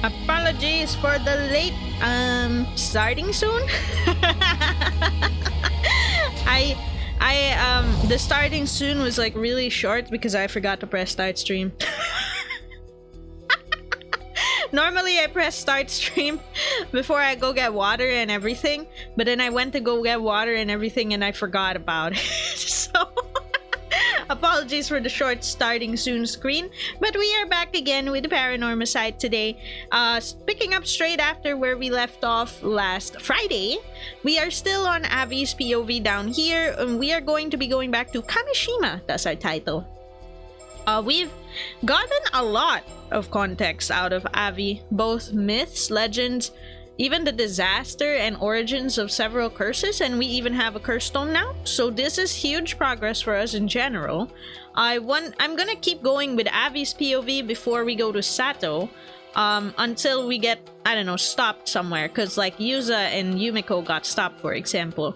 Apologies for the late starting soon. The starting soon was like really short because I forgot to press start stream. Normally I press start stream before I go get water and everything, but then I went to go get water and everything and I forgot about it. So apologies for the short starting soon screen, but we are back again with the Paranormasight today. Picking up straight after where we left off last Friday. We are still on Avi's POV down here, and we are going to be going back to Kameshima. That's our title. We've gotten a lot of context out of Avi, both myths, legends, even the disaster and origins of several curses, and we even have a curse stone now. So this is huge progress for us in general. I'm gonna keep going with Avi's POV before we go to Sato, until we get, I don't know, stopped somewhere, because like Yuza and Yumiko got stopped, for example.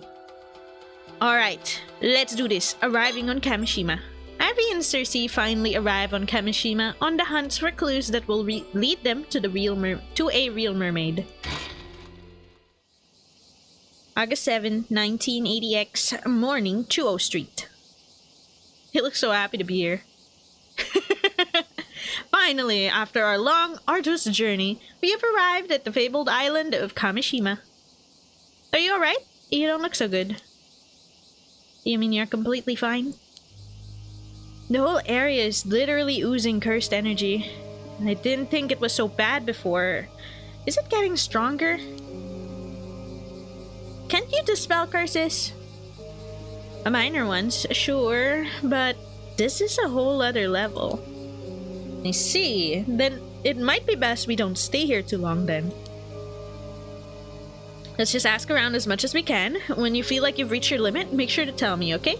Alright, let's do this. Arriving on Kameshima. Avi and Circe finally arrive on Kameshima on the hunt for clues that will lead them to a real mermaid. August 7, 1980X, morning, Chuo Street. He looks so happy to be here. Finally, after our long, arduous journey, we have arrived at the fabled island of Kameshima. Are you alright? You don't look so good. You mean you're completely fine? The whole area is literally oozing cursed energy. I didn't think it was so bad before. Is it getting stronger? Can't you dispel curses? Minor ones, sure, but this is a whole other level. I see. Then it might be best we don't stay here too long then. Let's just ask around as much as we can. When you feel like you've reached your limit, make sure to tell me, okay?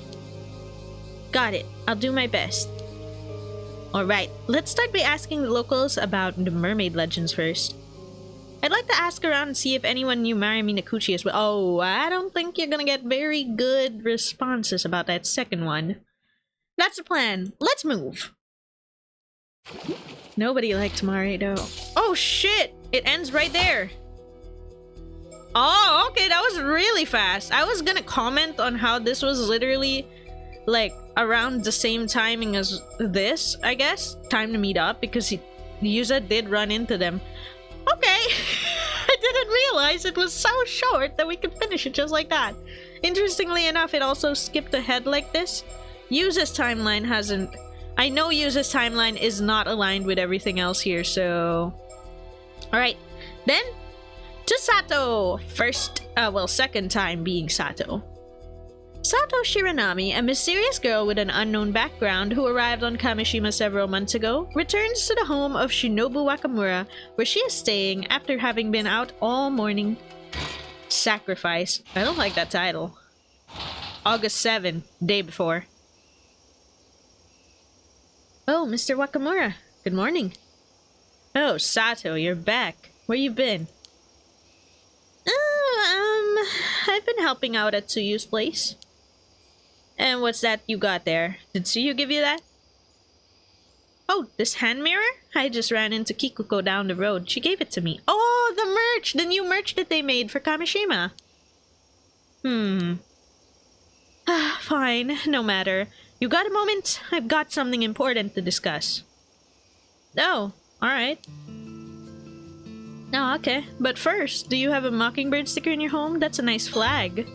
Got it. I'll do my best. Alright, let's start by asking the locals about the mermaid legends first. I'd like to ask around and see if anyone knew Marimina Kuchi as well. Oh, I don't think you're gonna get very good responses about that second one. That's the plan. Let's move. Nobody liked Mari though. Oh shit! It ends right there. Oh, okay, that was really fast. I was gonna comment on how this was literally like around the same timing as this, I guess. Time to meet up, because Yuza did run into them. Okay. I didn't realize it was so short that we could finish it just like that. Interestingly enough, it also skipped ahead like this. Yuza's timeline hasn't... I know Yuza's timeline is not aligned with everything else here, so... Alright, then to Sato! Second time being Sato. Sato Shiranami, a mysterious girl with an unknown background who arrived on Kameshima several months ago, returns to the home of Shinobu Wakamura, where she is staying after having been out all morning. Sacrifice. I don't like that title. August 7, day before. Oh, Mr. Wakamura. Good morning. Oh, Sato, you're back. Where you been? I've been helping out at Tsuyu's place. And what's that you got there? Did Tsuyu give you that? Oh, this hand mirror? I just ran into Kikuko down the road. She gave it to me. Oh, the merch! The new merch that they made for Kameshima. Fine, no matter. You got a moment? I've got something important to discuss. Oh, alright. Oh, okay. But first, do you have a mockingbird sticker in your home? That's a nice flag.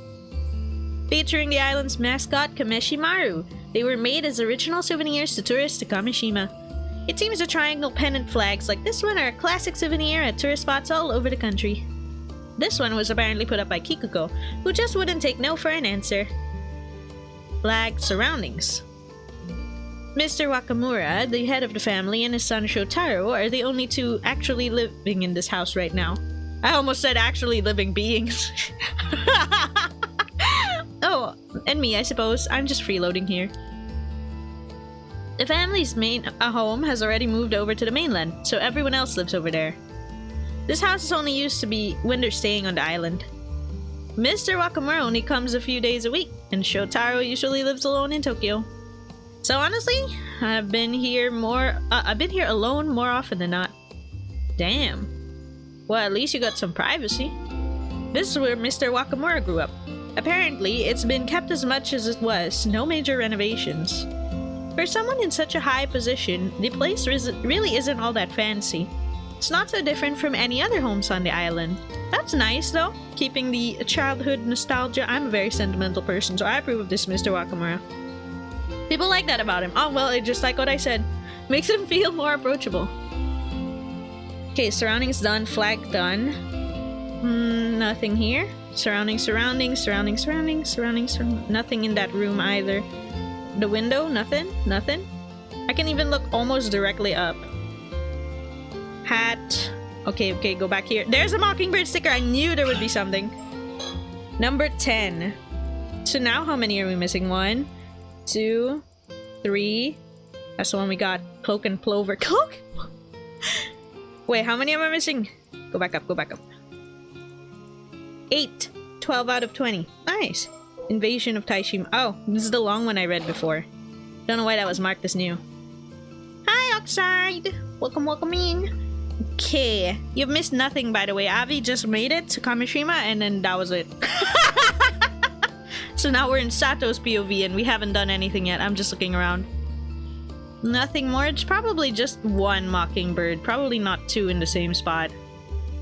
Featuring the island's mascot, Kameshimaru. They were made as original souvenirs to tourists to Kameshima. It seems the triangle pennant flags like this one are a classic souvenir at tourist spots all over the country. This one was apparently put up by Kikuko, who just wouldn't take no for an answer. Flag surroundings. Mr. Wakamura, the head of the family, and his son Shotaro are the only two actually living in this house right now. I almost said actually living beings. Oh, and me, I suppose. I'm just freeloading here. The family's main home has already moved over to the mainland, so everyone else lives over there. This house is only used to be when they're staying on the island. Mr. Wakamura only comes a few days a week, and Shotaro usually lives alone in Tokyo. So honestly, I've been here alone more often than not. Damn. Well, at least you got some privacy. This is where Mr. Wakamura grew up. Apparently, it's been kept as much as it was, no major renovations. For someone in such a high position, the place really isn't all that fancy. It's not so different from any other homes on the island. That's nice though, keeping the childhood nostalgia. I'm a very sentimental person, so I approve of this Mr. Wakamura. People like that about him. Oh well, it's just like what I said. Makes him feel more approachable. Okay, surroundings done, flag done. Nothing here. Surroundings. Nothing in that room either. The window, nothing. I can even look almost directly up. Hat. Okay, go back here. There's a mockingbird sticker. I knew there would be something. Number 10. So now how many are we missing? 1, 2, 3. That's the one we got. Cloak and plover. Cloak? Wait, how many am I missing? Go back up. 8. 12 out of 20. Nice. Invasion of Taishima. Oh, this is the long one I read before. Don't know why that was marked as new. Hi, Oxide! Welcome in. Okay. You've missed nothing, by the way. Avi just made it to Kameshima, and then that was it. So now we're in Sato's POV, and we haven't done anything yet. I'm just looking around. Nothing more. It's probably just 1 mockingbird. Probably not 2 in the same spot.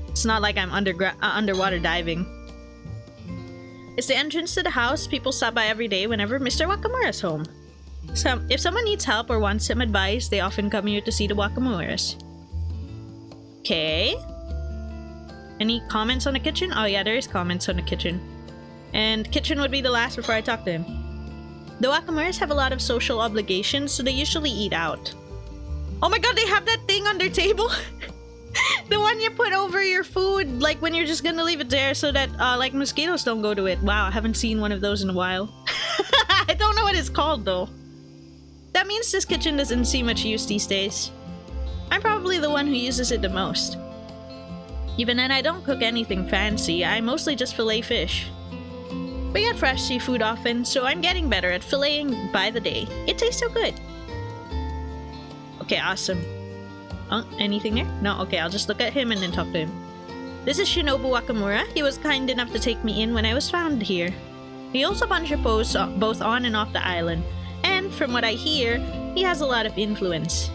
It's not like I'm underwater diving. It's the entrance to the house. People stop by every day whenever Mr. Wakamura's home. If someone needs help or wants some advice, they often come here to see the Wakamuras. Okay. Any comments on the kitchen? Oh yeah, there is comments on the kitchen. And kitchen would be the last before I talk to him. The Wakamuras have a lot of social obligations, so they usually eat out. Oh my god, they have that thing on their table! The one you put over your food, like when you're just gonna leave it there so that like mosquitoes don't go to it. Wow, I haven't seen one of those in a while. I don't know what it's called though. That means this kitchen doesn't see much use these days. I'm probably the one who uses it the most. Even then, I don't cook anything fancy. I mostly just fillet fish. We get fresh seafood often, so I'm getting better at filleting by the day. It tastes so good. Okay, awesome. Anything there? No? Okay, I'll just look at him and then talk to him. This is Shinobu Wakamura. He was kind enough to take me in when I was found here. He owns a bunch of posts both on and off the island, and from what I hear, he has a lot of influence.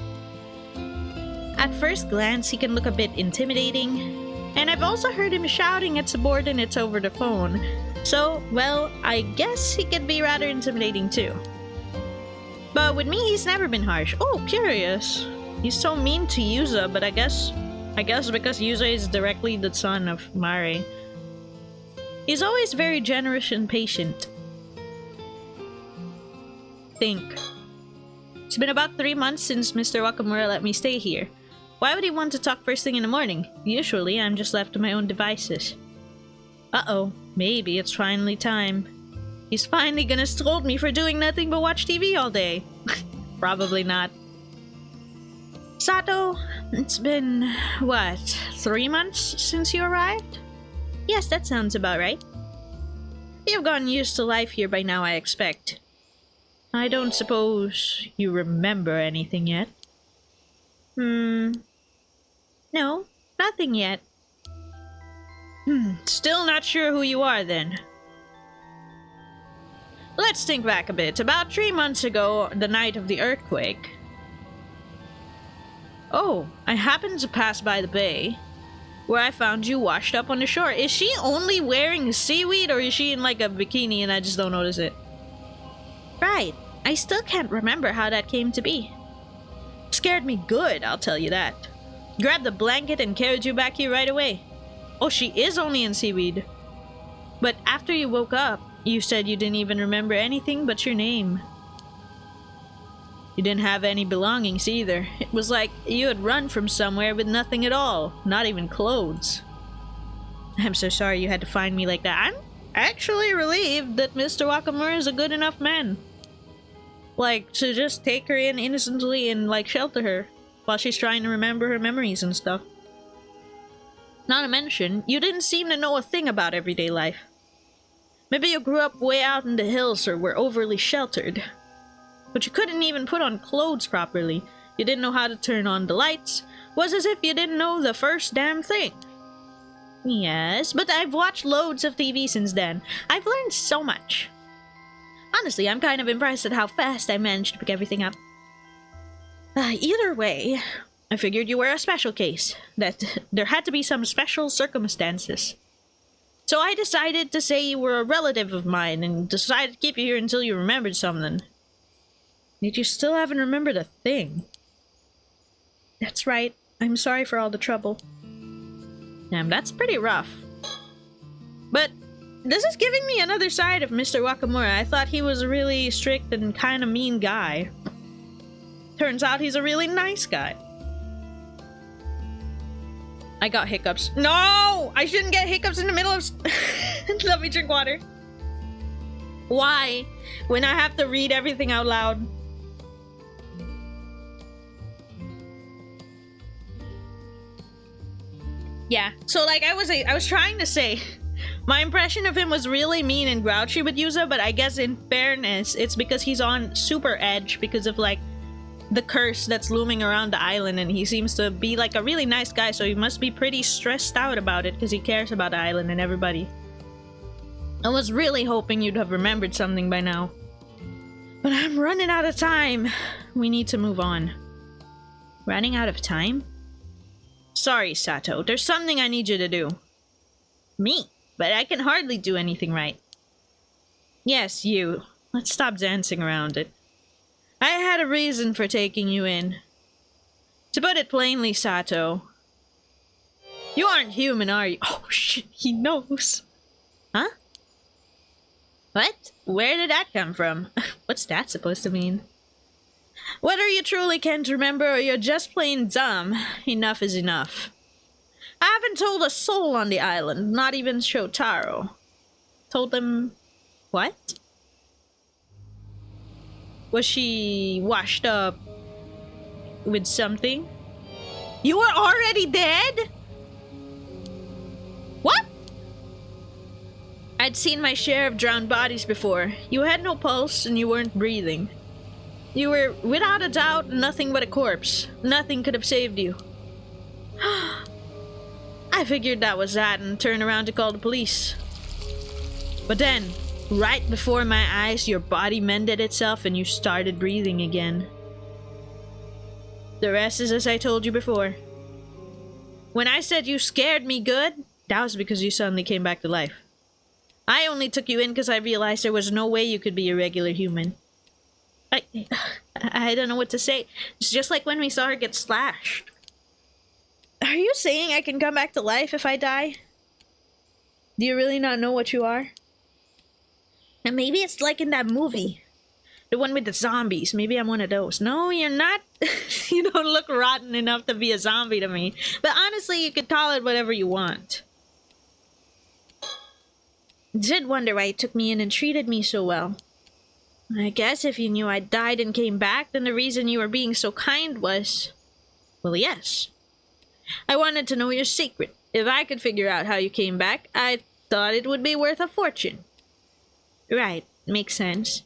At first glance, he can look a bit intimidating, and I've also heard him shouting at subordinates over the phone, so, well, I guess he could be rather intimidating too. But with me, he's never been harsh. Oh, curious. He's so mean to Yuza, but I guess because Yuza is directly the son of Mare. He's always very generous and patient. Think. It's been about 3 months since Mr. Wakamura let me stay here. Why would he want to talk first thing in the morning? Usually, I'm just left to my own devices. Uh-oh. Maybe it's finally time. He's finally gonna scold me for doing nothing but watch TV all day. Probably not. Sato, it's been, what, 3 months since you arrived? Yes, that sounds about right. You've gotten used to life here by now, I expect. I don't suppose you remember anything yet? No, nothing yet. Still not sure who you are then. Let's think back a bit. About 3 months ago, the night of the earthquake. Oh, I happened to pass by the bay, where I found you washed up on the shore. Is she only wearing seaweed, or is she in like a bikini and I just don't notice it? Right. I still can't remember how that came to be. Scared me good, I'll tell you that. Grabbed the blanket and carried you back here right away. Oh, she is only in seaweed. But after you woke up, you said you didn't even remember anything but your name. You didn't have any belongings either. It was like you had run from somewhere with nothing at all, not even clothes. I'm so sorry you had to find me like that. I'm actually relieved that Mr. Wakamura is a good enough man. Like, to just take her in innocently and, like, shelter her while she's trying to remember her memories and stuff. Not to mention, you didn't seem to know a thing about everyday life. Maybe you grew up way out in the hills or were overly sheltered. But you couldn't even put on clothes properly. You didn't know how to turn on the lights. Was as if you didn't know the first damn thing. Yes, but I've watched loads of TV since then. I've learned so much. Honestly, I'm kind of impressed at how fast I managed to pick everything up. Either way, I figured you were a special case, that there had to be some special circumstances. So I decided to say you were a relative of mine and decided to keep you here until you remembered something. Yet you still haven't remembered a thing. That's right. I'm sorry for all the trouble. Damn, that's pretty rough. But this is giving me another side of Mr. Wakamura. I thought he was a really strict and kind of mean guy. Turns out he's a really nice guy. I got hiccups. No! I shouldn't get hiccups in the middle of... Let me drink water. Why? When I have to read everything out loud. Yeah, so like I was trying to say, my impression of him was really mean and grouchy with Yuza, but I guess in fairness, it's because he's on super edge because of like the curse that's looming around the island, and he seems to be like a really nice guy, so he must be pretty stressed out about it because he cares about the island and everybody. I was really hoping you'd have remembered something by now. But I'm running out of time. We need to move on. Running out of time? Sorry, Sato. There's something I need you to do. Me? But I can hardly do anything right. Yes, you. Let's stop dancing around it. I had a reason for taking you in. To put it plainly, Sato, you aren't human, are you? Oh shit, he knows. Huh? What? Where did that come from? What's that supposed to mean? Whether you truly can't remember or you're just plain dumb, enough is enough. I haven't told a soul on the island, not even Shotaro. Told them... what? Was she washed up with something? You were already dead? What? I'd seen my share of drowned bodies before. You had no pulse and you weren't breathing. You were, without a doubt, nothing but a corpse. Nothing could have saved you. I figured that was that and turned around to call the police. But then, right before my eyes, your body mended itself and you started breathing again. The rest is as I told you before. When I said you scared me good, that was because you suddenly came back to life. I only took you in because I realized there was no way you could be a regular human. I don't know what to say. It's just like when we saw her get slashed. Are you saying I can come back to life if I die? Do you really not know what you are? And maybe it's like in that movie. The one with the zombies. Maybe I'm one of those. No, you're not. You don't look rotten enough to be a zombie to me. But honestly, you could call it whatever you want. Did wonder why you took me in and treated me so well. I guess if you knew I died and came back, then the reason you were being so kind was... well, yes. I wanted to know your secret. If I could figure out how you came back, I thought it would be worth a fortune. Right, makes sense.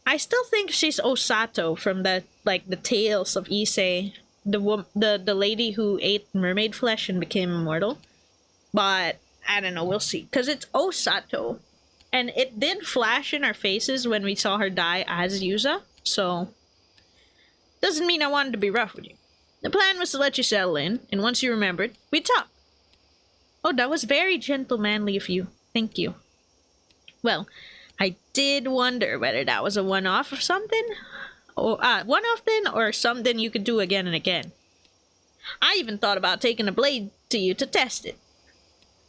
I still think she's Osato from the Tales of Issei, the lady who ate mermaid flesh and became immortal. But I don't know, we'll see. Because it's Osato. And it did flash in our faces when we saw her die as Yuza, so... doesn't mean I wanted to be rough with you. The plan was to let you settle in, and once you remembered, we'd talk. Oh, that was very gentlemanly of you. Thank you. Well, I did wonder whether that was a one-off or something. Or, one-off then, or something you could do again and again. I even thought about taking a blade to you to test it.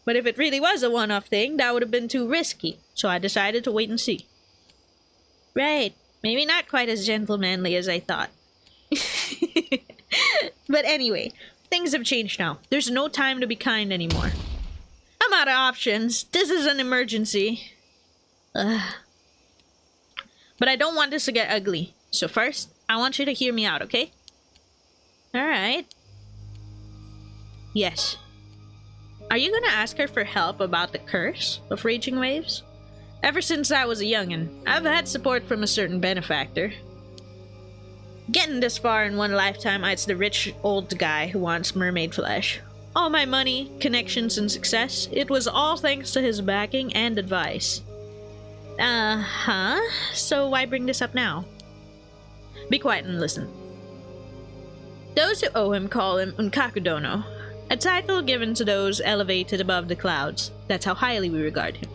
But if it really was a one-off thing, that would have been too risky, so I decided to wait and see. Right, maybe not quite as gentlemanly as I thought. But anyway, things have changed now. There's no time to be kind anymore. I'm out of options. This is an emergency. But I don't want this to get ugly. So first, I want you to hear me out, okay? Alright. Yes. Are you gonna ask her for help about the curse of raging waves? Ever since I was a youngin', I've had support from a certain benefactor. Getting this far in one lifetime, it's the rich old guy who wants mermaid flesh. All my money, connections, and success, it was all thanks to his backing and advice. Uh-huh. So why bring this up now? Be quiet and listen. Those who owe him call him Unkakudono, a title given to those elevated above the clouds. That's how highly we regard him.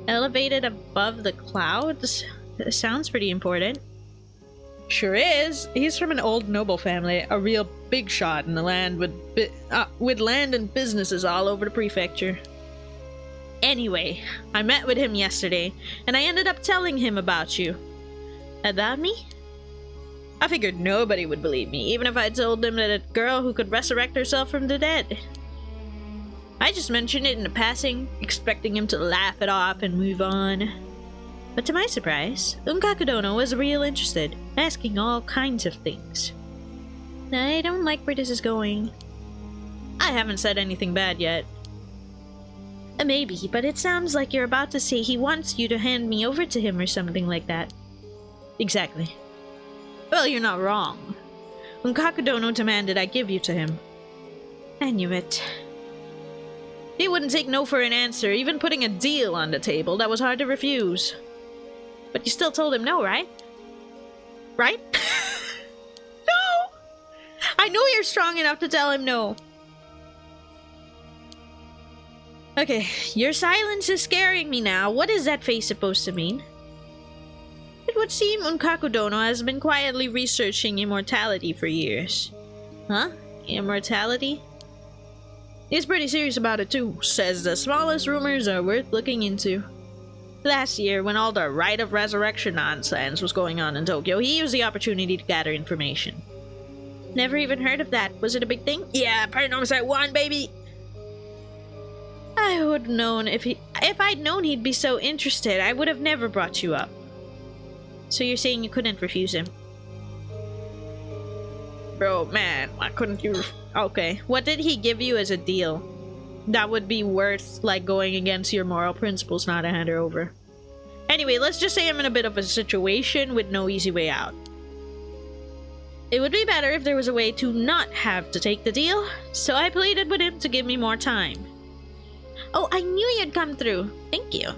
Elevated above the clouds? That sounds pretty important. Sure is. He's from an old noble family, a real big shot in the land with land and businesses all over the prefecture. Anyway, I met with him yesterday, and I ended up telling him about you. About me? I figured nobody would believe me, even if I told them that a girl who could resurrect herself from the dead. I just mentioned it in passing, expecting him to laugh it off and move on. But to my surprise, Unkakudono was real interested, asking all kinds of things. I don't like where this is going. I haven't said anything bad yet. Maybe, but it sounds like you're about to say he wants you to hand me over to him or something like that. Exactly. Well, you're not wrong. Unkakudono demanded I give you to him. I knew it. He wouldn't take no for an answer, even putting a deal on the table that was hard to refuse. But you still told him no, right? Right? No! I knew you're strong enough to tell him no. Okay, your silence is scaring me now. What is that face supposed to mean? It would seem Unkakudono has been quietly researching immortality for years. Huh? Immortality? He's pretty serious about it too. Says the smallest rumors are worth looking into. Last year, when all the Rite of Resurrection nonsense was going on in Tokyo, he used the opportunity to gather information. Never even heard of that. Was it a big thing? Yeah, PARANORMASIGHT 1, baby! I would have known if I'd known he'd be so interested, I would have never brought you up. So you're saying you couldn't refuse him? Bro, man, why couldn't you Okay, what did he give you as a deal? That would be worth, like, going against your moral principles not to hand her over. Anyway, let's just say I'm in a bit of a situation with no easy way out. It would be better if there was a way to not have to take the deal, so I pleaded with him to give me more time. Oh, I knew you'd come through. Thank you.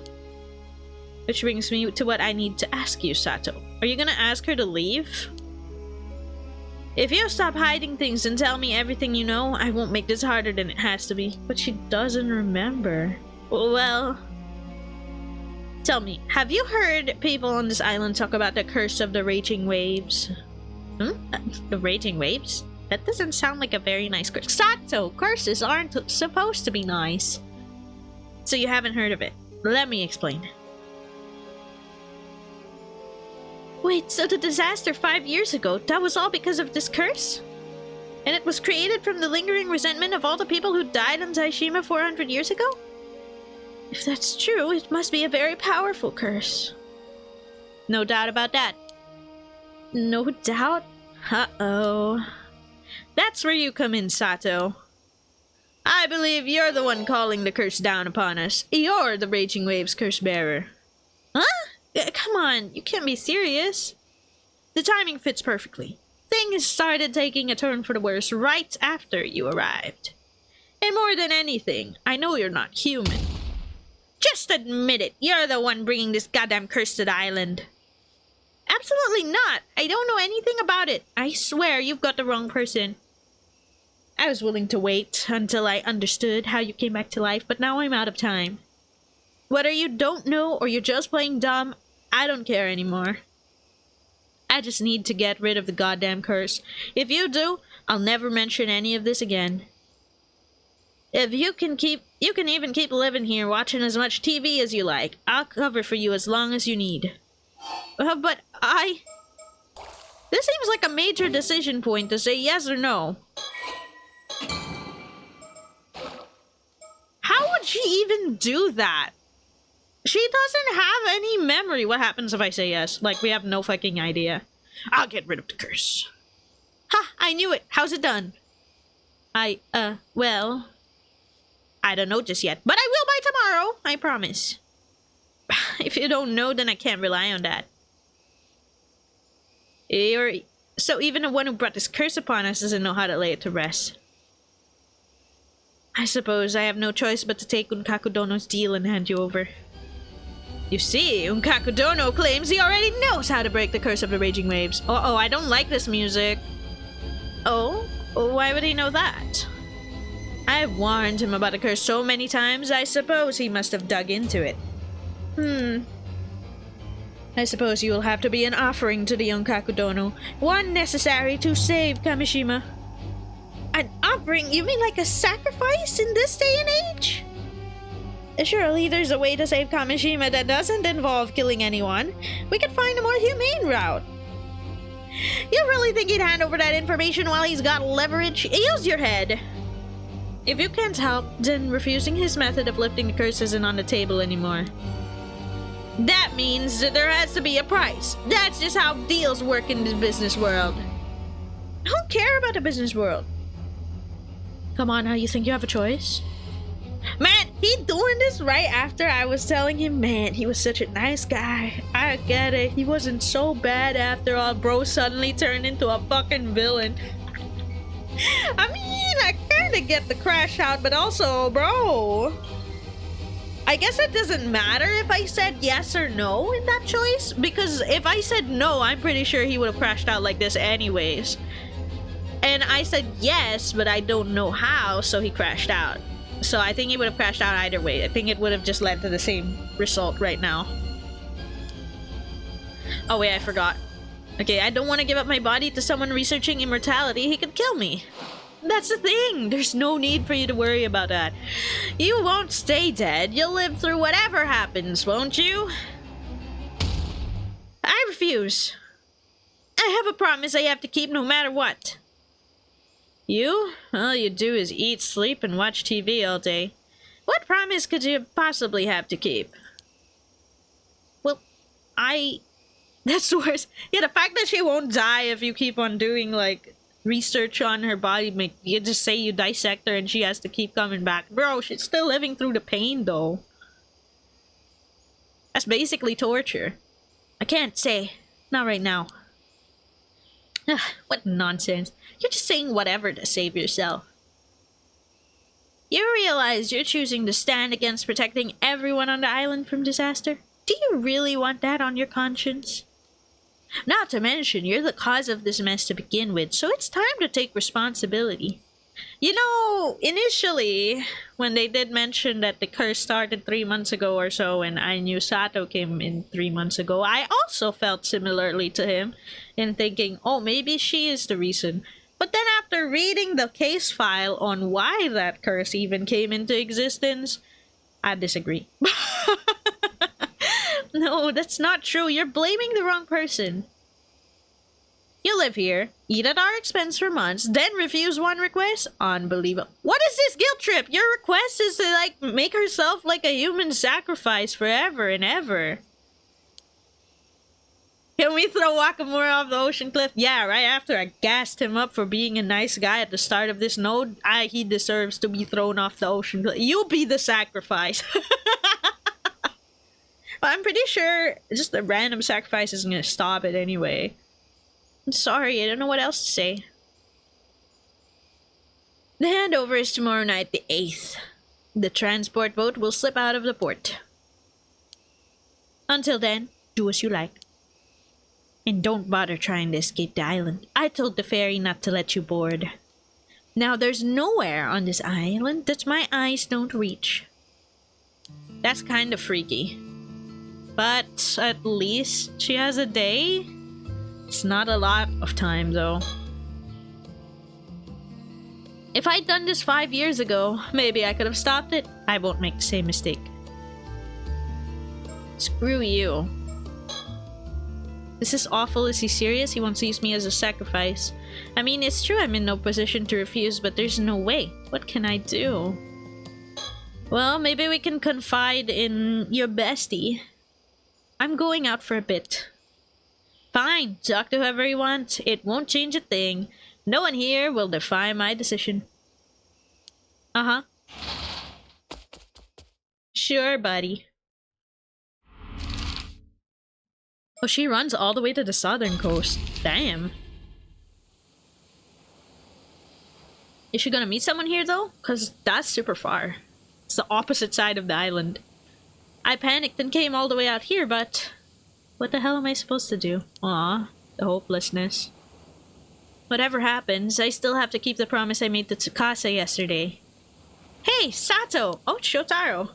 Which brings me to what I need to ask you, Sato. Are you gonna ask her to leave? If you stop hiding things and tell me everything you know, I won't make this harder than it has to be. But she doesn't remember. Well... Tell me, have you heard people on this island talk about the curse of the raging waves? The raging waves? That doesn't sound like a very nice curse. Sato, curses aren't supposed to be nice. So you haven't heard of it. Let me explain. Wait, so the disaster 5 years ago, that was all because of this curse? And it was created from the lingering resentment of all the people who died on Taishima 400 years ago? If that's true, it must be a very powerful curse. No doubt about that. No doubt? Uh-oh. That's where you come in, Sato. I believe you're the one calling the curse down upon us. You're the Raging Waves curse bearer. Huh? Come on, you can't be serious. The timing fits perfectly. Things started taking a turn for the worse right after you arrived. And more than anything, I know you're not human. Just admit it, you're the one bringing this goddamn curse to the island. Absolutely not. I don't know anything about it. I swear you've got the wrong person. I was willing to wait until I understood how you came back to life, but now I'm out of time. Whether you don't know or you're just playing dumb, I don't care anymore. I just need to get rid of the goddamn curse. If you do, I'll never mention any of this again. If you can even keep living here watching as much TV as you like. I'll cover for you as long as you need. But this seems like a major decision point to say yes or no. How would she even do that? She doesn't have any memory. What happens if I say yes? Like, we have no fucking idea. I'll get rid of the curse. Ha! I knew it. How's it done? Well... I don't know just yet, but I will by tomorrow. I promise. If you don't know, then I can't rely on that. So even the one who brought this curse upon us doesn't know how to lay it to rest. I suppose I have no choice but to take Unkakudono's deal and hand you over. You see, Unkakudono claims he already knows how to break the curse of the raging waves. Uh-oh, I don't like this music. Oh? Why would he know that? I've warned him about the curse so many times, I suppose he must have dug into it. I suppose you will have to be an offering to the Unkakudono, one necessary to save Kameshima. An offering? You mean like a sacrifice in this day and age? Surely there's a way to save Kameshima that doesn't involve killing anyone. We could find a more humane route. You really think he'd hand over that information while he's got leverage? Use your head. If you can't help, then refusing his method of lifting the curse isn't on the table anymore. That means that there has to be a price. That's just how deals work in the business world. I don't care about the business world. Come on now, you think you have a choice? Man, he doing this right after I was telling him, man, he was such a nice guy. I get it. He wasn't so bad after all. Bro suddenly turned into a fucking villain. I mean, I kinda get the crash out, but also, bro, I guess it doesn't matter if I said yes or no in that choice, because if I said no, I'm pretty sure he would have crashed out like this anyways. And I said yes, but I don't know how, so he crashed out. So I think he would have crashed out either way. I think it would have just led to the same result right now. Oh wait, I forgot. Okay, I don't want to give up my body to someone researching immortality. He could kill me. That's the thing. There's no need for you to worry about that. You won't stay dead. You'll live through whatever happens, won't you? I refuse. I have a promise I have to keep no matter what. You? All you do is eat, sleep, and watch TV all day. What promise could you possibly have to keep? Well, that's worse. Yeah, the fact that she won't die if you keep on doing, like, research on her body, you just say you dissect her and she has to keep coming back. Bro, she's still living through the pain, though. That's basically torture. I can't say. Not right now. Ugh, what nonsense. You're just saying whatever to save yourself. You realize you're choosing to stand against protecting everyone on the island from disaster? Do you really want that on your conscience? Not to mention, you're the cause of this mess to begin with, so it's time to take responsibility. You know, initially, when they did mention that the curse started 3 months ago or so, and I knew Sato came in 3 months ago, I also felt similarly to him in thinking, oh, maybe she is the reason. But then after reading the case file on why that curse even came into existence, I disagree. No, that's not true. You're blaming the wrong person. You live here, eat at our expense for months, then refuse one request? Unbelievable. What is this guilt trip? Your request is to, like, make herself like a human sacrifice forever and ever. Can we throw Wakamura off the ocean cliff? Yeah, right after I gassed him up for being a nice guy at the start of this node, he deserves to be thrown off the ocean cliff. You be the sacrifice. I'm pretty sure just a random sacrifice isn't gonna stop it anyway. I'm sorry, I don't know what else to say. The handover is tomorrow night, the 8th. The transport boat will slip out of the port. Until then, do as you like. And don't bother trying to escape the island. I told the ferry not to let you board. Now there's nowhere on this island that my eyes don't reach. That's kind of freaky. But at least she has a day. It's not a lot of time, though. If I'd done this 5 years ago, maybe I could have stopped it. I won't make the same mistake. Screw you. This is awful. Is he serious? He wants to use me as a sacrifice. I mean, it's true I'm in no position to refuse, but there's no way. What can I do? Well, maybe we can confide in your bestie. I'm going out for a bit. Fine, talk to whoever you want. It won't change a thing. No one here will defy my decision. Uh-huh. Sure, buddy. Oh, she runs all the way to the southern coast. Damn. Is she gonna meet someone here though? Cause that's super far. It's the opposite side of the island. I panicked and came all the way out here, but what the hell am I supposed to do? Aw, the hopelessness. Whatever happens, I still have to keep the promise I made to Tsukasa yesterday. Hey, Sato! Oh, Shotaro.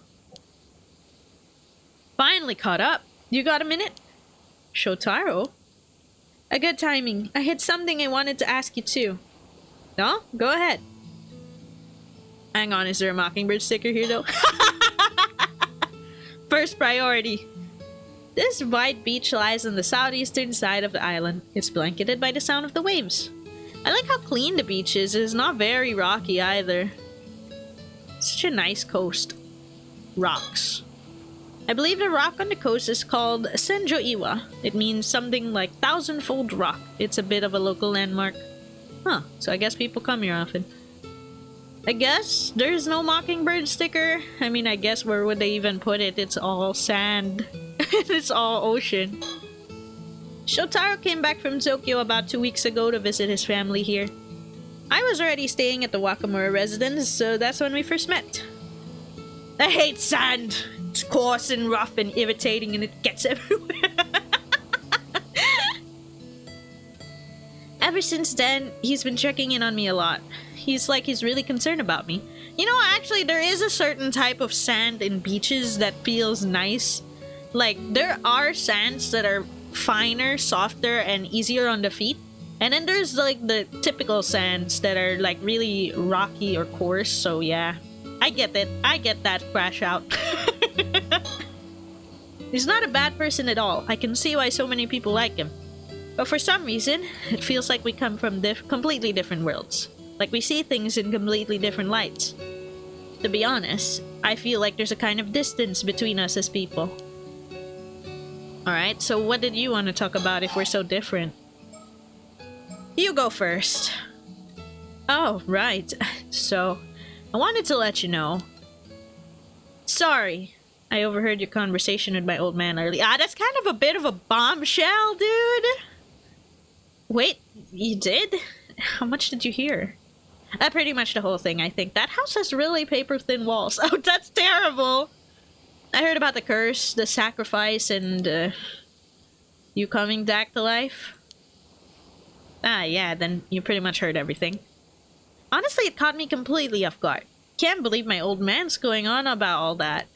Finally caught up. You got a minute? Shotaro? A good timing. I had something I wanted to ask you too. No? Go ahead. Hang on, is there a Mockingbird sticker here though? First priority. This wide beach lies on the southeastern side of the island. It's blanketed by the sound of the waves. I like how clean the beach is. It's not very rocky either. Such a nice coast. Rocks. I believe the rock on the coast is called Senjo-iwa. It means something like thousand-fold rock. It's a bit of a local landmark. Huh, so I guess people come here often. I guess there's no Mockingbird sticker. I mean, I guess where would they even put it? It's all sand. It's all ocean. Shotaro came back from Tokyo about 2 weeks ago to visit his family here. I was already staying at the Wakamura residence, so that's when we first met. I hate sand! It's coarse and rough and irritating and it gets everywhere. Ever since then, he's been checking in on me a lot. He's really concerned about me. You know, actually, there is a certain type of sand in beaches that feels nice. Like, there are sands that are finer, softer, and easier on the feet. And then there's, like, the typical sands that are, like, really rocky or coarse, so yeah. I get it. I get that crash out. He's not a bad person at all. I can see why so many people like him. But for some reason, it feels like we come from completely different worlds. Like we see things in completely different lights. To be honest, I feel like there's a kind of distance between us as people. Alright, so what did you want to talk about if we're so different? You go first. Oh, right. So, I wanted to let you know. Sorry, I overheard your conversation with my old man earlier. That's kind of a bit of a bombshell, dude. Wait, you did? How much did you hear? Pretty much the whole thing, I think. That house has really paper-thin walls. Oh, that's terrible! I heard about the curse, the sacrifice, and, you coming back to life? Ah, yeah, then you pretty much heard everything. Honestly, it caught me completely off guard. Can't believe my old man's going on about all that.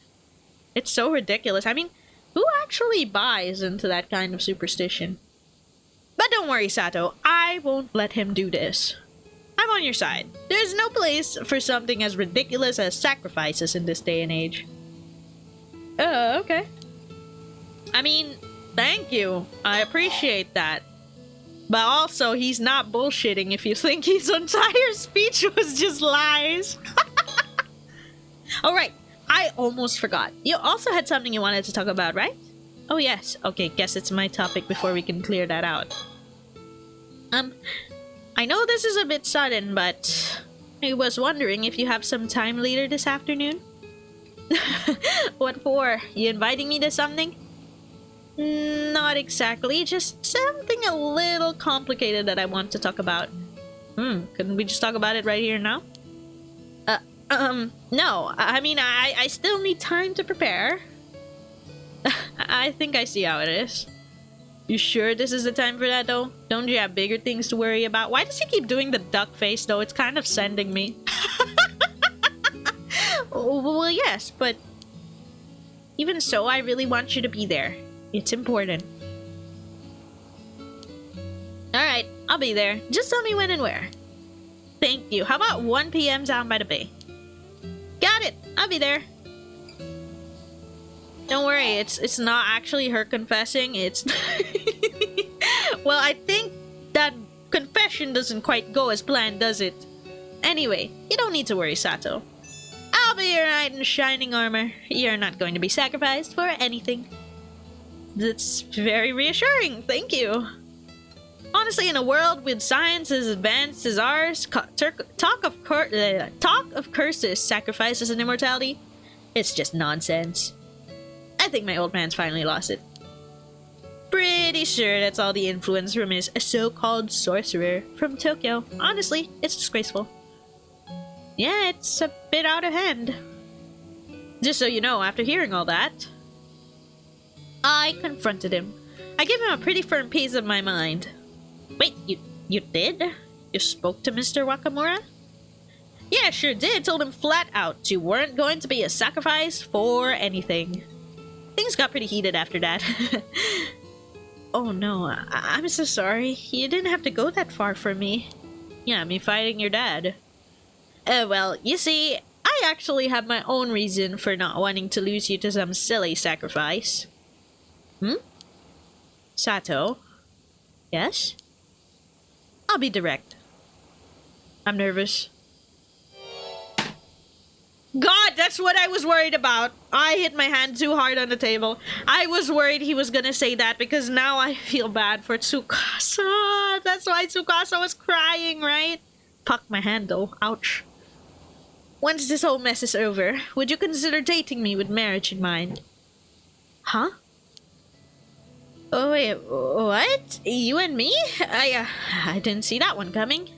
It's so ridiculous. I mean, who actually buys into that kind of superstition? But don't worry, Sato. I won't let him do this. I'm on your side. There's no place for something as ridiculous as sacrifices in this day and age. Okay. I mean, thank you. I appreciate that. But also, he's not bullshitting if you think his entire speech was just lies. Alright, I almost forgot. You also had something you wanted to talk about, right? Oh yes, okay, guess it's my topic before we can clear that out. I know this is a bit sudden, but I was wondering if you have some time later this afternoon? What for? You inviting me to something? Not exactly, just something a little complicated that I want to talk about. Couldn't we just talk about it right here now? No. I mean, I still need time to prepare. I think I see how it is. You sure this is the time for that, though? Don't you have bigger things to worry about? Why does he keep doing the duck face, though? It's kind of sending me. Well, yes, but... even so, I really want you to be there. It's important. Alright, I'll be there. Just tell me when and where. Thank you. How about 1 p.m. down by the bay? Got it! I'll be there. Don't worry, it's not actually her confessing, it's... Well, I think that confession doesn't quite go as planned, does it? Anyway, you don't need to worry, Sato. I'll be your knight in shining armor. You're not going to be sacrificed for anything. That's very reassuring, thank you. Honestly, in a world with science as advanced as ours, talk of curses, sacrifices, and immortality, it's just nonsense. I think my old man's finally lost it. Pretty sure that's all the influence from his so-called sorcerer from Tokyo. Honestly, it's disgraceful. Yeah, it's a bit out of hand. Just so you know, after hearing all that, I confronted him. I gave him a pretty firm piece of my mind. Wait, you did? You spoke to Mr. Wakamura? Yeah, sure did. Told him flat out you weren't going to be a sacrifice for anything. Things got pretty heated after that. Oh no, I'm so sorry. You didn't have to go that far for me. Yeah, me fighting your dad. Well, you see, I actually have my own reason for not wanting to lose you to some silly sacrifice. Sato? Yes? I'll be direct. I'm nervous. God, that's what I was worried about. I hit my hand too hard on the table. I was worried he was gonna say that because now I feel bad for Tsukasa. That's why Tsukasa was crying, right? Fuck my hand though. Ouch. Once this whole mess is over, would you consider dating me with marriage in mind? Huh? Oh wait, what? You and me? I didn't see that one coming.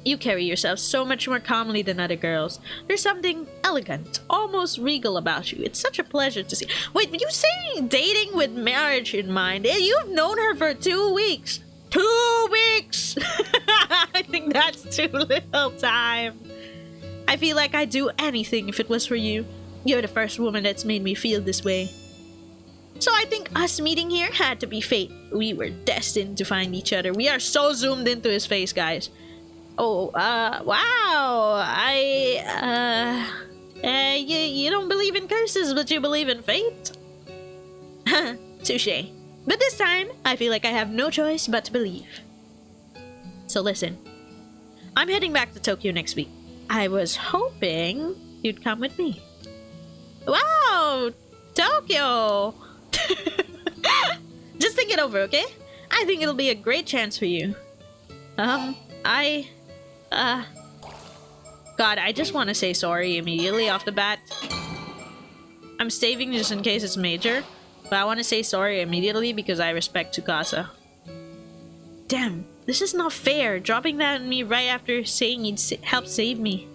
You carry yourself so much more calmly than other girls. There's something elegant, almost regal about you. It's such a pleasure to see. Wait, you saying dating with marriage in mind? You've known her for 2 weeks. 2 weeks! I think that's too little time. I feel like I'd do anything if it was for you. You're the first woman that's made me feel this way. So I think us meeting here had to be fate. We were destined to find each other. We are so zoomed into his face, guys. Oh, wow. You don't believe in curses, but you believe in fate? Touché. But this time, I feel like I have no choice but to believe. So listen, I'm heading back to Tokyo next week. I was hoping you'd come with me. Wow, Tokyo! Just think it over, okay? I think it'll be a great chance for you. God, I just want to say sorry immediately off the bat. I'm saving just in case it's major, but I want to say sorry immediately because I respect Tsukasa. Damn, this is not fair, dropping that on me right after saying he'd help save me.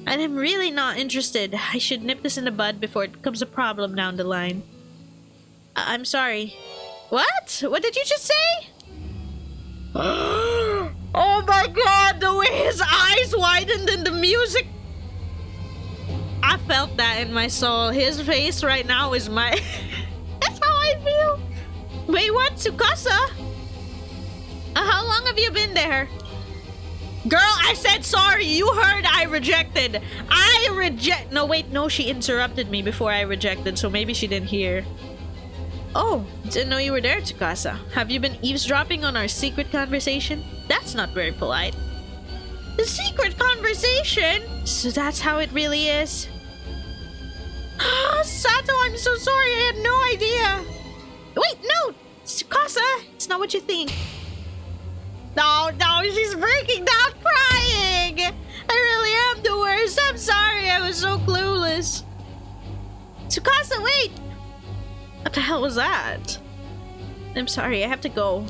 And I'm really not interested. I should nip this in the bud before it becomes a problem down the line. I'm sorry. What? What did you just say? Oh my god, the way his eyes widened and the music. I felt that in my soul. His face right now is my... That's how I feel. Wait, what? Tsukasa? How long have you been there? Girl, I said sorry. You heard I rejected. No, wait, no, she interrupted me before I rejected, so maybe she didn't hear. Oh, didn't know you were there, Tsukasa. Have you been eavesdropping on our secret conversation? That's not very polite. The secret conversation? So that's how it really is. Sato, I'm so sorry. I had no idea. Wait, no, Tsukasa. It's not what you think. No, she's breaking down crying. I really am the worst. I'm sorry. I was so clueless. Tsukasa, wait. What the hell was that? I'm sorry, I have to go.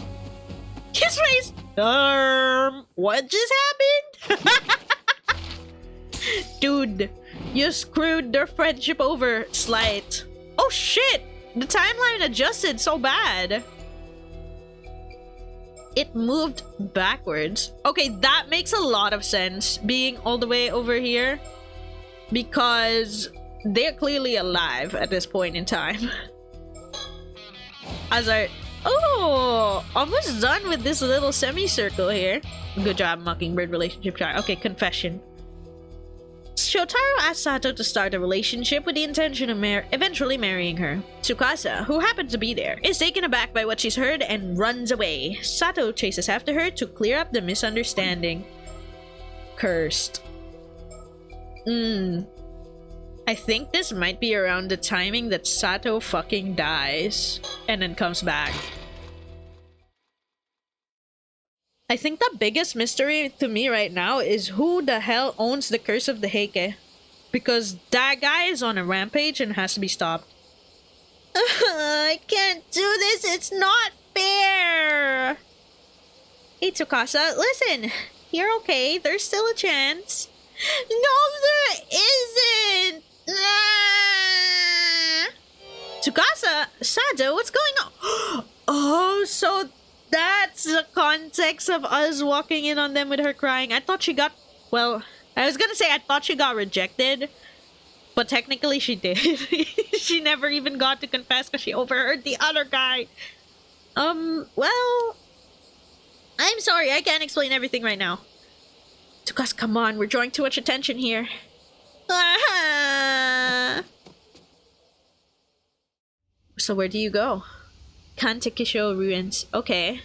His face! What just happened? Dude, you screwed their friendship over, Slight. Oh shit! The timeline adjusted so bad. It moved backwards. Okay, that makes a lot of sense, being all the way over here. Because they're clearly alive at this point in time. As oh, almost done with this little semicircle here. Good job, Mockingbird relationship chart. Okay, confession. Shotaro asked Sato to start a relationship with the intention of eventually marrying her. Tsukasa, who happened to be there, is taken aback by what she's heard and runs away. Sato chases after her to clear up the misunderstanding. Cursed. I think this might be around the timing that Sato fucking dies and then comes back. I think the biggest mystery to me right now is who the hell owns the Curse of the Heike. Because that guy is on a rampage and has to be stopped. I can't do this, it's not fair! Hey Tsukasa, listen! You're okay, there's still a chance. No, there isn't! Ah. Tsukasa, Sado, what's going on? Oh, so that's the context of us walking in on them with her crying. I thought she got... Well, I was gonna say I thought she got rejected. But technically she did. She never even got to confess because she overheard the other guy. Well... I'm sorry, I can't explain everything right now. Tsukasa, come on, we're drawing too much attention here. Ah. So where do you go? Kantekisho ruins. Okay.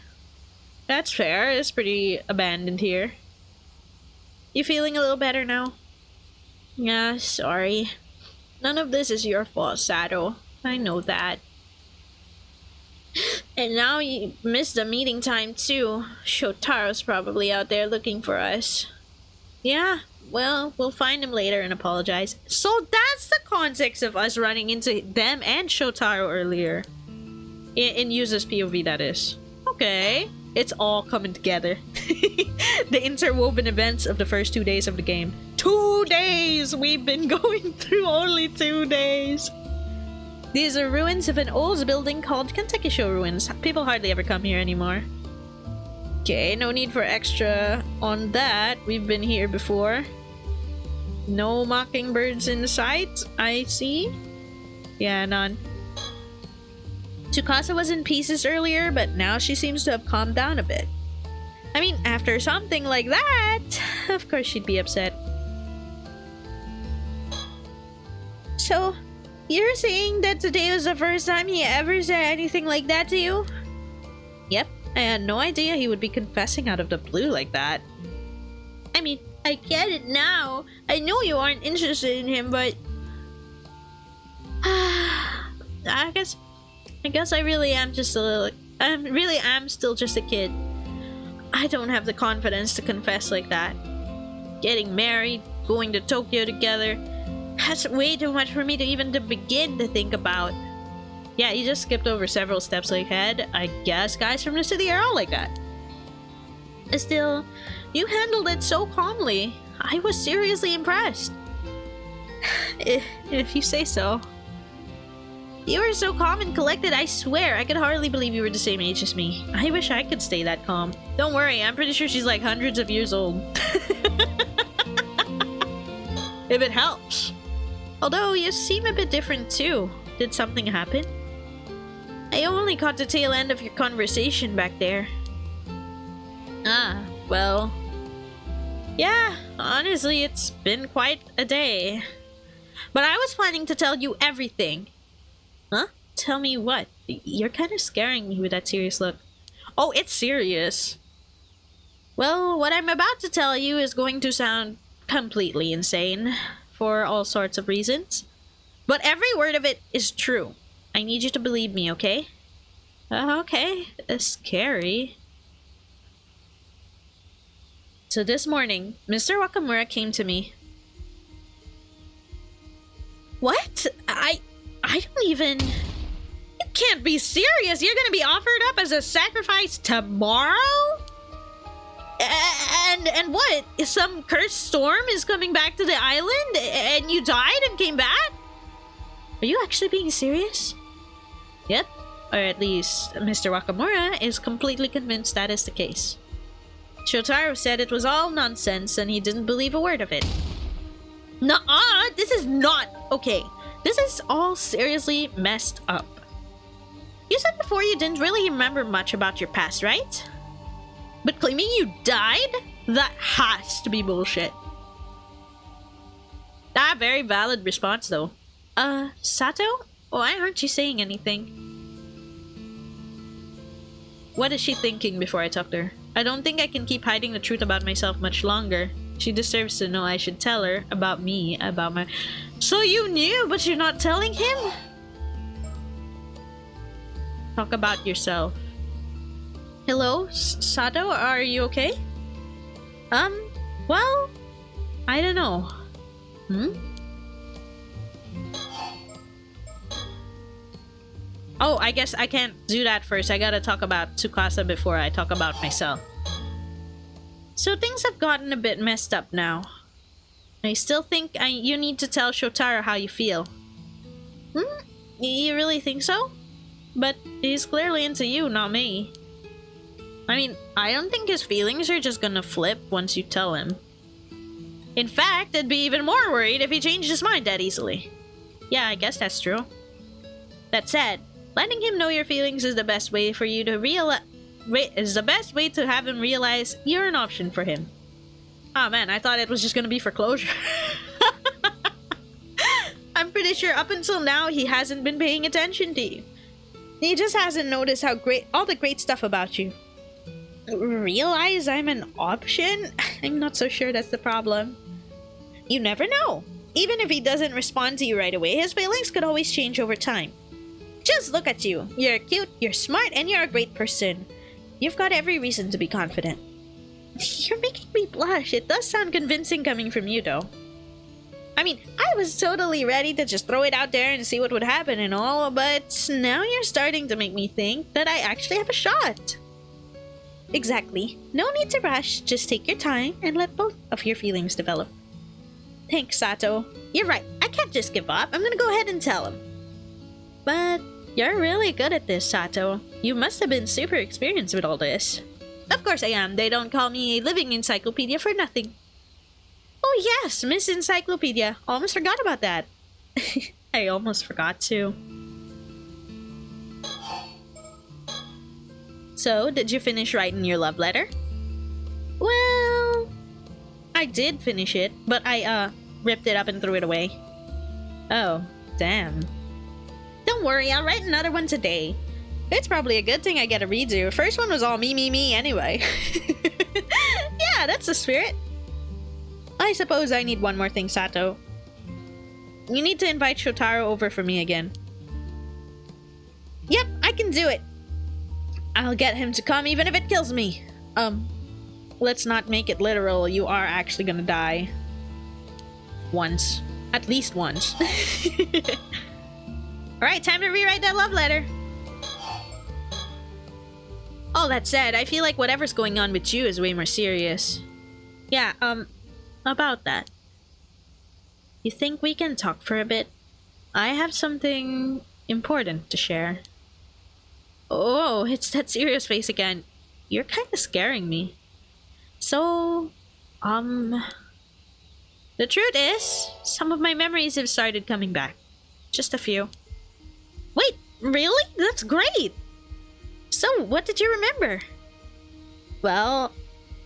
That's fair, it's pretty abandoned here. You feeling a little better now? Yeah, sorry. None of this is your fault, Sado. I know that. And now you missed the meeting time too. Shotaro's probably out there looking for us. Yeah, well, we'll find him later and apologize. So that's the context of us running into them and Shotaro earlier. In Yuza's POV, that is. Okay. It's all coming together. The interwoven events of the first 2 days of the game. 2 days! We've been going through only 2 days. These are ruins of an old building called Kantekisho Ruins. People hardly ever come here anymore. Okay, no need for extra on that. We've been here before. No mockingbirds in sight, I see. Yeah, none. Tsukasa was in pieces earlier, but now she seems to have calmed down a bit. I mean, after something like that, of course she'd be upset. So, you're saying that today was the first time he ever said anything like that to you? Yep, I had no idea he would be confessing out of the blue like that. I mean, I get it now. I know you aren't interested in him, but... I guess I really am just a little... I really am still just a kid. I don't have the confidence to confess like that. Getting married, going to Tokyo together... That's way too much for me to even begin to think about. Yeah, you just skipped over several steps ahead. I guess guys from the city are all like that. Still, you handled it so calmly. I was seriously impressed. If you say so. You were so calm and collected, I swear. I could hardly believe you were the same age as me. I wish I could stay that calm. Don't worry, I'm pretty sure she's like hundreds of years old. If it helps. Although, you seem a bit different too. Did something happen? I only caught the tail end of your conversation back there. Ah, well... Yeah, honestly, it's been quite a day. But I was planning to tell you everything. Huh? Tell me what? You're kind of scaring me with that serious look. Oh, it's serious. Well, what I'm about to tell you is going to sound completely insane. For all sorts of reasons. But every word of it is true. I need you to believe me, okay? Okay. Scary. So this morning, Mr. Wakamura came to me. What? I don't even... You can't be serious! You're gonna be offered up as a sacrifice tomorrow? And what? Some cursed storm is coming back to the island and you died and came back? Are you actually being serious? Yep. Or at least Mr. Wakamura is completely convinced that is the case. Shotaro said it was all nonsense and he didn't believe a word of it. Nuh-uh! This is not... Okay. This is all seriously messed up. You said before you didn't really remember much about your past, right? But claiming you died? That has to be bullshit. Ah, very valid response though. Sato? Why aren't you saying anything? What is she thinking before I talk to her? I don't think I can keep hiding the truth about myself much longer. She deserves to know. I should tell her about me, about my... So you knew, but you're not telling him? Talk about yourself. Hello, Sato, are you okay? Well, I don't know. Oh, I guess I can't do that first. I gotta talk about Tsukasa before I talk about myself. So things have gotten a bit messed up now. I still think you need to tell Shotaro how you feel. You really think so? But he's clearly into you, not me. I mean, I don't think his feelings are just gonna flip once you tell him. In fact, I'd be even more worried if he changed his mind that easily. Yeah, I guess that's true. That said, letting him know your feelings is the best way for you to have him realize you're an option for him. Oh man, I thought it was just gonna be for closure. I'm pretty sure up until now he hasn't been paying attention to you. He just hasn't noticed all the great stuff about you. Realize I'm an option? I'm not so sure that's the problem. You never know. Even if he doesn't respond to you right away, his feelings could always change over time. Just look at you. You're cute, you're smart, and you're a great person. You've got every reason to be confident. You're making me blush. It does sound convincing coming from you, though. I mean, I was totally ready to just throw it out there and see what would happen and all, but now you're starting to make me think that I actually have a shot. Exactly. No need to rush. Just take your time and let both of your feelings develop. Thanks, Sato. You're right. I can't just give up. I'm gonna go ahead and tell him. But you're really good at this, Sato. You must have been super experienced with all this. Of course I am. They don't call me a living encyclopedia for nothing. Oh yes, Miss Encyclopedia. Almost forgot about that. I almost forgot too. So, did you finish writing your love letter? Well, I did finish it, but I ripped it up and threw it away. Oh, damn. Don't worry, I'll write another one today. It's probably a good thing I get a redo. First one was all me anyway. Yeah, that's the spirit. I suppose I need one more thing, Sato. You need to invite Shotaro over for me again. Yep, I can do it. I'll get him to come even if it kills me. Let's not make it literal. You are actually gonna die. Once. At least once. Alright, time to rewrite that love letter. All that said, I feel like whatever's going on with you is way more serious. Yeah, about that. You think we can talk for a bit? I have something important to share. Oh, it's that serious face again. You're kind of scaring me. So, the truth is, some of my memories have started coming back. Just a few. Wait, really? That's great! So, what did you remember? Well,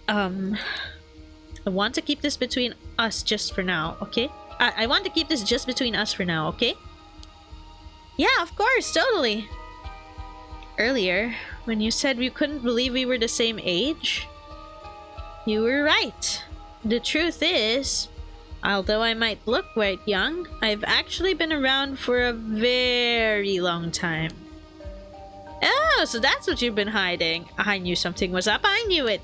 I want to keep this between us just for now, okay? I want to keep this just between us for now, okay? Yeah, of course, totally. Earlier, when you said you couldn't believe we were the same age, you were right. The truth is, although I might look quite young, I've actually been around for a very long time. Oh, so that's what you've been hiding. I knew something was up. I knew it.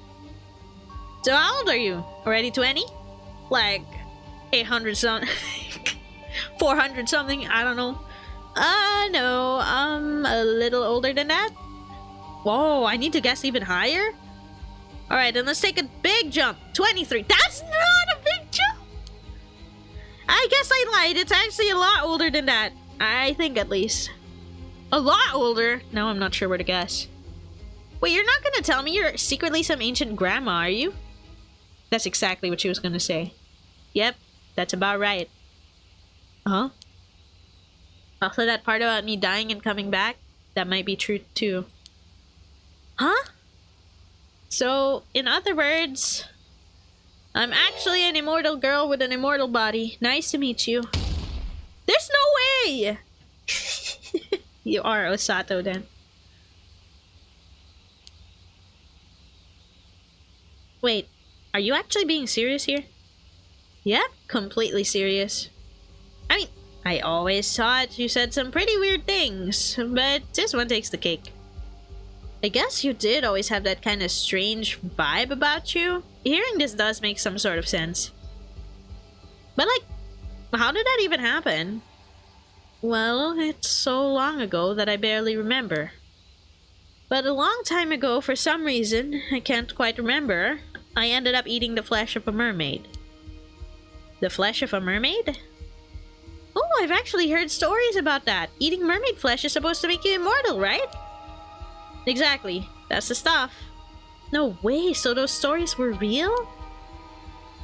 So how old are you? Already 20? Like 800 something? 400 something? I don't know. No, a little older than that. Whoa, I need to guess even higher? Alright, then let's take a big jump. 23. That's not a big jump! I guess I lied. It's actually a lot older than that. I think at least. A lot older? Now I'm not sure where to guess. Wait, you're not gonna tell me you're secretly some ancient grandma, are you? That's exactly what she was gonna say. Yep, that's about right. Huh? Also, that part about me dying and coming back, that might be true too. Huh? So, in other words, I'm actually an immortal girl with an immortal body. Nice to meet you. There's no way! You are Osato then. Wait, are you actually being serious here? Yep, completely serious. I mean, I always thought you said some pretty weird things, but this one takes the cake. I guess you did always have that kind of strange vibe about you. Hearing this does make some sort of sense. But like, how did that even happen? Well, it's so long ago that I barely remember. But a long time ago, for some reason, I can't quite remember, I ended up eating the flesh of a mermaid. The flesh of a mermaid? Oh, I've actually heard stories about that. Eating mermaid flesh is supposed to make you immortal, right? Exactly. That's the stuff. No way, so those stories were real?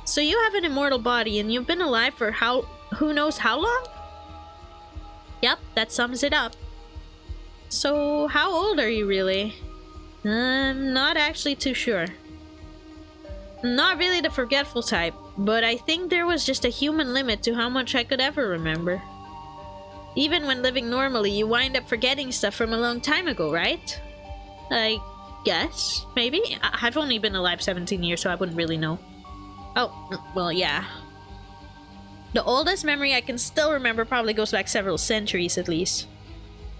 So you have an immortal body and you've been alive for who knows how long? Yep, that sums it up. So how old are you really? I'm not actually too sure. I'm not really the forgetful type, but I think there was just a human limit to how much I could ever remember. Even when living normally, you wind up forgetting stuff from a long time ago, right? I guess, maybe? I've only been alive 17 years, so I wouldn't really know. Oh, well, yeah. The oldest memory I can still remember probably goes back several centuries at least.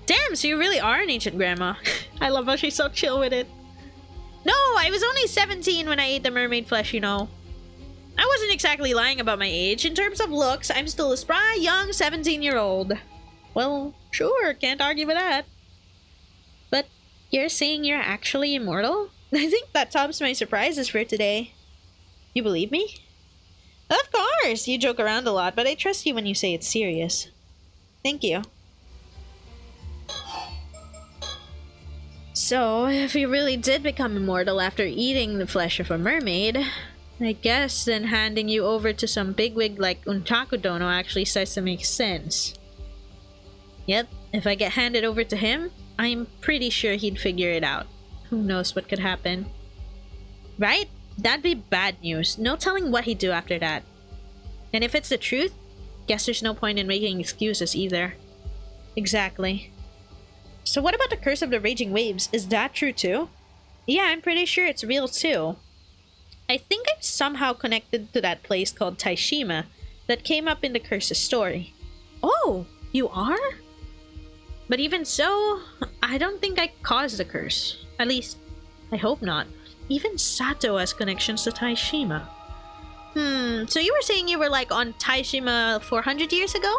Damn, so you really are an ancient grandma. I love how she's so chill with it. No, I was only 17 when I ate the mermaid flesh, you know. I wasn't exactly lying about my age. In terms of looks, I'm still a spry, young 17-year-old. Well, sure, can't argue with that. But you're saying you're actually immortal? I think that tops my surprises for today. You believe me? Of course! You joke around a lot, but I trust you when you say it's serious. Thank you. So, if you really did become immortal after eating the flesh of a mermaid, I guess then handing you over to some bigwig like Untaku Dono actually starts to make sense. Yep, if I get handed over to him, I'm pretty sure he'd figure it out. Who knows what could happen. Right? That'd be bad news. No telling what he'd do after that. And if it's the truth, guess there's no point in making excuses either. Exactly. So what about the curse of the raging waves? Is that true too? Yeah, I'm pretty sure it's real too. I think I'm somehow connected to that place called Taishima that came up in the curse's story. Oh, you are? But even so, I don't think I caused the curse. At least, I hope not. Even Sato has connections to Taishima. So you were saying you were like on Taishima 400 years ago?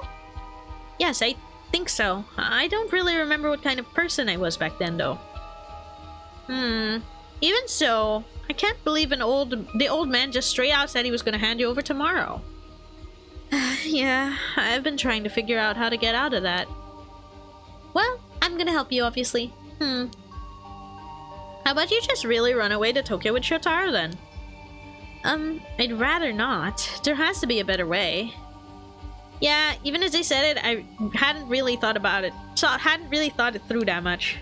Yes, I think so. I don't really remember what kind of person I was back then though. Even so, I can't believe the old man just straight out said he was gonna hand you over tomorrow. Yeah, I've been trying to figure out how to get out of that. Well, I'm gonna help you obviously. How about you just really run away to Tokyo with Shotaro then? I'd rather not. There has to be a better way. Yeah, even as I said it, I hadn't really thought about it. So I hadn't really thought it through that much.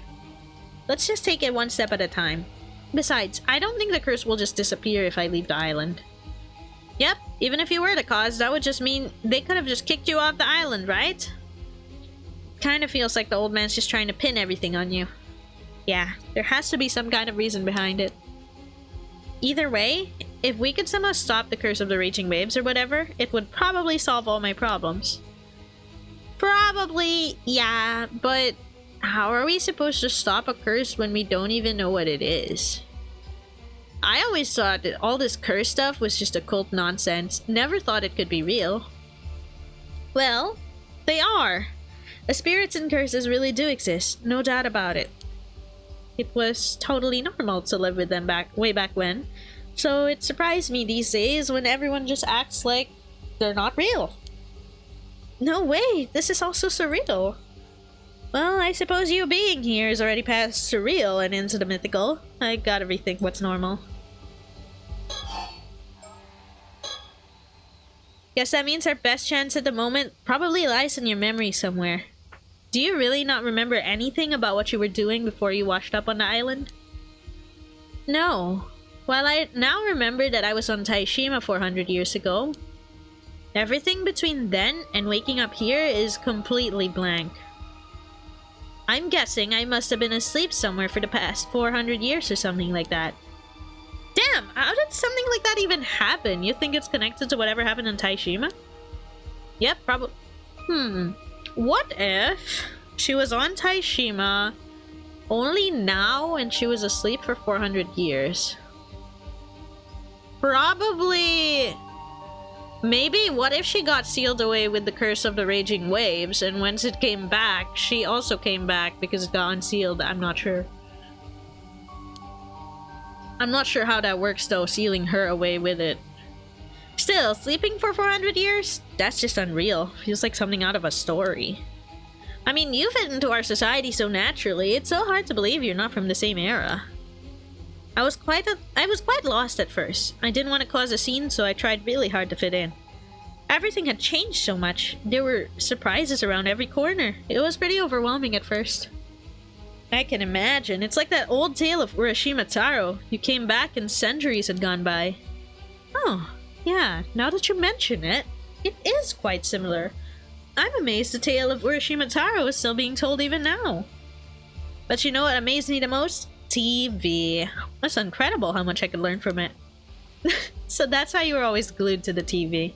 Let's just take it one step at a time. Besides, I don't think the curse will just disappear if I leave the island. Yep, even if you were the cause, that would just mean they could have just kicked you off the island, right? Kinda feels like the old man's just trying to pin everything on you. Yeah, there has to be some kind of reason behind it. Either way, if we could somehow stop the curse of the raging waves or whatever, it would probably solve all my problems. Probably, yeah, but how are we supposed to stop a curse when we don't even know what it is? I always thought that all this curse stuff was just occult nonsense. Never thought it could be real. Well, they are. The spirits and curses really do exist, no doubt about it. It was totally normal to live with them way back when, so it surprised me these days when everyone just acts like they're not real. No way, this is also surreal. Well, I suppose you being here is already past surreal and into the mythical. I gotta rethink what's normal. Guess that means our best chance at the moment probably lies in your memory somewhere. Do you really not remember anything about what you were doing before you washed up on the island? No. While I now remember that I was on Taishima 400 years ago, everything between then and waking up here is completely blank. I'm guessing I must have been asleep somewhere for the past 400 years or something like that. Damn, how did something like that even happen? You think it's connected to whatever happened in Taishima? Yep, probably. What if she was on Taishima only now and she was asleep for 400 years? Probably. Maybe, what if she got sealed away with the curse of the raging waves and once it came back, she also came back because it got unsealed? I'm not sure. I'm not sure how that works though, sealing her away with it. Still, sleeping for 400 years? That's just unreal. Feels like something out of a story. I mean, you fit into our society so naturally, it's so hard to believe you're not from the same era. I was quite lost at first. I didn't want to cause a scene, so I tried really hard to fit in. Everything had changed so much. There were surprises around every corner. It was pretty overwhelming at first. I can imagine. It's like that old tale of Urashima Taro. You came back and centuries had gone by. Oh, yeah, now that you mention it, it is quite similar. I'm amazed the tale of Urashima Taro is still being told even now. But you know what amazed me the most? TV. It's incredible how much I could learn from it. So that's how you were always glued to the TV.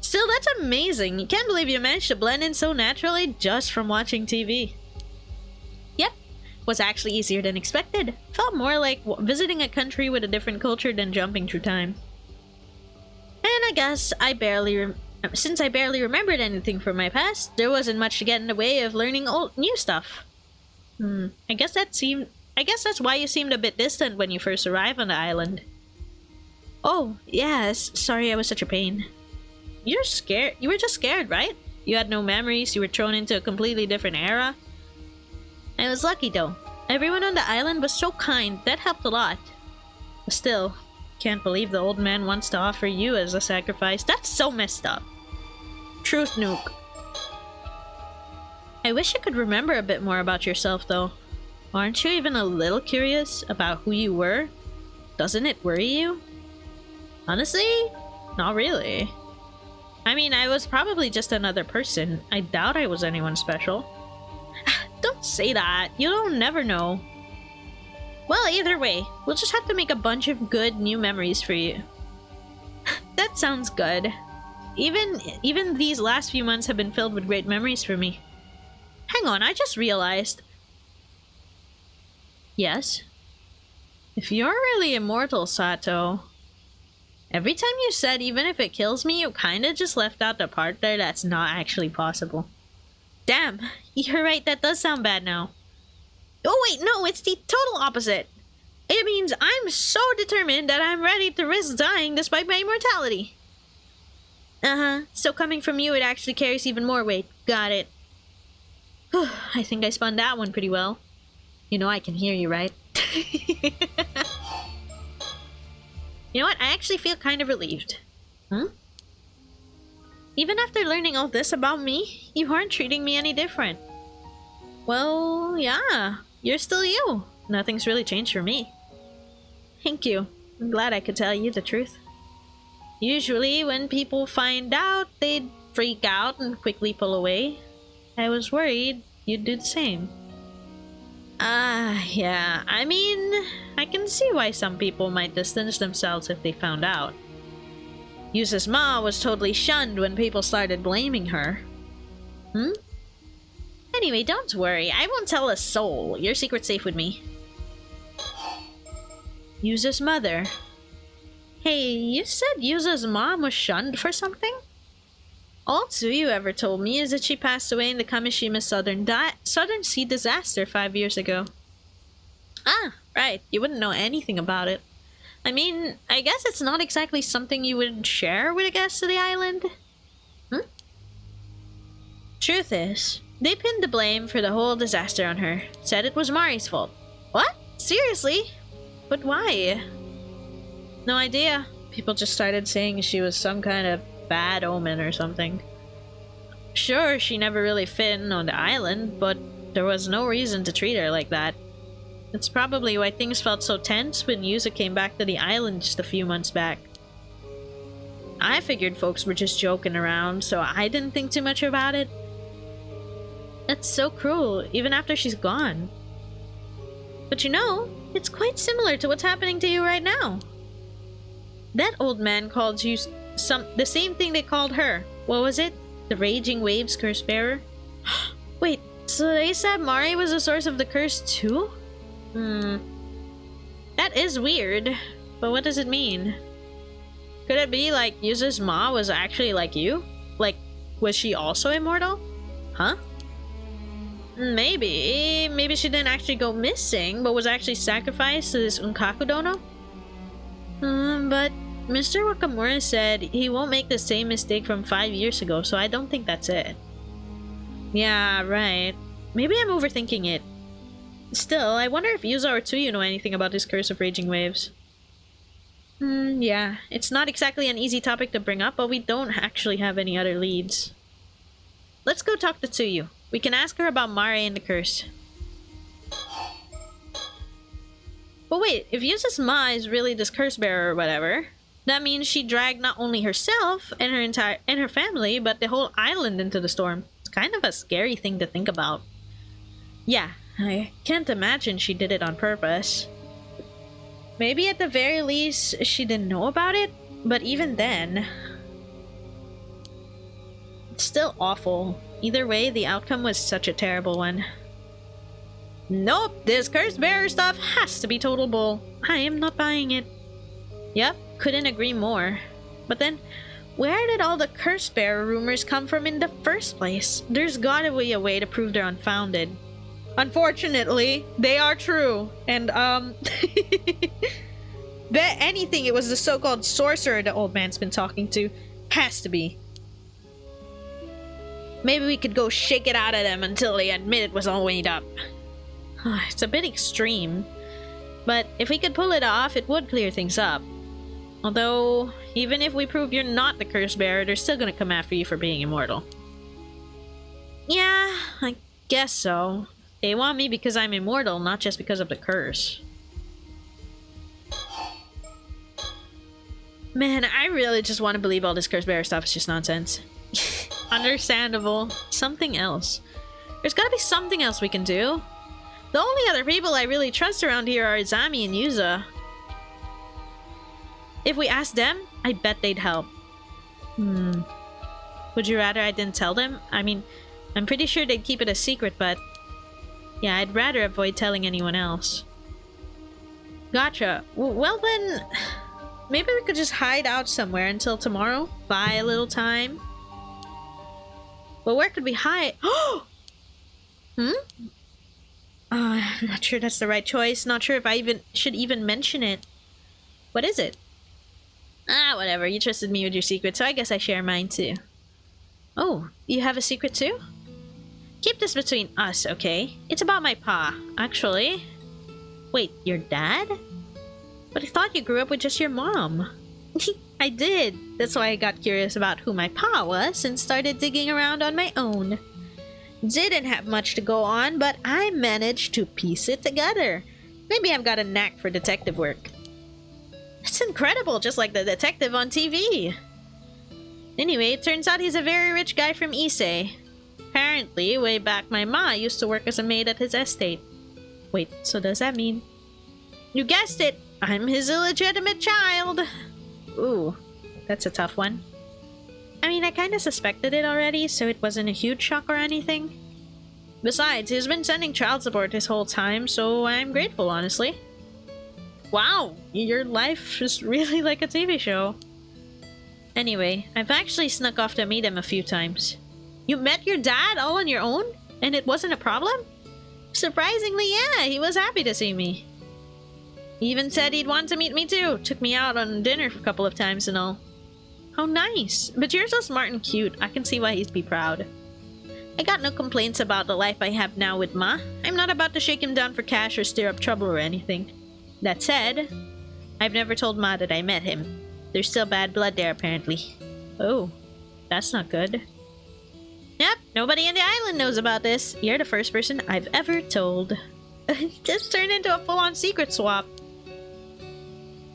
Still, that's amazing. You can't believe you managed to blend in so naturally just from watching TV. Yep, was actually easier than expected. Felt more like visiting a country with a different culture than jumping through time. And I guess since I barely remembered anything from my past, there wasn't much to get in the way of learning new stuff. I guess that's why you seemed a bit distant when you first arrived on the island. Oh, yes. Sorry I was such a pain. You're scared. You were just scared, right? You had no memories. You were thrown into a completely different era. I was lucky though. Everyone on the island was so kind. That helped a lot. But still, can't believe the old man wants to offer you as a sacrifice. That's so messed up. Truth nuke. I wish I could remember a bit more about yourself though. Aren't you even a little curious about who you were? Doesn't it worry you? Honestly, not really. I mean, I was probably just another person. I doubt I was anyone special. Don't say that. You'll never know. Well, either way, we'll just have to make a bunch of good new memories for you. That sounds good. Even these last few months have been filled with great memories for me. Hang on, I just realized. Yes? If you're really immortal, Sato, every time you said even if it kills me, you kinda just left out the part there that's not actually possible. Damn, you're right, that does sound bad now. Oh wait, no, it's the total opposite. It means I'm so determined that I'm ready to risk dying despite my immortality. Uh-huh, so coming from you it actually carries even more weight. Got it. I think I spun that one pretty well. You know I can hear you, right? You know what? I actually feel kind of relieved. Even after learning all this about me, you aren't treating me any different. Well, yeah. You're still you. Nothing's really changed for me. Thank you. I'm glad I could tell you the truth. Usually, when people find out, they'd freak out and quickly pull away. I was worried you'd do the same. Yeah. I mean, I can see why some people might distance themselves if they found out. Yusa's ma was totally shunned when people started blaming her. Anyway, don't worry. I won't tell a soul. Your secret's safe with me. Yusa's mother. Hey, you said Yusa's mom was shunned for something? All Tsuyu ever told me is that she passed away in the Kameshima Southern Sea disaster 5 years ago. Ah, right. You wouldn't know anything about it. I mean, I guess it's not exactly something you would share with a guest of the island. Truth is, they pinned the blame for the whole disaster on her. Said it was Mari's fault. What? Seriously? But why? No idea. People just started saying she was some kind of bad omen or something. Sure, she never really fit in on the island, but there was no reason to treat her like that. That's probably why things felt so tense when Yusa came back to the island just a few months back. I figured folks were just joking around, so I didn't think too much about it. That's so cruel, even after she's gone. But you know, it's quite similar to what's happening to you right now. That old man called you the same thing they called her. What was it? The Raging Waves Curse Bearer? Wait, so they said Mari was the source of the curse too? That is weird, but what does it mean? Could it be like Yusa's ma was actually like you? Like, was she also immortal? Huh? Maybe. Maybe she didn't actually go missing, but was actually sacrificed to this Unkaku Dono? But Mr. Wakamura said he won't make the same mistake from 5 years ago, so I don't think that's it. Yeah, right. Maybe I'm overthinking it. Still, I wonder if Yuza or Tsuyu know anything about this curse of raging waves. Yeah. It's not exactly an easy topic to bring up, but we don't actually have any other leads. Let's go talk to Tsuyu. We can ask her about Mare and the curse. But wait, if Yuza's ma is really this curse bearer or whatever, that means she dragged not only herself and her family, but the whole island into the storm. It's kind of a scary thing to think about. Yeah, I can't imagine she did it on purpose. Maybe at the very least, she didn't know about it, but even then... It's still awful. Either way, the outcome was such a terrible one. Nope, this curse bearer stuff has to be total bull. I am not buying it. Yep, couldn't agree more. But then, where did all the curse bearer rumors come from in the first place? There's gotta be a way to prove they're unfounded. Unfortunately, they are true. And, bet anything it was the so-called sorcerer the old man's been talking to. Has to be. Maybe we could go shake it out of them until they admit it was all made up. It's a bit extreme. But if we could pull it off, it would clear things up. Although, even if we prove you're not the curse bearer, they're still gonna come after you for being immortal. Yeah, I guess so. They want me because I'm immortal, not just because of the curse. Man, I really just want to believe all this curse bearer stuff is just nonsense. Understandable. Something else. There's gotta be something else we can do. The only other people I really trust around here are Izami and Yuza. If we ask them, I bet they'd help. Would you rather I didn't tell them? I mean, I'm pretty sure they'd keep it a secret, but... yeah, I'd rather avoid telling anyone else. Gotcha. Well then... maybe we could just hide out somewhere until tomorrow? Buy a little time? Well, where could we hide? I'm not sure that's the right choice. Not sure if I should even mention it. What is it? Ah, whatever. You trusted me with your secret, so I guess I share mine too. Oh, you have a secret too? Keep this between us, okay? It's about my pa, actually. Wait, your dad? But I thought you grew up with just your mom. I did. That's why I got curious about who my pa was and started digging around on my own. Didn't have much to go on, but I managed to piece it together. Maybe I've got a knack for detective work. It's incredible, just like the detective on TV. Anyway, it turns out he's a very rich guy from Issei. Apparently, way back my ma used to work as a maid at his estate. Wait, so does that mean... you guessed it! I'm his illegitimate child! Ooh, that's a tough one. I mean, I kinda suspected it already, so it wasn't a huge shock or anything. Besides, he's been sending child support this whole time, so I'm grateful, honestly. Wow, your life is really like a TV show. Anyway, I've actually snuck off to meet him a few times. You met your dad all on your own? And it wasn't a problem? Surprisingly, yeah, he was happy to see me. He even said he'd want to meet me too. Took me out on dinner a couple of times and all. How nice. But you're so smart and cute. I can see why he'd be proud. I got no complaints about the life I have now with Ma. I'm not about to shake him down for cash or stir up trouble or anything. That said, I've never told Ma that I met him. There's still bad blood there, apparently. Oh, that's not good. Yep, nobody in the island knows about this. You're the first person I've ever told. Just turned into a full-on secret swap.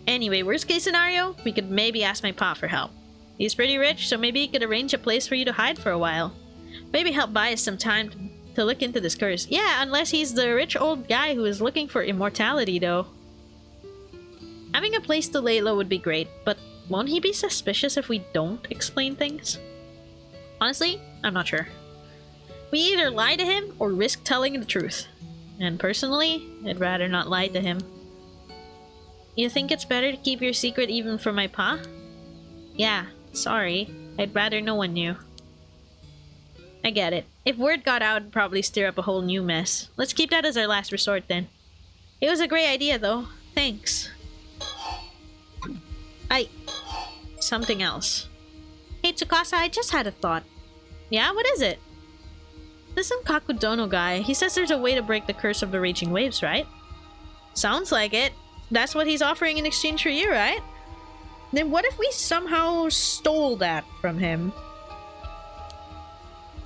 Anyway, worst case scenario, we could maybe ask my pa for help. He's pretty rich, so maybe he could arrange a place for you to hide for a while. Maybe help buy us some time to look into this curse. Yeah, unless he's the rich old guy who is looking for immortality, though. Having a place to lay low would be great, but won't he be suspicious if we don't explain things? Honestly, I'm not sure. We either lie to him or risk telling the truth. And personally, I'd rather not lie to him. You think it's better to keep your secret even for my pa? Yeah, sorry. I'd rather no one knew. I get it. If word got out, it'd probably stir up a whole new mess. Let's keep that as our last resort then. It was a great idea though. Thanks. something else. Hey, Tsukasa, I just had a thought. Yeah, what is it? This Unkakudono guy, he says there's a way to break the curse of the raging waves, right? Sounds like it. That's what he's offering in exchange for you, right? Then what if we somehow stole that from him?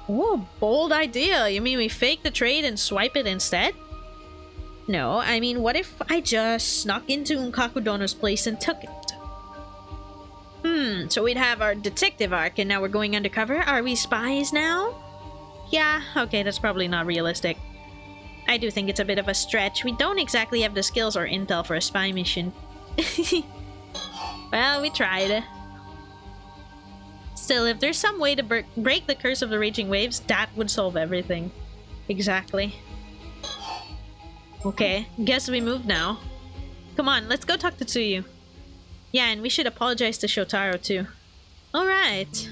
Ooh, bold idea. You mean we fake the trade and swipe it instead? No, I mean, what if I just snuck into Unkakudono's place and took it? So we'd have our detective arc and now we're going undercover? Are we spies now? Yeah, okay, that's probably not realistic. I do think it's a bit of a stretch. We don't exactly have the skills or intel for a spy mission. Well, we tried. Still, if there's some way to break the curse of the raging waves, that would solve everything. Exactly. Okay, guess we move now. Come on, let's go talk to Tsuyu. Yeah, and we should apologize to Shotaro too. Alright.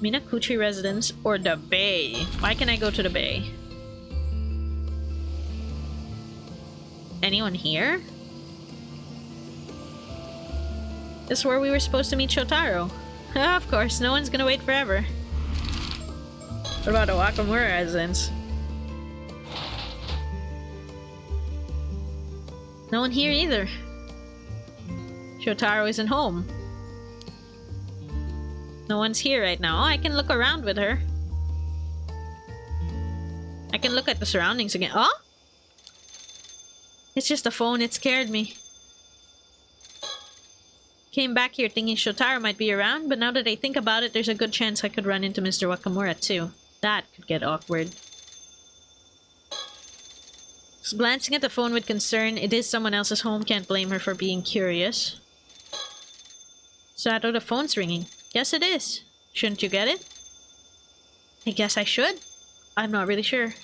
Minakuchi residence or the bay? Why can I go to the bay? Anyone here? This is where we were supposed to meet Shotaro. Of course, no one's gonna wait forever. What about the Wakamura residence? No one here either. Shotaro isn't home. No one's here right now. I can look around with her. I can look at the surroundings again. Oh? It's just a phone. It scared me. Came back here thinking Shotaro might be around, but now that I think about it, there's a good chance I could run into Mr. Wakamura too. That could get awkward. Just glancing at the phone with concern, it is someone else's home, can't blame her for being curious. Sato, the phone's ringing. Yes, it is. Shouldn't you get it? I guess I should. I'm not really sure.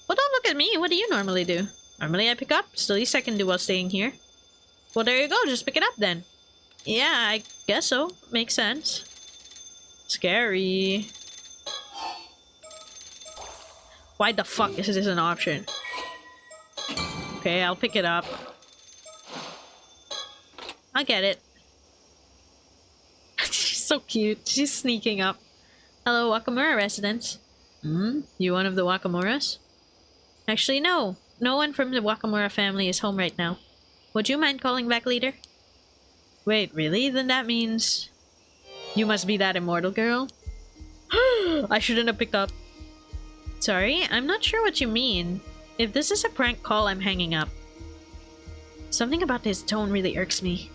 Well, don't look at me. What do you normally do? Normally I pick up. It's the least I can do while staying here. Well, there you go. Just pick it up then. Yeah, I guess so. Makes sense. Scary. Why the fuck is this an option? Okay, I'll pick it up. I'll get it. She's so cute. She's sneaking up. Hello, Wakamura residents. You one of the Wakamuras? Actually, no. No one from the Wakamura family is home right now. Would you mind calling back later? Wait, really? Then that means... You must be that immortal girl? I shouldn't have picked up. Sorry, I'm not sure what you mean. If this is a prank call, I'm hanging up. Something about his tone really irks me.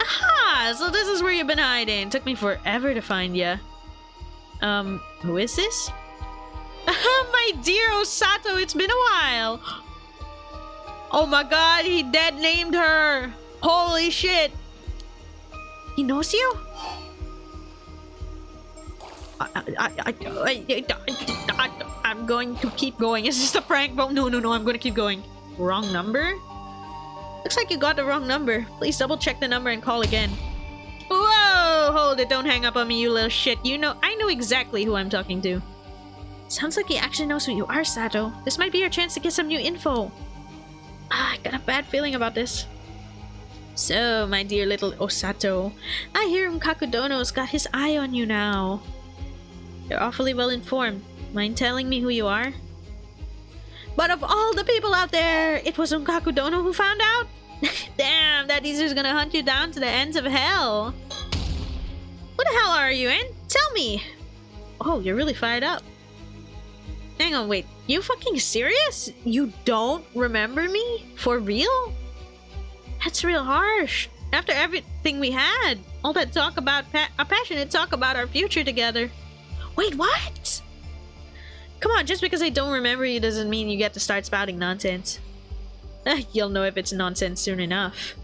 Aha! So this is where you've been hiding. Took me forever to find ya. Who is this? My dear Osato, it's been a while. Oh my god, he dead named her. Holy shit. He knows you? I'm going to keep going. It's just a prank, bro. No, I'm going to keep going. Wrong number? Looks like you got the wrong number. Please double check the number and call again. Whoa! Hold it. Don't hang up on me, you little shit. I know exactly who I'm talking to. Sounds like he actually knows who you are, Sato. This might be your chance to get some new info. I got a bad feeling about this. So, my dear little Osato, I hear Unkakudono's got his eye on you now. You're awfully well informed. Mind telling me who you are? But of all the people out there, it was Unkakudono who found out? Damn, that Izu's gonna hunt you down to the ends of hell. What the hell are you in? Tell me! Oh, you're really fired up. Hang on, wait. You fucking serious? You don't remember me? For real? That's real harsh. After everything we had. All that talk about a passionate talk about our future together. Wait, what? Come on, just because I don't remember you doesn't mean you get to start spouting nonsense. You'll know if it's nonsense soon enough.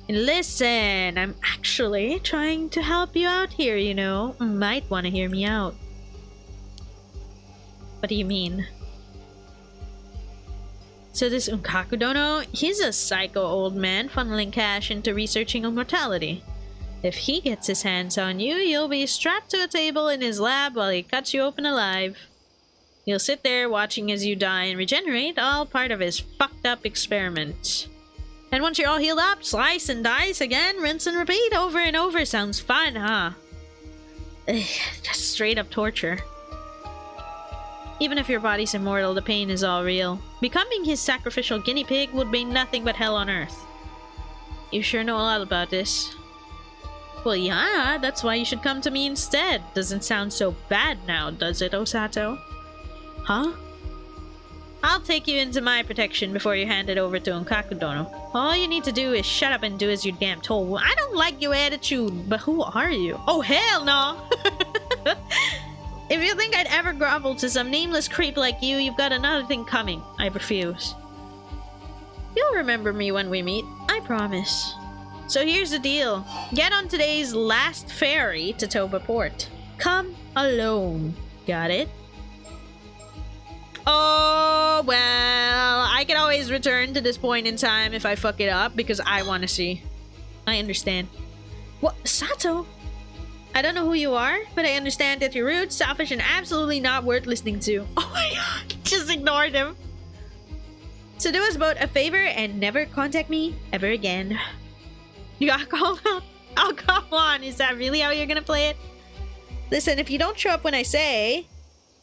And listen, I'm actually trying to help you out here, you know. Might want to hear me out. What do you mean? So this Unkakudono, he's a psycho old man funneling cash into researching immortality. If he gets his hands on you, you'll be strapped to a table in his lab while he cuts you open alive. You'll sit there watching as you die and regenerate, all part of his fucked up experiment. And once you're all healed up, slice and dice again, rinse and repeat over and over. Sounds fun, huh? Ugh, just straight up torture. Even if your body's immortal, the pain is all real. Becoming his sacrificial guinea pig would be nothing but hell on earth. You sure know a lot about this. Well, yeah, that's why you should come to me instead. Doesn't sound so bad now, does it, Osato? Huh? I'll take you into my protection before you hand it over to Onkakudono. All you need to do is shut up and do as you're damn told. I don't like your attitude, but who are you? Oh, hell no! If you think I'd ever grovel to some nameless creep like you, you've got another thing coming. I refuse. You'll remember me when we meet. I promise. So here's the deal. Get on today's last ferry to Toba Port. Come alone. Got it? Oh, well, I can always return to this point in time if I fuck it up because I want to see. I understand. What? Sato? I don't know who you are, but I understand that you're rude, selfish, and absolutely not worth listening to. Oh my god, just ignored him. So do us both a favor and never contact me ever again. You got called out? Oh, come on. Is that really how you're gonna play it? Listen, if you don't show up when I say,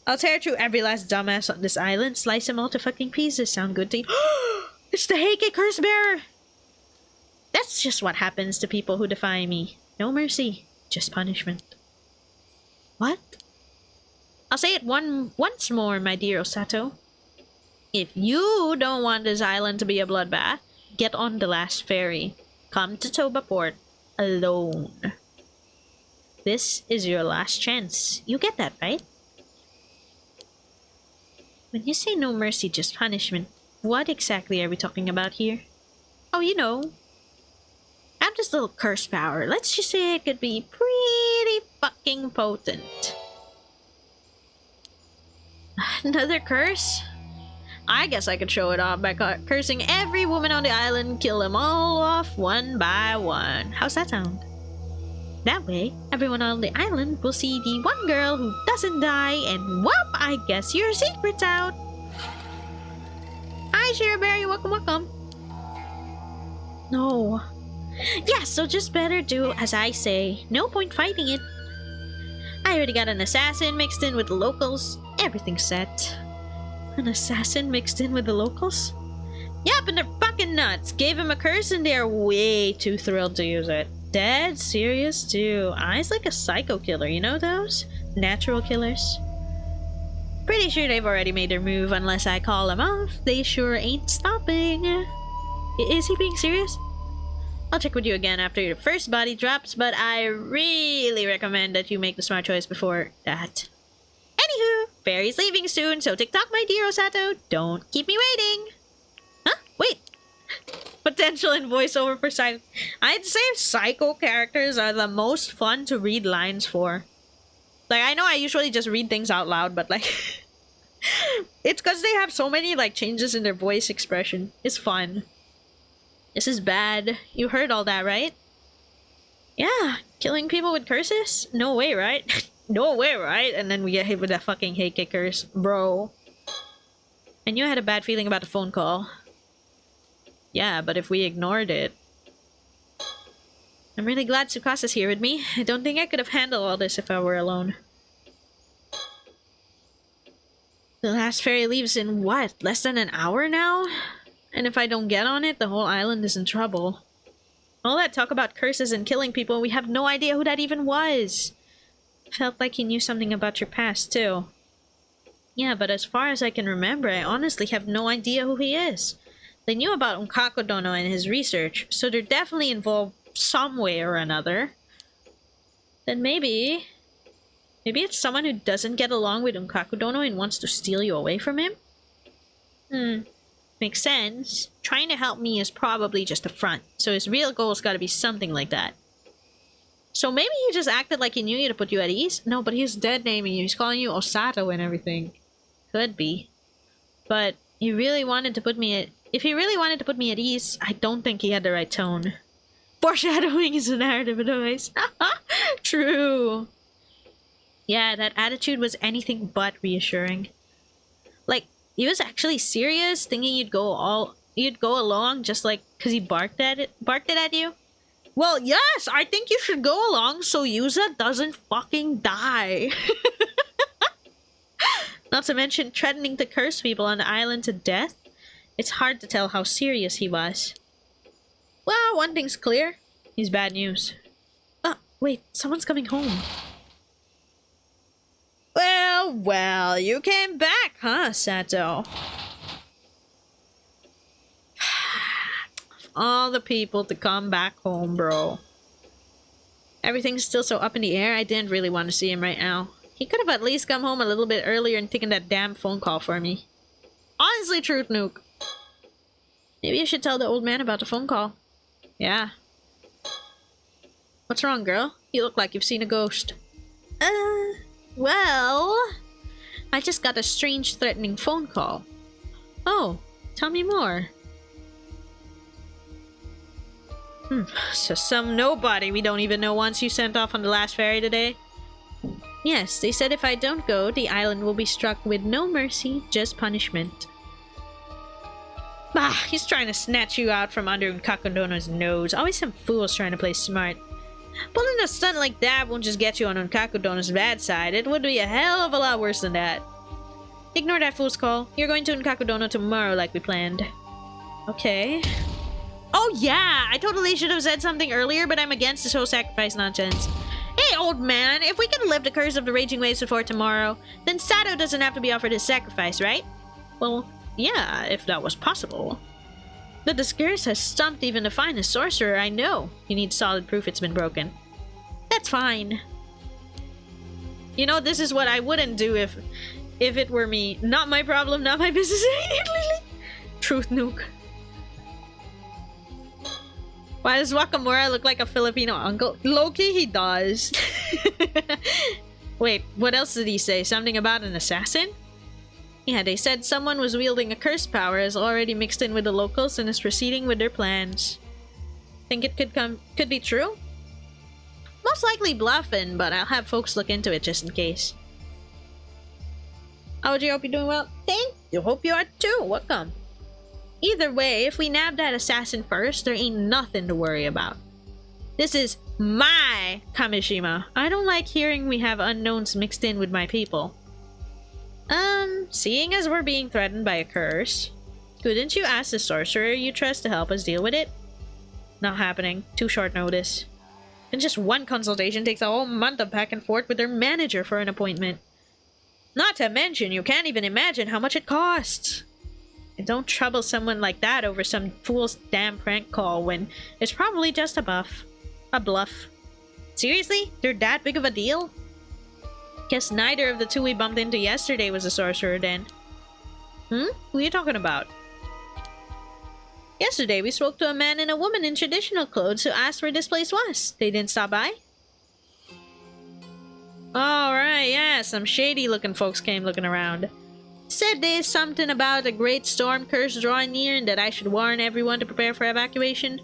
I'll tear through every last dumbass on this island, slice them all to fucking pieces. Sound good to you? It's the Heike Curse Bearer! That's just what happens to people who defy me. No mercy. Just punishment. What? I'll say it once more, my dear Osato. If you don't want this island to be a bloodbath, get on the last ferry. Come to Toba Port alone. This is your last chance. You get that, right? When you say no mercy, just punishment, what exactly are we talking about here? Oh, you know. I have this little curse power. Let's just say it could be pretty fucking potent. Another curse? I guess I could show it off by cursing every woman on the island, kill them all off one by one. How's that sound? That way, everyone on the island will see the one girl who doesn't die, and whoop, I guess your secret's out. Hi, Shiraberry, welcome, welcome. No. Yeah, so just better do as I say. No point fighting it. I already got an assassin mixed in with the locals. Everything's set. An assassin mixed in with the locals? Yep, and they're fucking nuts. Gave him a curse and they're way too thrilled to use it. Dead serious too. Eyes like a psycho killer, you know those? Natural killers. Pretty sure they've already made their move unless I call them off. They sure ain't stopping. Is he being serious? I'll check with you again after your first body drops, but I really recommend that you make the smart choice before that. Anywho, Fairy's leaving soon, so TikTok, my dear Osato, don't keep me waiting. Huh? Wait. Potential in voiceover for psycho. I'd say psycho characters are the most fun to read lines for. Like, I know I usually just read things out loud, but like... it's because they have so many like changes in their voice expression. It's fun. This is bad. You heard all that, right? Yeah, killing people with curses? No way, right? No way, right? And then we get hit with that fucking Heike curse. Bro. I knew I had a bad feeling about the phone call. Yeah, but if we ignored it... I'm really glad Tsukasa's here with me. I don't think I could have handled all this if I were alone. The last ferry leaves in what? Less than an hour now? And if I don't get on it, the whole island is in trouble. All that talk about curses and killing people, we have no idea who that even was. Felt like he knew something about your past, too. Yeah, but as far as I can remember, I honestly have no idea who he is. They knew about Onkakudono and his research, so they're definitely involved some way or another. Then maybe it's someone who doesn't get along with Onkakudono and wants to steal you away from him? Makes sense. Trying to help me is probably just a front, so his real goal's gotta be something like that. So maybe he just acted like he knew you to put you at ease? No, but he's dead naming you. He's calling you Osato and everything. Could be. But he really wanted to put me at... If he really wanted to put me at ease, I don't think he had the right tone. Foreshadowing is a narrative device. True. Yeah, that attitude was anything but reassuring. Like, he was actually serious, thinking you'd go all you'd go along just like because he barked it at you? Well, yes, I think you should go along so Yuza doesn't fucking die. Not to mention threatening to curse people on the island to death. It's hard to tell how serious he was. Well, one thing's clear. He's bad news. Wait, someone's coming home. Well, you came back, huh, Sato? All the people to come back home, bro. Everything's still so up in the air, I didn't really want to see him right now. He could have at least come home a little bit earlier and taken that damn phone call for me. Honestly, Truth Nuke. Maybe I should tell the old man about the phone call. Yeah. What's wrong, girl? You look like you've seen a ghost. Well... I just got a strange, threatening phone call. Oh, tell me more. So some nobody we don't even know wants you sent off on the last ferry today? Yes, they said if I don't go, the island will be struck with no mercy, just punishment. Bah, he's trying to snatch you out from under Unkakudono's nose. Always some fools trying to play smart. Pulling a stunt like that won't just get you on Unkakudono's bad side. It would be a hell of a lot worse than that. Ignore that fool's call. You're going to Unkakudono tomorrow like we planned. Okay. Oh yeah! I totally should have said something earlier, but I'm against this whole sacrifice nonsense. Hey, old man, if we can live the curse of the raging waves before tomorrow, then Sato doesn't have to be offered his sacrifice, right? Well, yeah, if that was possible. But this curse has stumped even the finest sorcerer I know. You need solid proof it's been broken. That's fine. You know, this is what I wouldn't do if it were me. Not my problem, not my business. Truth Nuke. Why does Wakamura look like a Filipino uncle? Loki, he does. Wait, what else did he say? Something about an assassin? Yeah, they said someone was wielding a curse power has already mixed in with the locals and is proceeding with their plans. Think it could be true? Most likely bluffing, but I'll have folks look into it just in case. Oji, hope you're doing well. Thank you. Hope you are too. Welcome. Either way, if we nab that assassin first, there ain't nothing to worry about. This is my Kameshima. I don't like hearing we have unknowns mixed in with my people. Seeing as we're being threatened by a curse, couldn't you ask the sorcerer you trust to help us deal with it? Not happening. Too short notice. And just one consultation takes a whole month of back and forth with their manager for an appointment. Not to mention, you can't even imagine how much it costs. And don't trouble someone like that over some fool's damn prank call when it's probably just a bluff. Seriously? They're that big of a deal? Guess neither of the two we bumped into yesterday was a sorcerer then. Who are you talking about? Yesterday we spoke to a man and a woman in traditional clothes who asked where this place was. They didn't stop by? Alright, yeah, some shady looking folks came looking around. Said there's something about a great storm curse drawing near and that I should warn everyone to prepare for evacuation.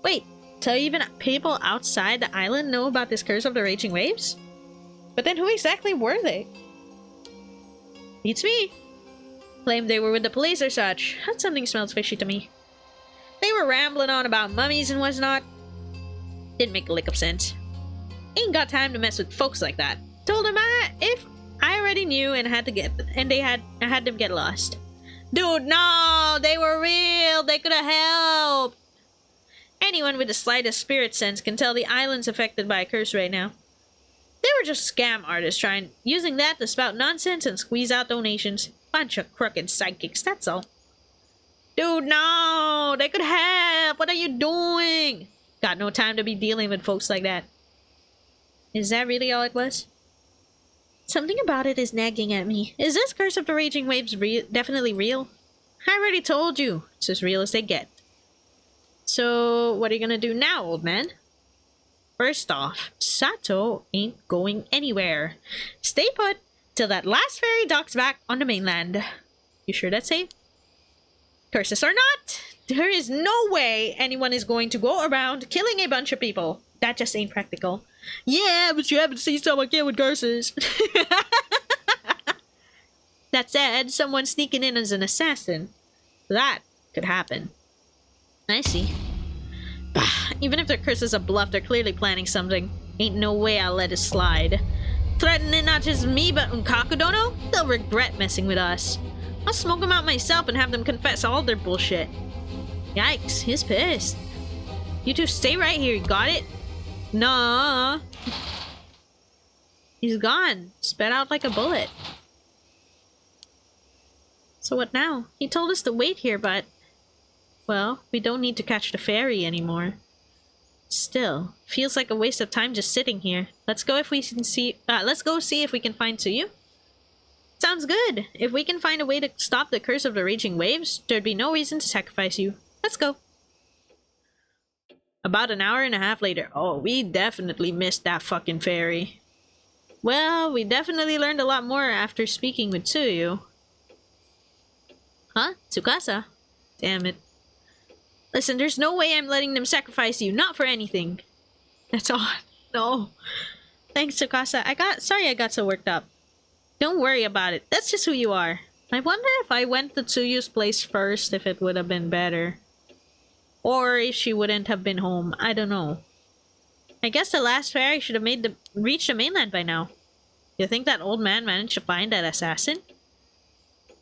Wait, so even people outside the island know about this curse of the raging waves? But then who exactly were they? Beats me. Claimed they were with the police or such. That something smells fishy to me. They were rambling on about mummies and whatnot. Didn't make a lick of sense. Ain't got time to mess with folks like that. Told him if I already knew and had I had them get lost. Dude, no! They were real! They could have helped! Anyone with the slightest spirit sense can tell the island's affected by a curse right now. They were just scam artists using that to spout nonsense and squeeze out donations. Bunch of crooked sidekicks, that's all. Dude, no! They could help! What are you doing? Got no time to be dealing with folks like that. Is that really all it was? Something about it is nagging at me. Is this curse of the raging waves definitely real? I already told you. It's as real as they get. So, what are you gonna do now, old man? First off, Sato ain't going anywhere. Stay put till that last ferry docks back on the mainland. You sure that's safe? Curses or not, there is no way anyone is going to go around killing a bunch of people. That just ain't practical. Yeah, but you haven't seen someone kill with curses. That said, someone sneaking in as an assassin. That could happen. I see. Bah, even if their curse is a bluff, they're clearly planning something. Ain't no way I'll let it slide. Threatening not just me, but Unkakudono? They'll regret messing with us. I'll smoke them out myself and have them confess all their bullshit. Yikes, he's pissed. You two stay right here, you got it? Nah. He's gone. Sped out like a bullet. So what now? He told us to wait here, but... well, we don't need to catch the ferry anymore. Still, feels like a waste of time just sitting here. Let's go if we can see. Let's go see if we can find Tsuyu. Sounds good. If we can find a way to stop the curse of the raging waves, there'd be no reason to sacrifice you. Let's go. About an hour and a half later. Oh, we definitely missed that fucking ferry. Well, we definitely learned a lot more after speaking with Tsuyu. Huh? Tsukasa? Damn it. Listen, there's no way I'm letting them sacrifice you. Not for anything. That's all. No. Thanks, Tsukasa. Sorry I got so worked up. Don't worry about it. That's just who you are. I wonder if I went to Tsuyu's place first, if it would have been better. Or if she wouldn't have been home. I don't know. I guess the last ferry should have reached the mainland by now. You think that old man managed to find that assassin?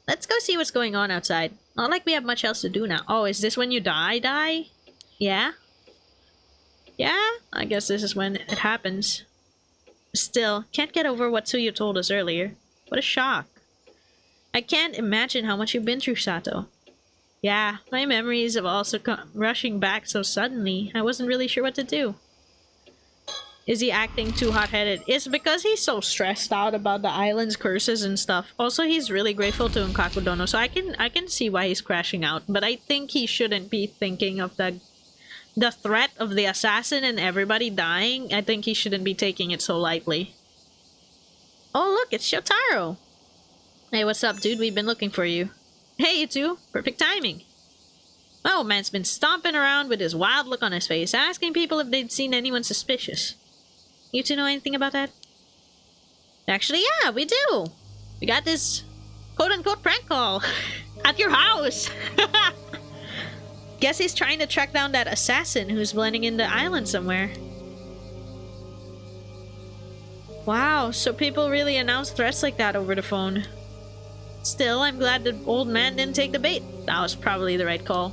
Let's go see what's going on outside. Not like we have much else to do now. Oh, is this when you die? Yeah? Yeah? I guess this is when it happens. Still, can't get over what Tsuyu told us earlier. What a shock. I can't imagine how much you've been through, Sato. Yeah, my memories have also come rushing back so suddenly. I wasn't really sure what to do. Is he acting too hot-headed? It's because he's so stressed out about the island's curses and stuff. Also, he's really grateful to Unkakudono, so I can see why he's crashing out. But I think he shouldn't be thinking of the threat of the assassin and everybody dying. I think he shouldn't be taking it so lightly. Oh, look, it's Shotaro! Hey, what's up, dude? We've been looking for you. Hey, you two. Perfect timing. My old man's been stomping around with his wild look on his face, asking people if they'd seen anyone suspicious. You two know anything about that? Actually, yeah, we do. We got this quote-unquote prank call at your house. Guess he's trying to track down that assassin who's blending in the island somewhere. Wow, so people really announce threats like that over the phone. Still, I'm glad the old man didn't take the bait. That was probably the right call.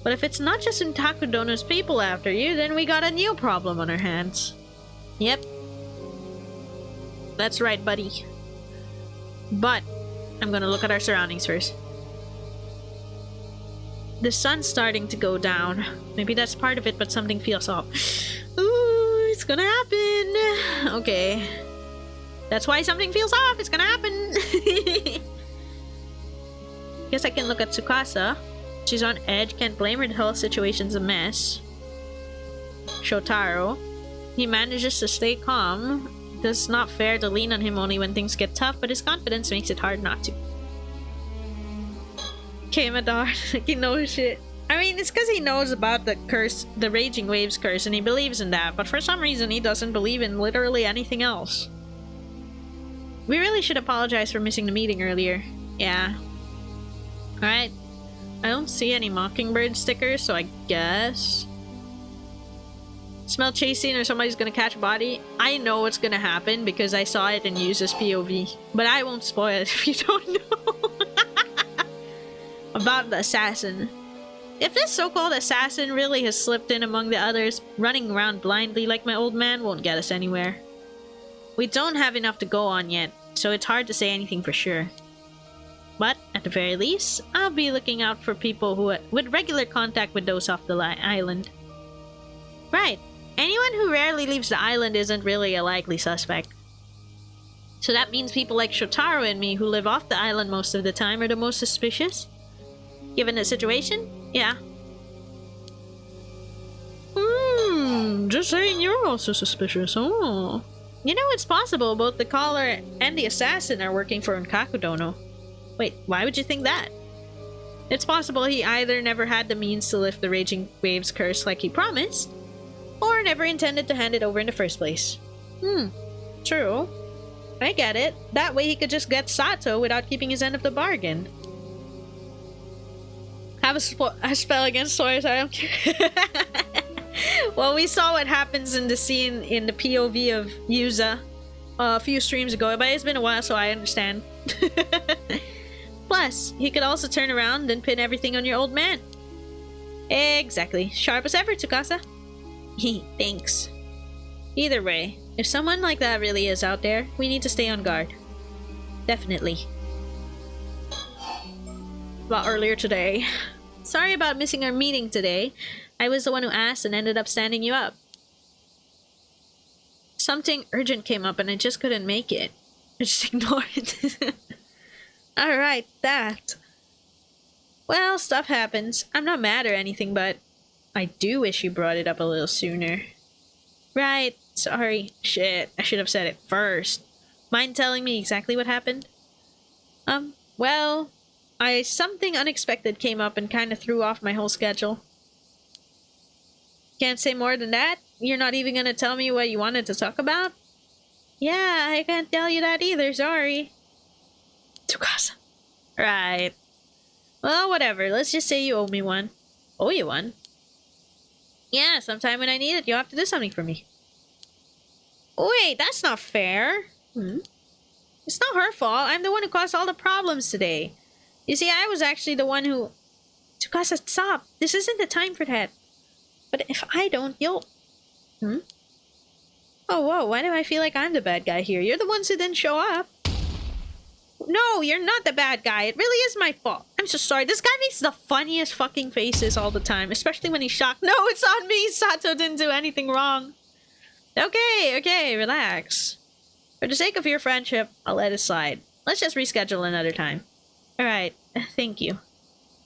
But if it's not just Unkakudono's people after you, then we got a new problem on our hands. Yep. That's right, buddy. But I'm gonna look at our surroundings first. The sun's starting to go down. Maybe that's part of it, but something feels off. Ooh, it's gonna happen. Okay. That's why something feels off. It's gonna happen. Guess I can look at Tsukasa. She's on edge. Can't blame her. The whole situation's a mess. Shotaro. He manages to stay calm. It's not fair to lean on him only when things get tough, but his confidence makes it hard not to. Kamadar, like he knows shit. I mean, it's because he knows about the curse, the Raging Waves curse, and he believes in that, but for some reason he doesn't believe in literally anything else. We really should apologize for missing the meeting earlier. Yeah. Alright. I don't see any Mockingbird stickers, so I guess... Smell chasing or somebody's gonna catch a body. I know what's gonna happen because I saw it and used as POV. But I won't spoil it if you don't know. About the assassin. If this so-called assassin really has slipped in among the others, running around blindly like my old man won't get us anywhere. We don't have enough to go on yet, so it's hard to say anything for sure. But, at the very least, I'll be looking out for people who with regular contact with those off the island. Right. Anyone who rarely leaves the island isn't really a likely suspect. So that means people like Shotaro and me who live off the island most of the time are the most suspicious? Given the situation? Yeah. Just saying you're also suspicious, oh. You know, it's possible both the caller and the assassin are working for Unkakudono. Wait, why would you think that? It's possible he either never had the means to lift the Raging Waves curse like he promised, or never intended to hand it over in the first place. True. I get it. That way he could just get Sato without keeping his end of the bargain. How have a spell against swords. I don't care. Well, we saw what happens in the scene in the POV of Yuza a few streams ago, but it's been a while, so I understand. Plus, he could also turn around and pin everything on your old man. Exactly. Sharp as ever, Tsukasa. Thanks. Either way, if someone like that really is out there, we need to stay on guard. Definitely. About earlier today. Sorry about missing our meeting today. I was the one who asked and ended up standing you up. Something urgent came up and I just couldn't make it. I just ignored it. Alright, that. Well, stuff happens. I'm not mad or anything, but I do wish you brought it up a little sooner. Right, sorry. Shit, I should have said it first. Mind telling me exactly what happened? Well, something unexpected came up and kind of threw off my whole schedule. Can't say more than that? You're not even gonna tell me what you wanted to talk about? Yeah, I can't tell you that either, sorry. Tsukasa. Right. Well, whatever. Let's just say you owe me one. Owe you one? Yeah, sometime when I need it, you'll have to do something for me. Wait, that's not fair. It's not her fault. I'm the one who caused all the problems today. You see, I was actually the one who... Tsukasa, stop. This isn't the time for that. But if I don't, you'll... Oh, whoa, why do I feel like I'm the bad guy here? You're the ones who didn't show up. No, you're not the bad guy. It really is my fault. I'm so sorry. This guy makes the funniest fucking faces all the time, especially when he's shocked. No, it's on me. Sato didn't do anything wrong. Okay, relax. For the sake of your friendship, I'll let it slide. Let's just reschedule another time. Alright, thank you.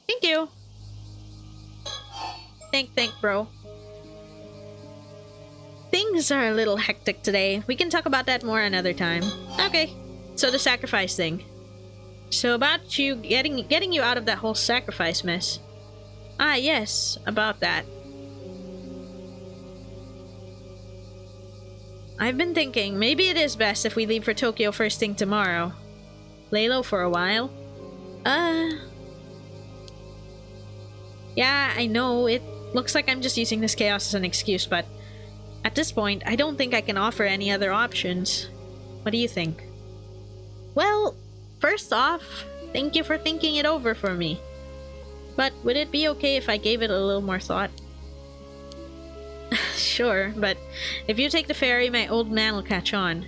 Thank you. Thank, bro. Things are a little hectic today. We can talk about that more another time. Okay. So the sacrifice thing. So about you getting you out of that whole sacrifice mess. Ah, yes, about that. I've been thinking, maybe it is best if we leave for Tokyo first thing tomorrow. Lay low for a while. Yeah, I know, it looks like I'm just using this chaos as an excuse, but at this point, I don't think I can offer any other options. What do you think? Well, first off, thank you for thinking it over for me. But would it be okay if I gave it a little more thought? Sure, but if you take the ferry, my old man will catch on.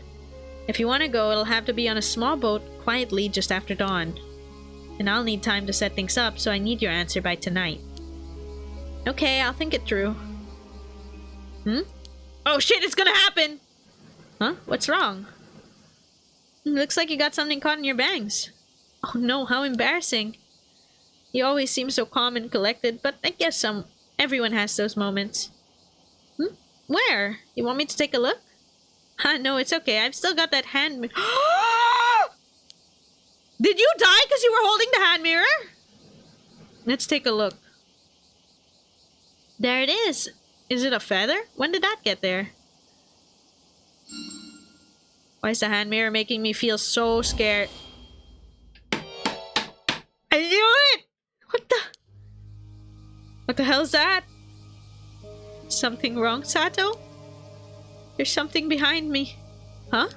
If you want to go, it'll have to be on a small boat quietly just after dawn. And I'll need time to set things up, so I need your answer by tonight. Okay, I'll think it through. Oh shit, it's gonna happen! Huh? What's wrong? Looks like you got something caught in your bangs. Oh no, how embarrassing. You always seem so calm and collected, but I guess everyone has those moments. Where? You want me to take a look? No, it's okay. I've still got that hand mirror. Did you die because you were holding the hand mirror? Let's take a look. There it is. Is it a feather? When did that get there? Why is the hand mirror making me feel so scared? I knew it! What the hell is that? Something wrong, Sato? There's something behind me. Huh?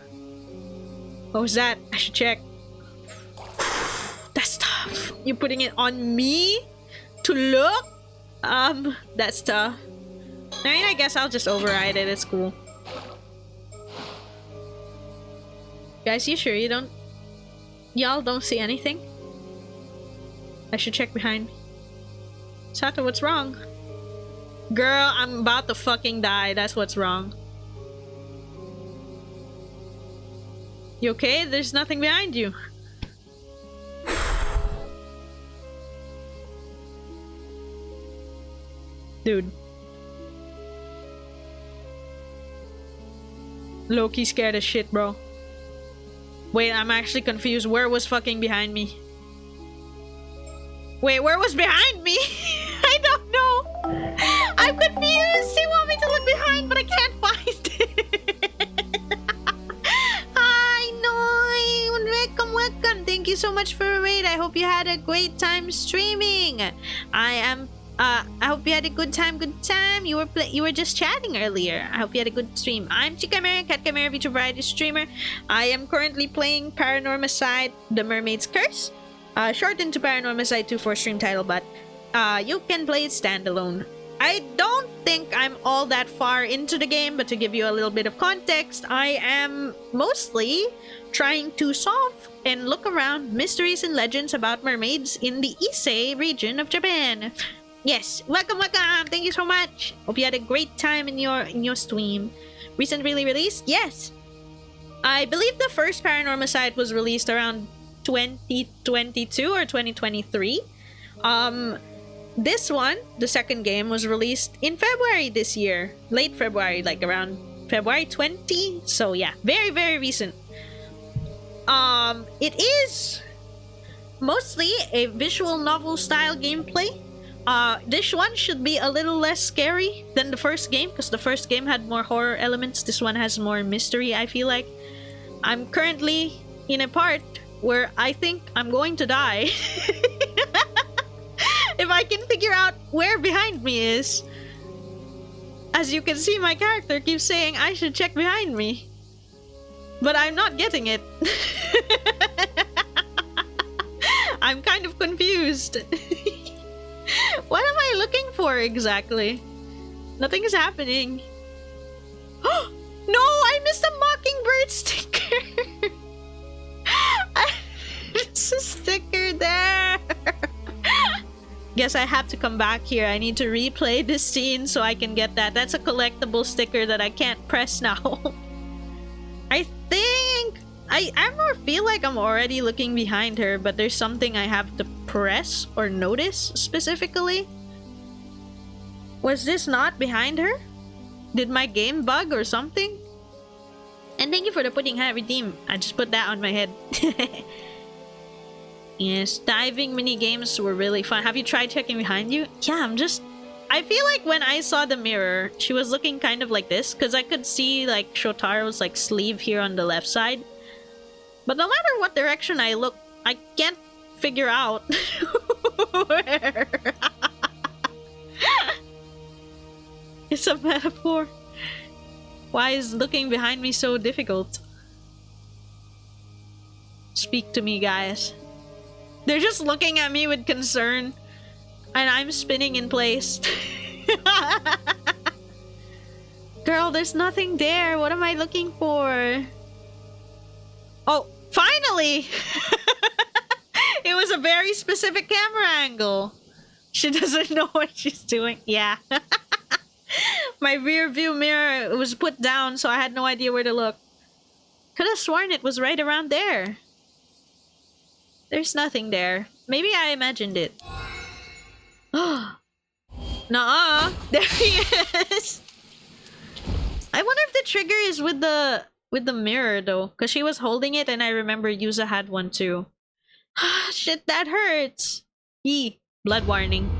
What was that? I should check. That's tough. You're putting it on me? To look? That's tough. I mean, I guess I'll just override it. It's cool. Guys, you sure y'all don't see anything? I should check behind me. Sato, what's wrong? Girl, I'm about to fucking die. That's what's wrong. You okay? There's nothing behind you. Dude. Low-key scared as shit, bro. Wait, I'm actually confused. Where was fucking behind me? Wait, where was behind me? I don't know. I'm confused. They want me to look behind, but I can't find it. I know. Welcome. Thank you so much for Mermaid. I hope you had a great time streaming. I hope you had a good time. You were just chatting earlier. I hope you had a good stream. I'm Chimernyan, Cat Chimera, VTuber variety streamer. I am currently playing Paranormasight, The Mermaid's Curse. Shortened to Paranormasight 2 for stream title, but you can play it standalone. I don't think I'm all that far into the game, but to give you a little bit of context, I am mostly trying to solve and look around mysteries and legends about mermaids in the Ise region of Japan. Yes, welcome. Thank you so much. Hope you had a great time in your stream. Recently released? Yes. I believe the first Paranormasight was released around 2022 or 2023. This one, the second game, was released in February this year. Late February, like around February 20. So yeah, very, very recent. It is mostly a visual novel style gameplay. This one should be a little less scary than the first game, because the first game had more horror elements. This one has more mystery, I feel like. I'm currently in a part where I think I'm going to die. If I can figure out where behind me is. As you can see, my character keeps saying I should check behind me. But I'm not getting it. I'm kind of confused. What am I looking for exactly? Nothing is happening. No, I missed a mockingbird sticker. There's a sticker there. Guess I have to come back here. I need to replay this scene so I can get that. That's a collectible sticker that I can't press now. I think I more feel like I'm already looking behind her, but there's something I have to press or notice specifically. Was this not behind her? Did my game bug or something? And thank you for the pudding hat redeem. I just put that on my head. Yes, diving mini games were really fun. Have you tried checking behind you? Yeah, I feel like when I saw the mirror, she was looking kind of like this, because I could see like Shotaro's like sleeve here on the left side. But no matter what direction I look, I can't figure out where. It's a metaphor. Why is looking behind me so difficult? Speak to me, guys. They're just looking at me with concern, and I'm spinning in place. Girl, there's nothing there. What am I looking for? Oh, finally! It was a very specific camera angle. She doesn't know what she's doing. Yeah. My rear view mirror was put down, so I had no idea where to look. Could have sworn it was right around there. There's nothing there. Maybe I imagined it. Nuh-uh. There he is. I wonder if the trigger is with the mirror though, because she was holding it and I remember Yuza had one too. Shit, that hurts. Yee. Blood warning.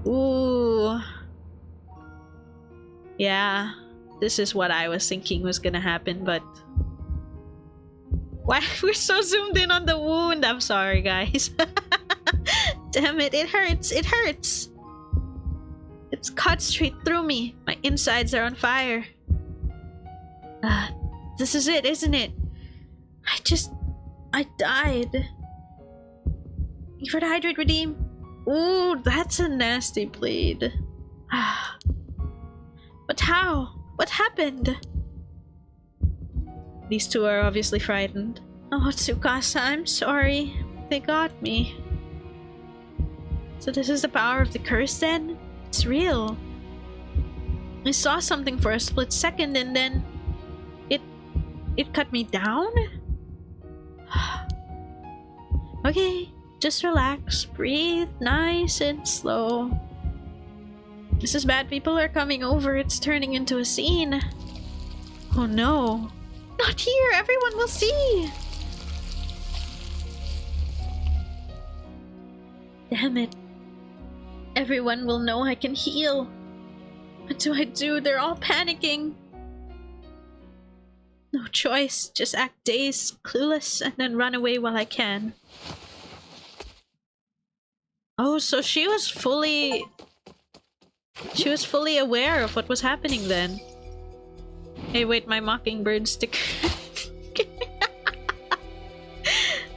Ooh. Yeah. This is what I was thinking was gonna happen, but why we're so zoomed in on the wound? I'm sorry, guys. Damn it, it hurts. It hurts. It's cut straight through me. My insides are on fire. This is it, isn't it? I died. You for the hydrate redeem? Ooh, that's a nasty bleed. But how? What happened? These two are obviously frightened. Oh, Tsukasa, I'm sorry. They got me. So this is the power of the curse then? It's real. I saw something for a split second and then it cut me down? Okay, just relax, breathe nice and slow. This is bad. People are coming over. It's turning into a scene. Oh no. Not here! Everyone will see! Damn it. Everyone will know I can heal. What do I do? They're all panicking. No choice. Just act dazed, clueless, and then run away while I can. Oh, so she was fully aware of what was happening then. Hey, wait, my mockingbird sticker.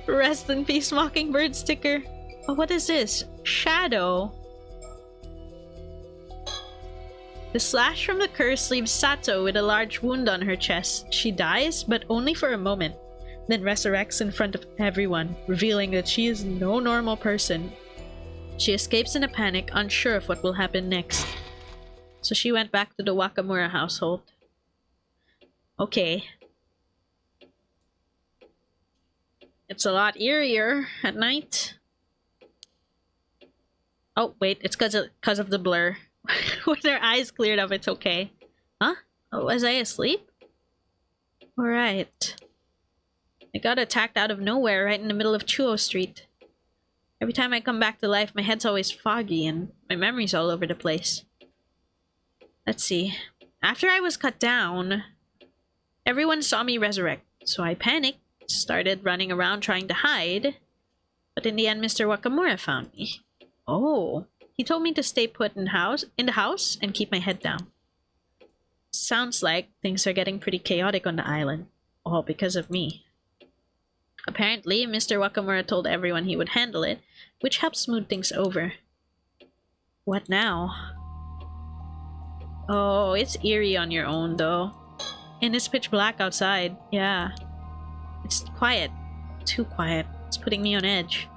Rest in peace, mockingbird sticker. Oh, what is this? Shadow. The slash from the curse leaves Sato with a large wound on her chest. She dies, but only for a moment, then resurrects in front of everyone, revealing that she is no normal person. She escapes in a panic, unsure of what will happen next. So she went back to the Wakamura household. Okay. It's a lot eerier at night. Oh, wait, it's because of the blur. When her eyes cleared up, it's okay. Huh? Oh, was I asleep? Alright. I got attacked out of nowhere right in the middle of Chuo Street. Every time I come back to life, my head's always foggy and my memory's all over the place. Let's see. After I was cut down, everyone saw me resurrect, so I panicked, started running around trying to hide, but in the end, Mr. Wakamura found me. Oh, he told me to stay put in the house and keep my head down. Sounds like things are getting pretty chaotic on the island, all because of me. Apparently, Mr. Wakamura told everyone he would handle it, which helped smooth things over. What now? Oh, it's eerie on your own, though. And it's pitch black outside. Yeah. It's quiet. Too quiet. It's putting me on edge.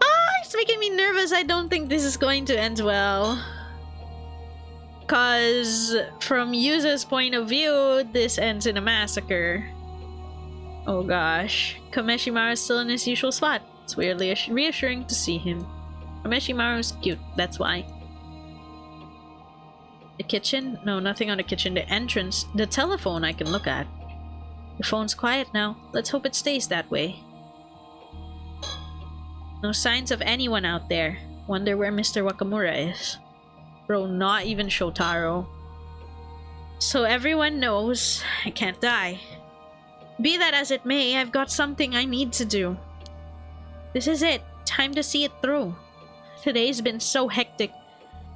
Ah, it's making me nervous. I don't think this is going to end well. Cause from Yuza's point of view, this ends in a massacre. Oh gosh. Kameshima is still in his usual spot. It's weirdly reassuring to see him. Kameshima is cute, that's why. The kitchen? No, nothing on the kitchen. The entrance. The telephone I can look at. The phone's quiet now. Let's hope it stays that way. No signs of anyone out there. Wonder where Mr. Wakamura is. Bro, not even Shotaro. So everyone knows I can't die. Be that as it may, I've got something I need to do. This is it. Time to see it through. Today's been so hectic.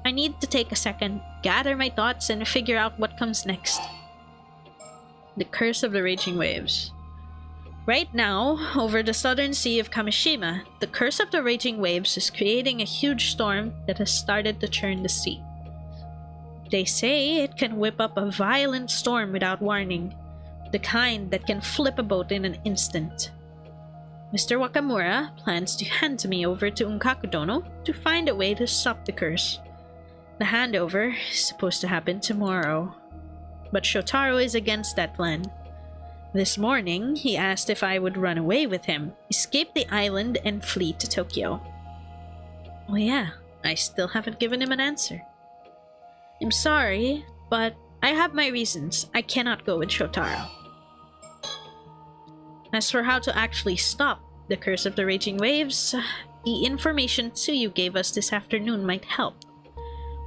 I need to take a second, gather my thoughts, and figure out what comes next. The Curse of the Raging Waves. Right now, over the southern sea of Kameshima, the Curse of the Raging Waves is creating a huge storm that has started to churn the sea. They say it can whip up a violent storm without warning, the kind that can flip a boat in an instant. Mr. Wakamura plans to hand me over to Unkakudono to find a way to stop the curse. The handover is supposed to happen tomorrow, but Shotaro is against that plan. This morning, he asked if I would run away with him, escape the island, and flee to Tokyo. Oh yeah, I still haven't given him an answer. I'm sorry, but I have my reasons. I cannot go with Shotaro. As for how to actually stop the Curse of the Raging Waves, the information Tsuyu gave us this afternoon might help.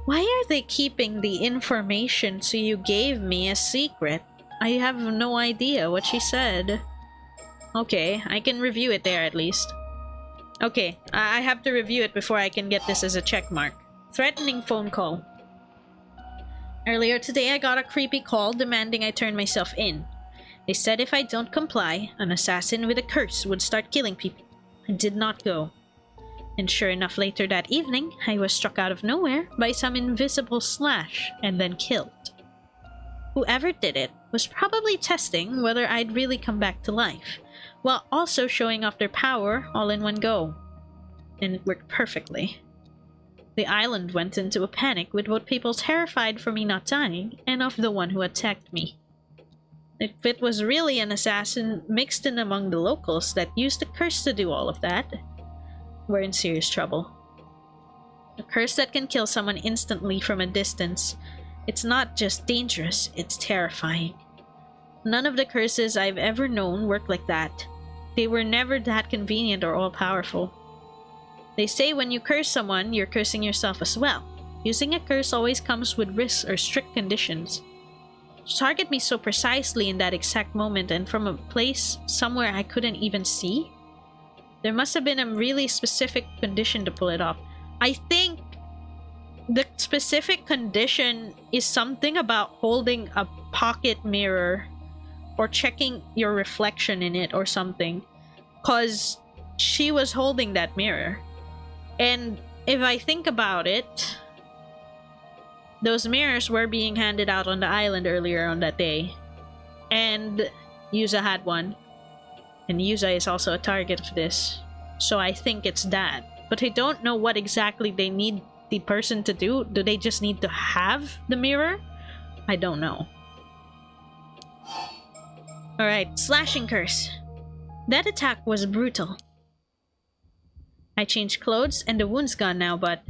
Why are they keeping the information Tsuyu gave me a secret? I have no idea what she said. Okay, I can review it there at least. Okay, I have to review it before I can get this as a check mark. Threatening phone call. Earlier today, I got a creepy call demanding I turn myself in. They said if I don't comply, an assassin with a curse would start killing people. I did not go. And sure enough, later that evening, I was struck out of nowhere by some invisible slash and then killed. Whoever did it was probably testing whether I'd really come back to life, while also showing off their power all in one go. And it worked perfectly. The island went into a panic with both people terrified for me not dying and of the one who attacked me. If it was really an assassin mixed in among the locals that used the curse to do all of that, we're in serious trouble. A curse that can kill someone instantly from a distance. It's not just dangerous, it's terrifying. None of the curses I've ever known work like that. They were never that convenient or all-powerful. They say when you curse someone, you're cursing yourself as well. Using a curse always comes with risks or strict conditions. target me so precisely in that exact moment and from a place somewhere I couldn't even see? There must have been a really specific condition to pull it off. I think the specific condition is something about holding a pocket mirror or checking your reflection in it or something. Because she was holding that mirror. And if I think about it, those mirrors were being handed out on the island earlier on that day. And Yuza had one. And Yuza is also a target of this. So I think it's that. But I don't know what exactly they need the person to do. Do they just need to have the mirror? I don't know. Alright, slashing curse. That attack was brutal. I changed clothes and the wound's gone now, but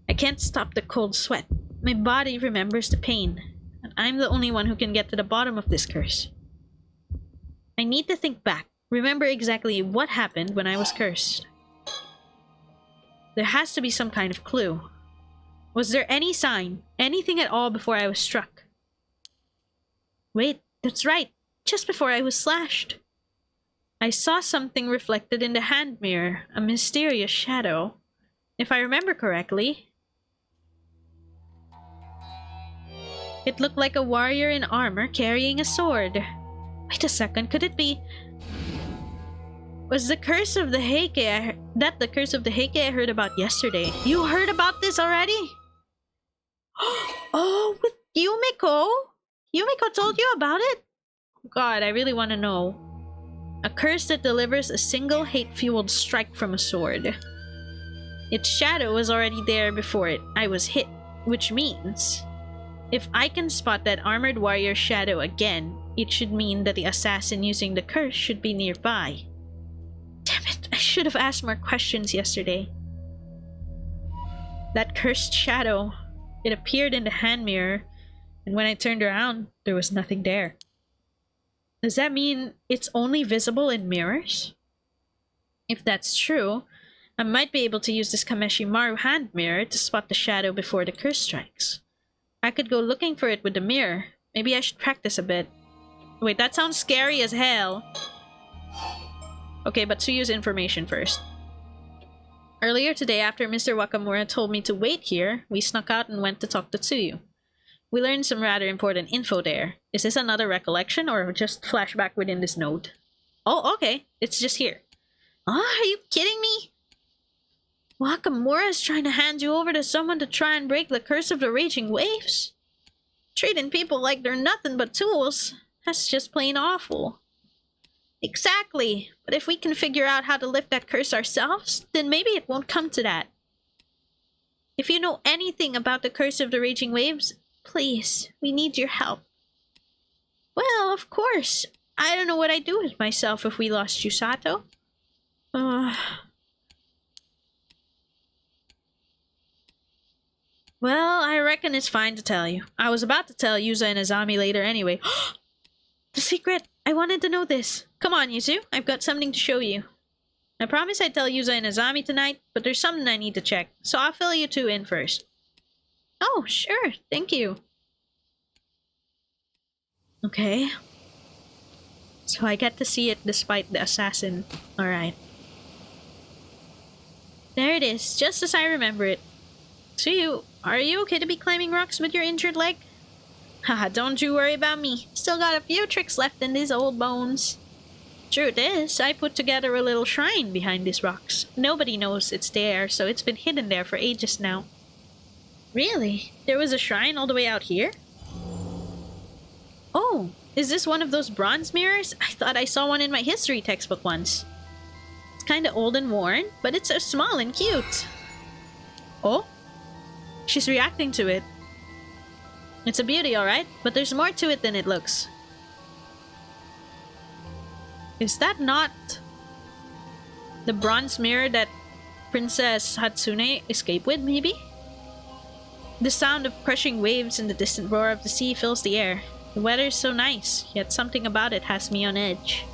I can't stop the cold sweat. My body remembers the pain, and I'm the only one who can get to the bottom of this curse. I need to think back, remember exactly what happened when I was cursed. There has to be some kind of clue. Was there any sign, anything at all before I was struck? Wait, that's right. Just before I was slashed. I saw something reflected in the hand mirror, a mysterious shadow. If I remember correctly, it looked like a warrior in armor carrying a sword. Wait a second, could it be... Was the curse of the Heike the curse of the Heike I heard about yesterday? You heard about this already? Oh, with Yumiko? Yumiko told you about it? God, I really want to know. A curse that delivers a single hate-fueled strike from a sword. Its shadow was already there before I was hit, which means if I can spot that armored warrior's shadow again, it should mean that the assassin using the curse should be nearby. Damn it, I should have asked more questions yesterday. That cursed shadow, it appeared in the hand mirror, and when I turned around, there was nothing there. Does that mean it's only visible in mirrors? If that's true, I might be able to use this Kameshima hand mirror to spot the shadow before the curse strikes. I could go looking for it with the mirror. Maybe I should practice a bit. Wait, that sounds scary as hell. Okay, but Tsuyu's information first. Earlier today, after Mr. Wakamura told me to wait here, we snuck out and went to talk to Tsuyu. We learned some rather important info there. Is this another recollection or just flashback within this note? Oh, okay. It's just here. Oh, are you kidding me? Wakamura is trying to hand you over to someone to try and break the curse of the raging waves? Treating people like they're nothing but tools. That's just plain awful. Exactly. But if we can figure out how to lift that curse ourselves, then maybe it won't come to that. If you know anything about the curse of the raging waves, please, we need your help. Well, of course. I don't know what I'd do with myself if we lost Yusato. Well, I reckon it's fine to tell you. I was about to tell Yuza and Azami later anyway. The secret! I wanted to know this. Come on, Yuzu. I've got something to show you. I promise I'd tell Yuza and Azami tonight, but there's something I need to check, so I'll fill you two in first. Oh, sure. Thank you. Okay. So I get to see it despite the assassin. Alright. There it is, just as I remember it. Tsuyu, are you okay to be climbing rocks with your injured leg? Haha, don't you worry about me. Still got a few tricks left in these old bones. Truth is, I put together a little shrine behind these rocks. Nobody knows it's there, so it's been hidden there for ages now. Really? There was a shrine all the way out here? Oh, is this one of those bronze mirrors? I thought I saw one in my history textbook once. It's kinda old and worn, but it's so small and cute. Oh? She's reacting to it. It's a beauty, alright, but there's more to it than it looks. Is that not the bronze mirror that Princess Hatsune escaped with, maybe? The sound of crushing waves and the distant roar of the sea fills the air. The weather's so nice, yet something about it has me on edge.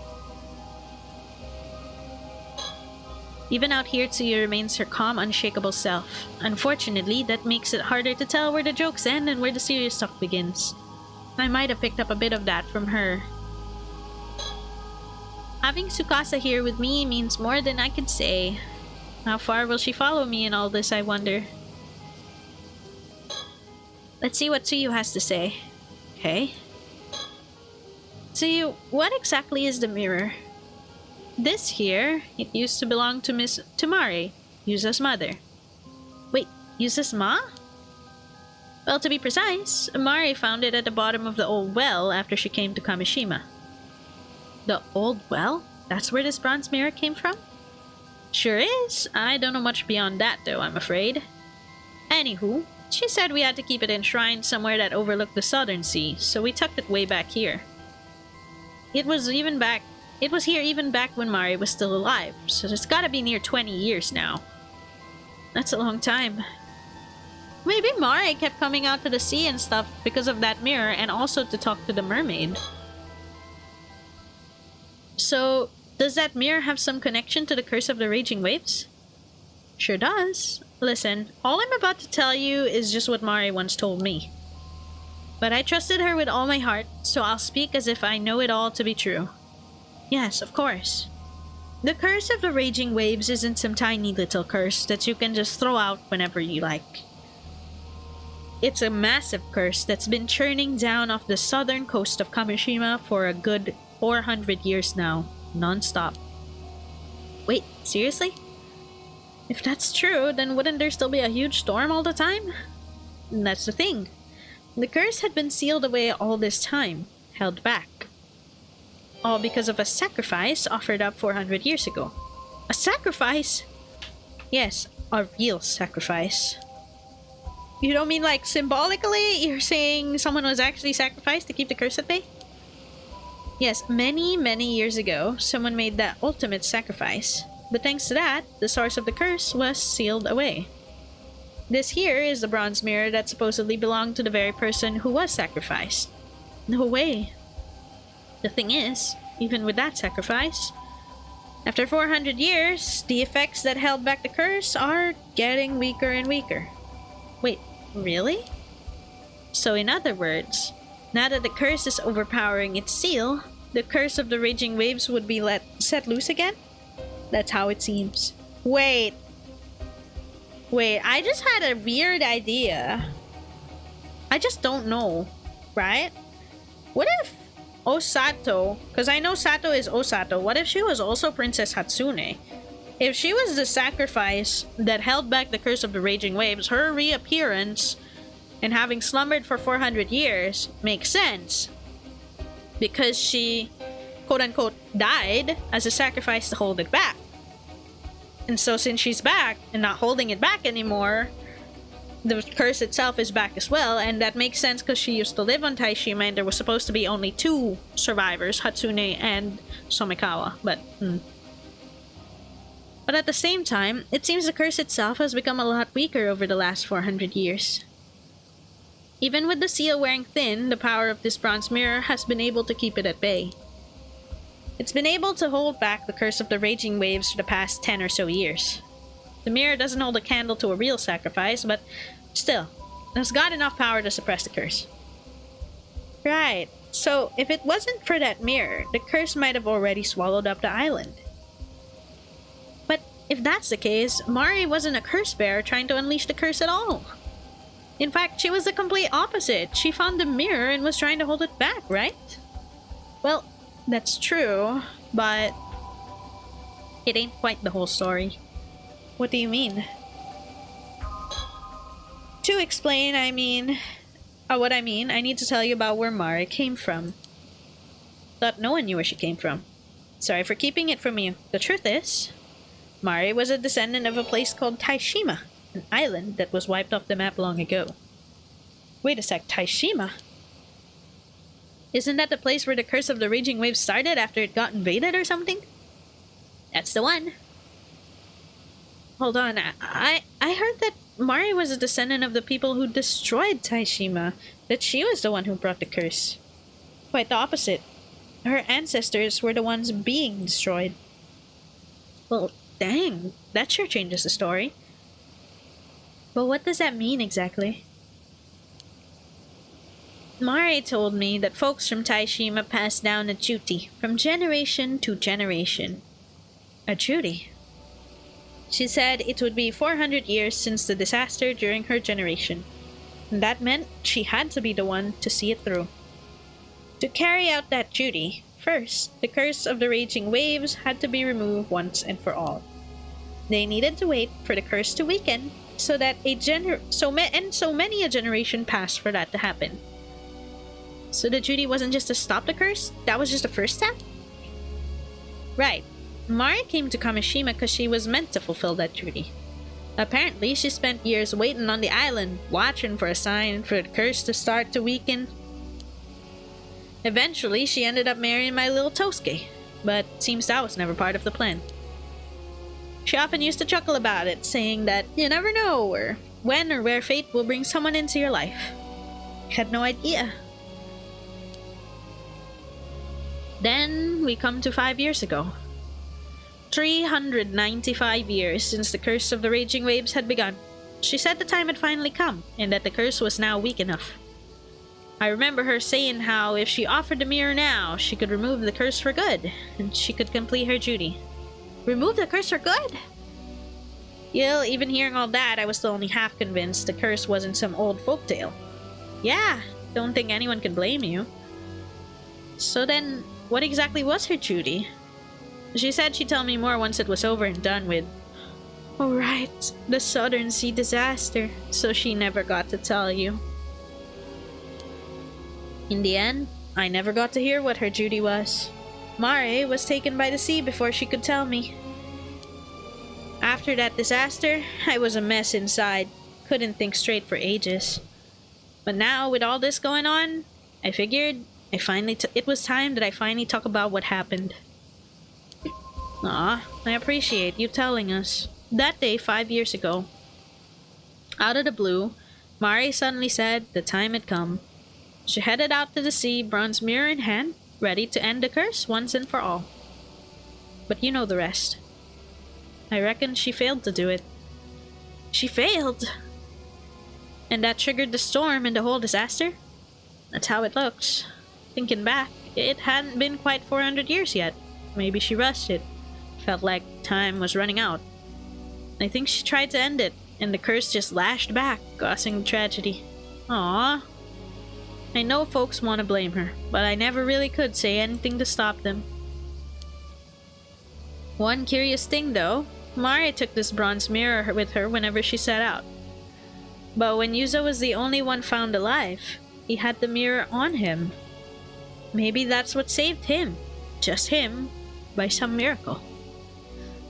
Even out here, Tsuyu remains her calm, unshakable self. Unfortunately, that makes it harder to tell where the jokes end and where the serious talk begins. I might have picked up a bit of that from her. Having Tsukasa here with me means more than I could say. How far will she follow me in all this, I wonder? Let's see what Tsuyu has to say. Okay. Tsuyu, what exactly is the mirror? This here, it used to belong to Miss Tamari, Yusa's mother. Wait, Yusa's ma? Well, to be precise, Amari found it at the bottom of the old well after she came to Kameshima. The old well? That's where this bronze mirror came from? Sure is. I don't know much beyond that though, I'm afraid. Anywho, she said we had to keep it enshrined somewhere that overlooked the southern sea, so we tucked it way back here. It was here even back when Mari was still alive, so it's gotta be near 20 years now. That's a long time. Maybe Mari kept coming out to the sea and stuff because of that mirror and also to talk to the mermaid. So, does that mirror have some connection to the Curse of the Raging Waves? Sure does. Listen, all I'm about to tell you is just what Mari once told me. But I trusted her with all my heart, so I'll speak as if I know it all to be true. Yes, of course. The Curse of the Raging Waves isn't some tiny little curse that you can just throw out whenever you like. It's a massive curse that's been churning down off the southern coast of Kameshima for a good 400 years now, non-stop. Wait, seriously? If that's true, then wouldn't there still be a huge storm all the time? And that's the thing. The curse had been sealed away all this time, held back. All because of a sacrifice offered up 400 years ago. A sacrifice? Yes, a real sacrifice. You don't mean like symbolically? You're saying someone was actually sacrificed to keep the curse at bay? Yes, many, many years ago, someone made that ultimate sacrifice. But thanks to that, the source of the curse was sealed away. This here is the bronze mirror that supposedly belonged to the very person who was sacrificed. No way. The thing is, even with that sacrifice, after 400 years, the effects that held back the curse are getting weaker and weaker. Wait, really? So in other words, now that the curse is overpowering its seal, the Curse of the Raging Waves would be set loose again? That's how it seems. Wait, I just had a weird idea. I just don't know, right? What if Osato, because I know Sato is Osato, what if she was also Princess Hatsune? If she was the sacrifice that held back the Curse of the Raging Waves, her reappearance and having slumbered for 400 years makes sense. Because she, quote-unquote, died as a sacrifice to hold it back. And so since she's back and not holding it back anymore, the curse itself is back as well, and that makes sense because she used to live on Taishima and there was supposed to be only 2 survivors, Hatsune and Somikawa, but at the same time, it seems the curse itself has become a lot weaker over the last 400 years. Even with the seal wearing thin, the power of this bronze mirror has been able to keep it at bay. It's been able to hold back the Curse of the Raging Waves for the past 10 or so years. The mirror doesn't hold a candle to a real sacrifice, but still, it's got enough power to suppress the curse. Right, so if it wasn't for that mirror, the curse might have already swallowed up the island. But if that's the case, Mari wasn't a curse bearer trying to unleash the curse at all. In fact, she was the complete opposite. She found the mirror and was trying to hold it back, right? Well, that's true, but it ain't quite the whole story. What do you mean? To explain, what I mean, I need to tell you about where Mari came from. Thought no one knew where she came from. Sorry for keeping it from you. The truth is, Mari was a descendant of a place called Taishima, an island that was wiped off the map long ago. Wait a sec, Taishima? Isn't that the place where the Curse of the Raging Waves started after it got invaded or something? That's the one. Hold on, I heard that Mari was a descendant of the people who destroyed Taishima, that she was the one who brought the curse. Quite the opposite. Her ancestors were the ones being destroyed. Well, dang, that sure changes the story. But what does that mean exactly? Mari told me that folks from Taishima passed down a duty from generation to generation. A duty? She said it would be 400 years since the disaster during her generation. And that meant she had to be the one to see it through. To carry out that duty, first, the curse of the raging waves had to be removed once and for all. They needed to wait for the curse to weaken so that so many a generation passed for that to happen. So the duty wasn't just to stop the curse? That was just the first step? Right. Mari came to Kameshima because she was meant to fulfill that duty. Apparently, she spent years waiting on the island, watching for a sign for the curse to start to weaken. Eventually, she ended up marrying my little Tosuke, but seems that was never part of the plan. She often used to chuckle about it, saying that you never know when or where fate will bring someone into your life. I had no idea. Then we come to 5 years ago. 395 years since the curse of the raging waves had begun. She said the time had finally come, and that the curse was now weak enough. I remember her saying how if she offered the mirror now, she could remove the curse for good, and she could complete her duty. Remove the curse for good? Well, even hearing all that, I was still only half convinced the curse wasn't some old folktale. Yeah, don't think anyone could blame you. So then, what exactly was her duty? She said she'd tell me more once it was over and done with. Oh right, the Southern Sea disaster, so she never got to tell you. In the end, I never got to hear what her duty was. Mare was taken by the sea before she could tell me. After that disaster, I was a mess inside. Couldn't think straight for ages. But now, with all this going on, I figured it was time that I finally talk about what happened. Aw, I appreciate you telling us. That day 5 years ago, out of the blue, Mari suddenly said the time had come. She headed out to the sea, bronze mirror in hand, ready to end the curse once and for all. But you know the rest. I reckon she failed to do it. She failed? And that triggered the storm and the whole disaster? That's how it looks. Thinking back, it hadn't been quite 400 years yet. Maybe she rushed it. Felt like time was running out. I think she tried to end it, and the curse just lashed back, causing the tragedy. Aww. I know folks want to blame her, but I never really could say anything to stop them. One curious thing though, Mari took this bronze mirror with her whenever she set out. But when Yuzo was the only one found alive, he had the mirror on him. Maybe that's what saved him. Just him. By some miracle.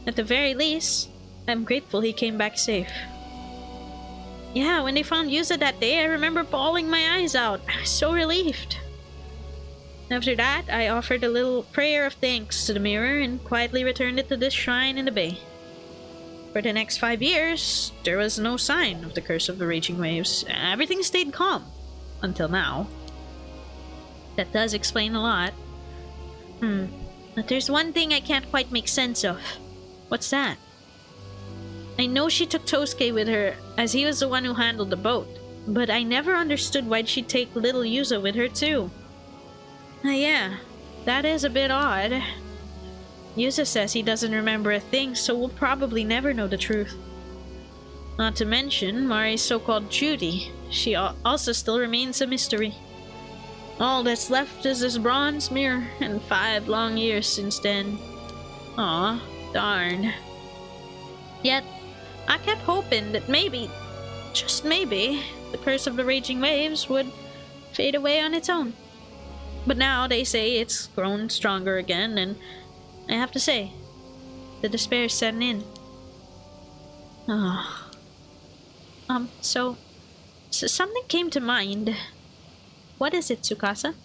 At the very least, I'm grateful he came back safe. Yeah, when they found Yuzo that day, I remember bawling my eyes out. I was so relieved. After that, I offered a little prayer of thanks to the mirror and quietly returned it to this shrine in the bay. For the next 5 years, there was no sign of the curse of the raging waves. Everything stayed calm. Until now. That does explain a lot. But there's one thing I can't quite make sense of. What's that? I know she took Tosuke with her, as he was the one who handled the boat. But I never understood why'd she take little Yuzo with her too. Yeah, that is a bit odd. Yuzo says he doesn't remember a thing, so we'll probably never know the truth. Not to mention Mari's so-called Judy. She also still remains a mystery. All that's left is this bronze mirror, and 5 long years since then. Aw, darn. Yet, I kept hoping that maybe, just maybe, the curse of the raging waves would fade away on its own. But now they say it's grown stronger again, and I have to say, the despair is setting in. So something came to mind. What is it, Tsukasa?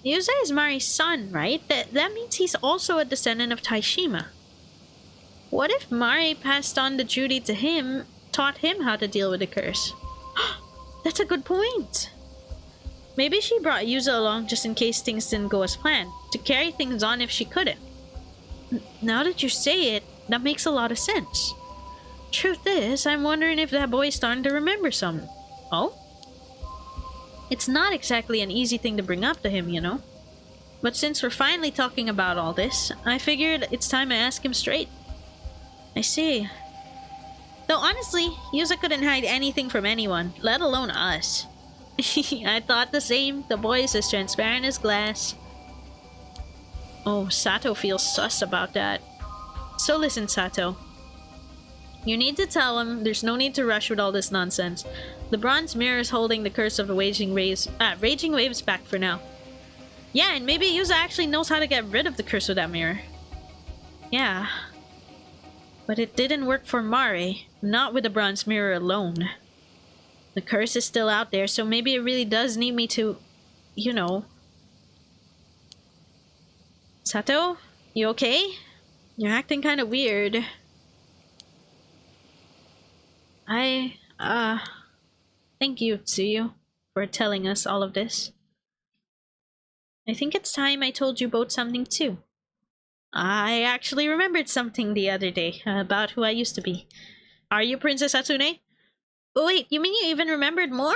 Yuzo is Mari's son, right? That means he's also a descendant of Taishima. What if Mari passed on the duty to him, taught him how to deal with the curse? That's a good point. Maybe she brought Yuzo along just in case things didn't go as planned, to carry things on if she couldn't. Now that you say it, that makes a lot of sense. Truth is, I'm wondering if that boy's starting to remember something. Oh? It's not exactly an easy thing to bring up to him, you know? But since we're finally talking about all this, I figured it's time I ask him straight. I see. Though honestly, Yuza couldn't hide anything from anyone, let alone us. I thought the same. The boy is as transparent as glass. Oh, Sato feels sus about that. So listen, Sato. You need to tell him there's no need to rush with all this nonsense. The bronze mirror is holding the curse of the raging waves back for now. Yeah, and maybe Yuza actually knows how to get rid of the curse with that mirror. Yeah. But it didn't work for Mare, not with the bronze mirror alone. The curse is still out there, so maybe it really does need me to, you know. Sato, you okay? You're acting kind of weird. Thank you, Tsuyu, for telling us all of this. I think it's time I told you both something too. I actually remembered something the other day about who I used to be. Are you Princess Hatsune? Oh wait, you mean you even remembered more?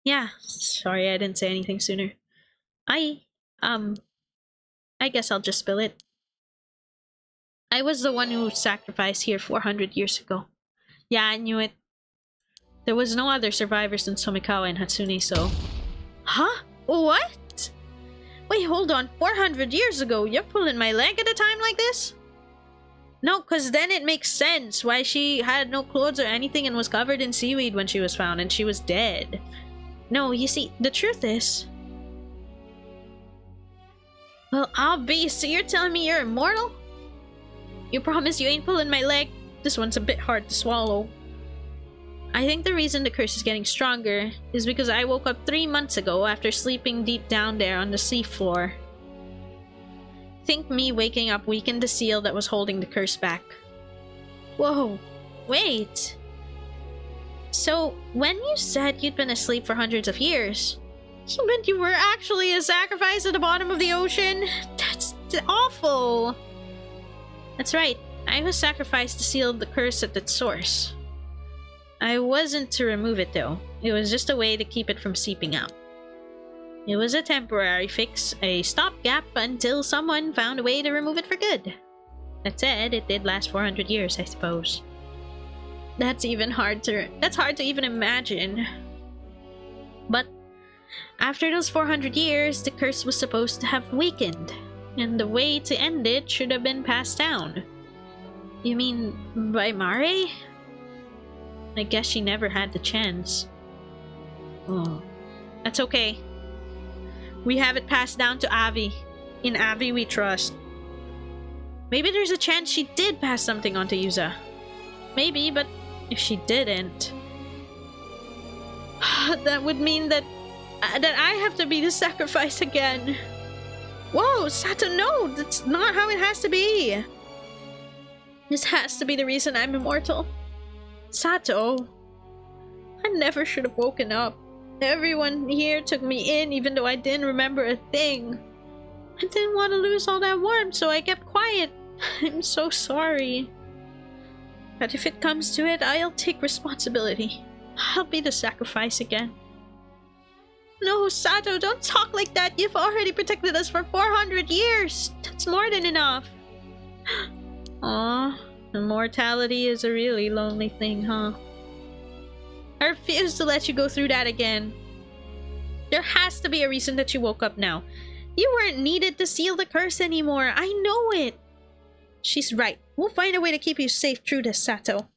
Yeah, sorry I didn't say anything sooner. I guess I'll just spill it. I was the one who sacrificed here 400 years ago. Yeah, I knew it. There was no other survivors than Somikawa and Hatsune, so... Huh? What? Wait, hold on. 400 years ago? You're pulling my leg at a time like this? No, because then it makes sense why she had no clothes or anything and was covered in seaweed when she was found and she was dead. No, you see, the truth is... Well, I'll be. So you're telling me you're immortal? You promise you ain't pulling my leg? This one's a bit hard to swallow. I think the reason the curse is getting stronger is because I woke up 3 months ago after sleeping deep down there on the seafloor. Think me waking up weakened the seal that was holding the curse back. Whoa, wait. So, when you said you'd been asleep for hundreds of years, you meant you were actually a sacrifice at the bottom of the ocean? That's awful. That's right. I was sacrificed to seal the curse at its source. I wasn't to remove it though. It was just a way to keep it from seeping out. It was a temporary fix, a stopgap until someone found a way to remove it for good. That said, it did last 400 years, I suppose. That's hard to even imagine. But after those 400 years, the curse was supposed to have weakened, and the way to end it should have been passed down. You mean by Mare? I guess she never had the chance. Oh, that's okay. We have it passed down to Avi. In Avi we trust. Maybe there's a chance she did pass something on to Yuza. Maybe, but if she didn't... that would mean that I have to be the sacrifice again. Whoa, Sato, no! That's not how it has to be! This has to be the reason I'm immortal. Sato, I never should have woken up. Everyone here took me in even though I didn't remember a thing. I didn't want to lose all that warmth, so I kept quiet. I'm so sorry. But if it comes to it, I'll take responsibility. I'll be the sacrifice again. No, Sato, don't talk like that. You've already protected us for 400 years. That's more than enough. Aw. Immortality is a really lonely thing, huh? I refuse to let you go through that again. There has to be a reason that you woke up now. You weren't needed to seal the curse anymore. I know it. She's right. We'll find a way to keep you safe through this, Sato.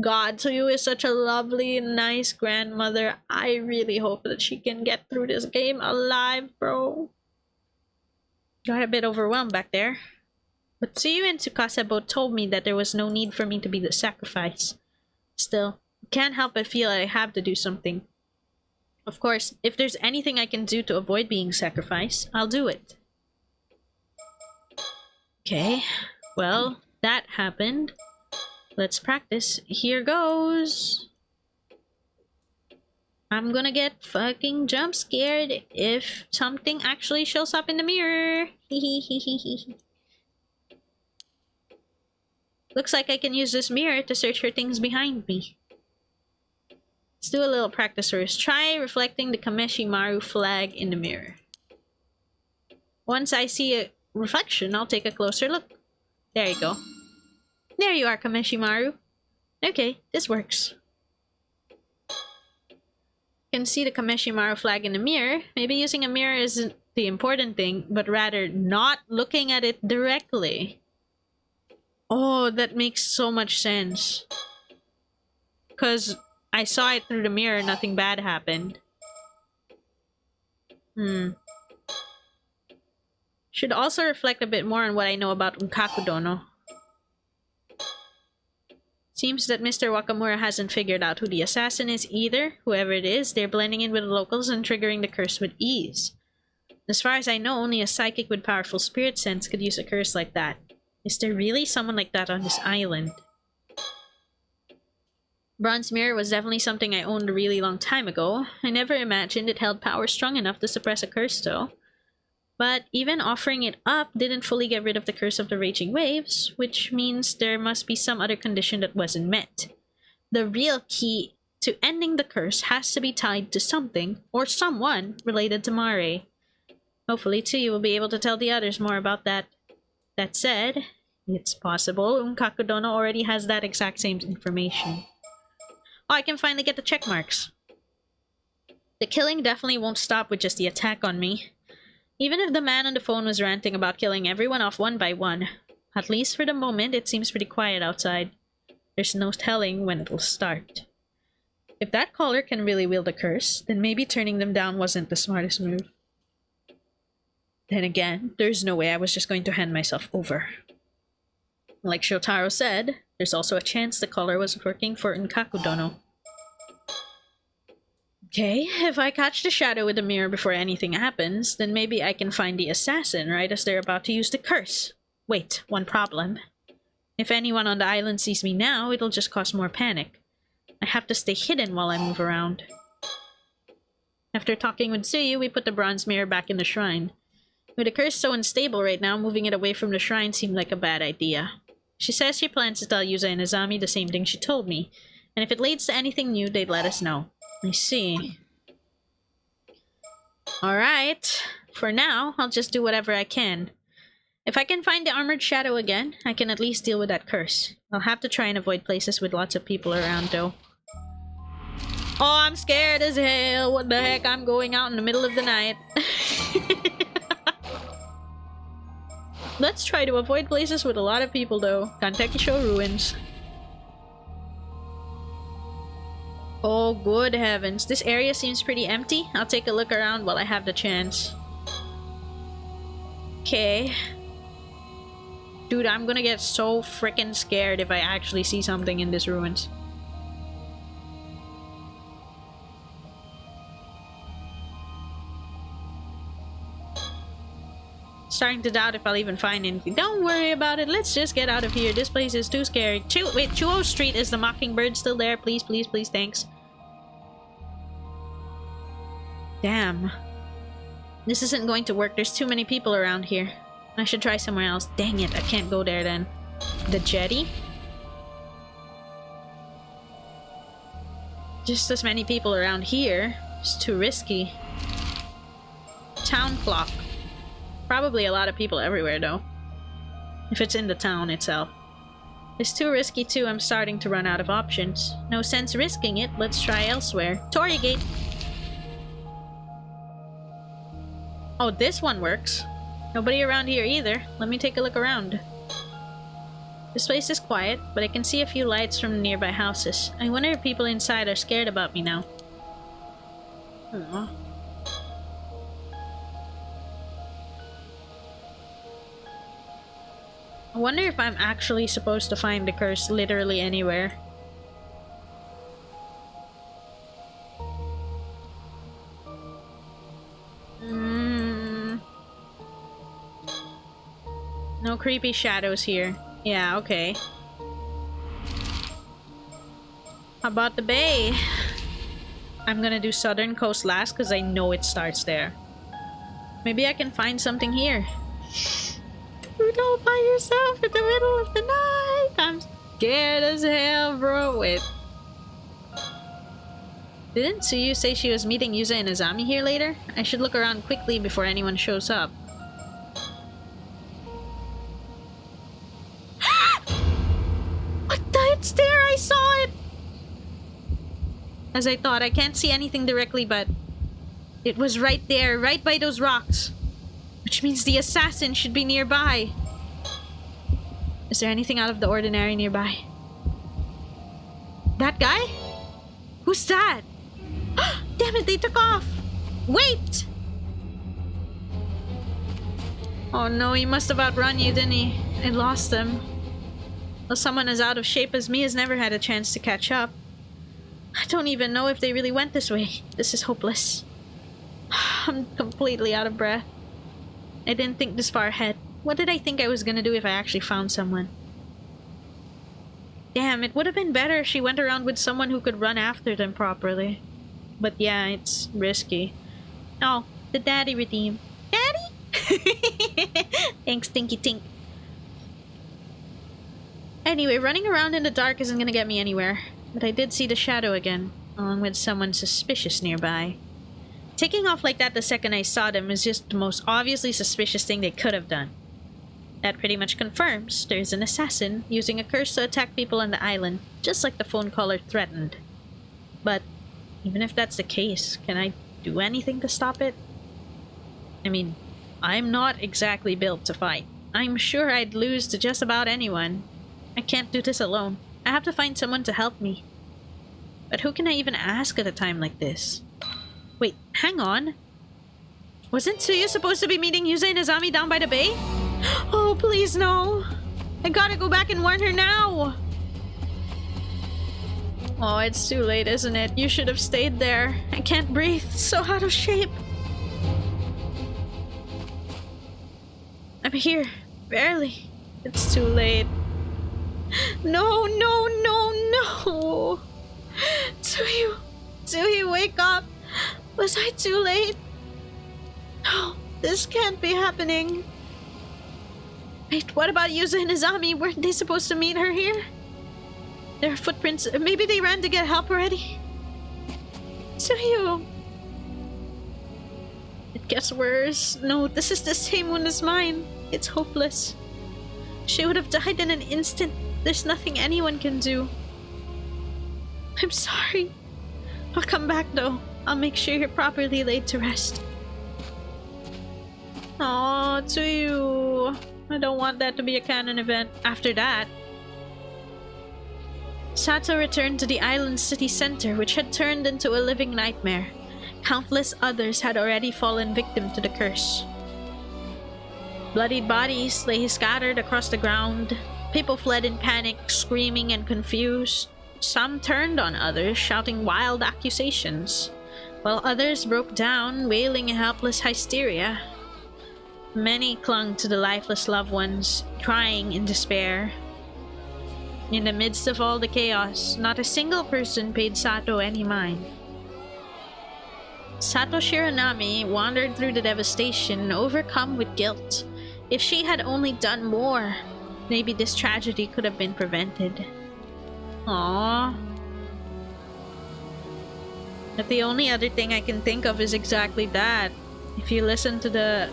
God, Tsuyu is such a lovely and nice grandmother. I really hope that she can get through this game alive, bro. Got a bit overwhelmed back there. But Tsuyu and Tsukasa both told me that there was no need for me to be the sacrifice. Still, I can't help but feel I have to do something. Of course, if there's anything I can do to avoid being sacrificed, I'll do it. Okay, well, that happened. Let's practice. Here goes. I'm gonna get fucking jump scared if something actually shows up in the mirror. Hehehehe. Looks like I can use this mirror to search for things behind me. Let's do a little practice first. Try reflecting the Kameshimaru flag in the mirror. Once I see a reflection, I'll take a closer look. There you go. There you are, Kameshimaru. Okay, this works. You can see the Kameshimaru flag in the mirror. Maybe using a mirror isn't the important thing, but rather not looking at it directly. Oh, that makes so much sense. Because I saw it through the mirror, nothing bad happened. Should also reflect a bit more on what I know about Unkakudono. Seems that Mr. Wakamura hasn't figured out who the assassin is either. Whoever it is, they're blending in with the locals and triggering the curse with ease. As far as I know, only a psychic with powerful spirit sense could use a curse like that. Is there really someone like that on this island? Bronze mirror was definitely something I owned a really long time ago. I never imagined it held power strong enough to suppress a curse though. But even offering it up didn't fully get rid of the curse of the raging waves, which means there must be some other condition that wasn't met. The real key to ending the curse has to be tied to something or someone related to Mare. Hopefully too you will be able to tell the others more about that. That said, it's possible Unkakudono already has that exact same information. Oh, I can finally get the check marks. The killing definitely won't stop with just the attack on me. Even if the man on the phone was ranting about killing everyone off one by one, at least for the moment it seems pretty quiet outside. There's no telling when it will start. If that caller can really wield a curse, then maybe turning them down wasn't the smartest move. Then again, there's no way I was just going to hand myself over. Like Shotaro said, there's also a chance the caller was working for Unkakudono. Okay, if I catch the shadow with the mirror before anything happens, then maybe I can find the assassin right as they're about to use the curse. Wait, one problem. If anyone on the island sees me now, it'll just cause more panic. I have to stay hidden while I move around. After talking with Tsuyu, we put the bronze mirror back in the shrine. With the curse so unstable right now, moving it away from the shrine seemed like a bad idea. She says she plans to tell Yuza and Izami the same thing she told me, and if it leads to anything new, they'd let us know. I see. Alright, for now, I'll just do whatever I can. If I can find the armored shadow again, I can at least deal with that curse. I'll have to try and avoid places with lots of people around though. Oh, I'm scared as hell. What the heck? I'm going out in the middle of the night. Let's try to avoid places with a lot of people though. Kantekisho ruins. Oh, good heavens. This area seems pretty empty. I'll take a look around while I have the chance. Okay. Dude, I'm gonna get so freaking scared if I actually see something in this ruins. Starting to doubt if I'll even find anything. Don't worry about it. Let's just get out of here. This place is too scary. Wait, Chuo Street, is the Mockingbird still there? Please, please, please, thanks. Damn. This isn't going to work. There's too many people around here. I should try somewhere else. Dang it, I can't go there then. The jetty? Just as many people around here. It's too risky. Town clock. Probably a lot of people everywhere though. If it's in the town itself. It's too risky too. I'm starting to run out of options. No sense risking it. Let's try elsewhere. Torii Gate. Oh, this one works. Nobody around here either. Let me take a look around. This place is quiet, but I can see a few lights from nearby houses. I wonder if people inside are scared about me now. Aww. I wonder if I'm actually supposed to find the curse literally anywhere. No creepy shadows here. Yeah, okay. How about the bay? I'm gonna do Southern Coast last because I know it starts there. Maybe I can find something here. You're all by yourself in the middle of the night. I'm scared as hell, bro. Wait. Didn't Tsuyu say she was meeting Yuza and Azami here later? I should look around quickly before anyone shows up. What the? It's there! I saw it! As I thought, I can't see anything directly, but it was right there, right by those rocks. Which means the assassin should be nearby. Is there anything out of the ordinary nearby? That guy? Who's that? Damn it, they took off! Wait! Oh no, he must have outrun you, didn't he? I lost him. Well, someone as out of shape as me has never had a chance to catch up. I don't even know if they really went this way. This is hopeless. I'm completely out of breath. I didn't think this far ahead. What did I think I was gonna do if I actually found someone? Damn, it would have been better if she went around with someone who could run after them properly. But yeah, it's risky. Oh, the daddy redeem. Daddy? Thanks, Tinky Tink. Anyway, running around in the dark isn't gonna get me anywhere. But I did see the shadow again, along with someone suspicious nearby. Taking off like that the second I saw them is just the most obviously suspicious thing they could have done. That pretty much confirms there's an assassin using a curse to attack people on the island, just like the phone caller threatened. But even if that's the case, can I do anything to stop it? I mean, I'm not exactly built to fight. I'm sure I'd lose to just about anyone. I can't do this alone. I have to find someone to help me. But who can I even ask at a time like this? Wait, hang on. Wasn't Tsuyu supposed to be meeting Yuza and Azami down by the bay? Oh, please no. I gotta go back and warn her now. Oh, it's too late, isn't it? You should have stayed there. I can't breathe. So out of shape. I'm here. Barely. It's too late. No, no, no, no. Tsuyu, wake up. Was I too late? No, this can't be happening. Wait, what about Yuza and Izami? Weren't they supposed to meet her here? There are footprints. Maybe they ran to get help already. Tsuyu. It gets worse. No, this is the same one as mine. It's hopeless. She would have died in an instant. There's nothing anyone can do. I'm sorry. I'll come back though. I'll make sure you're properly laid to rest. Aw, Tsuyu. I don't want that to be a canon event. After that, Sato returned to the island's city center, which had turned into a living nightmare. Countless others had already fallen victim to the curse. Bloodied bodies lay scattered across the ground. People fled in panic, screaming and confused. Some turned on others, shouting wild accusations, while others broke down, wailing in helpless hysteria. Many clung to the lifeless loved ones, crying in despair. In the midst of all the chaos, not a single person paid Sato any mind. Sato Shiranami wandered through the devastation, overcome with guilt. If she had only done more, maybe this tragedy could have been prevented. Aww. But the only other thing I can think of is exactly that. If you listen to the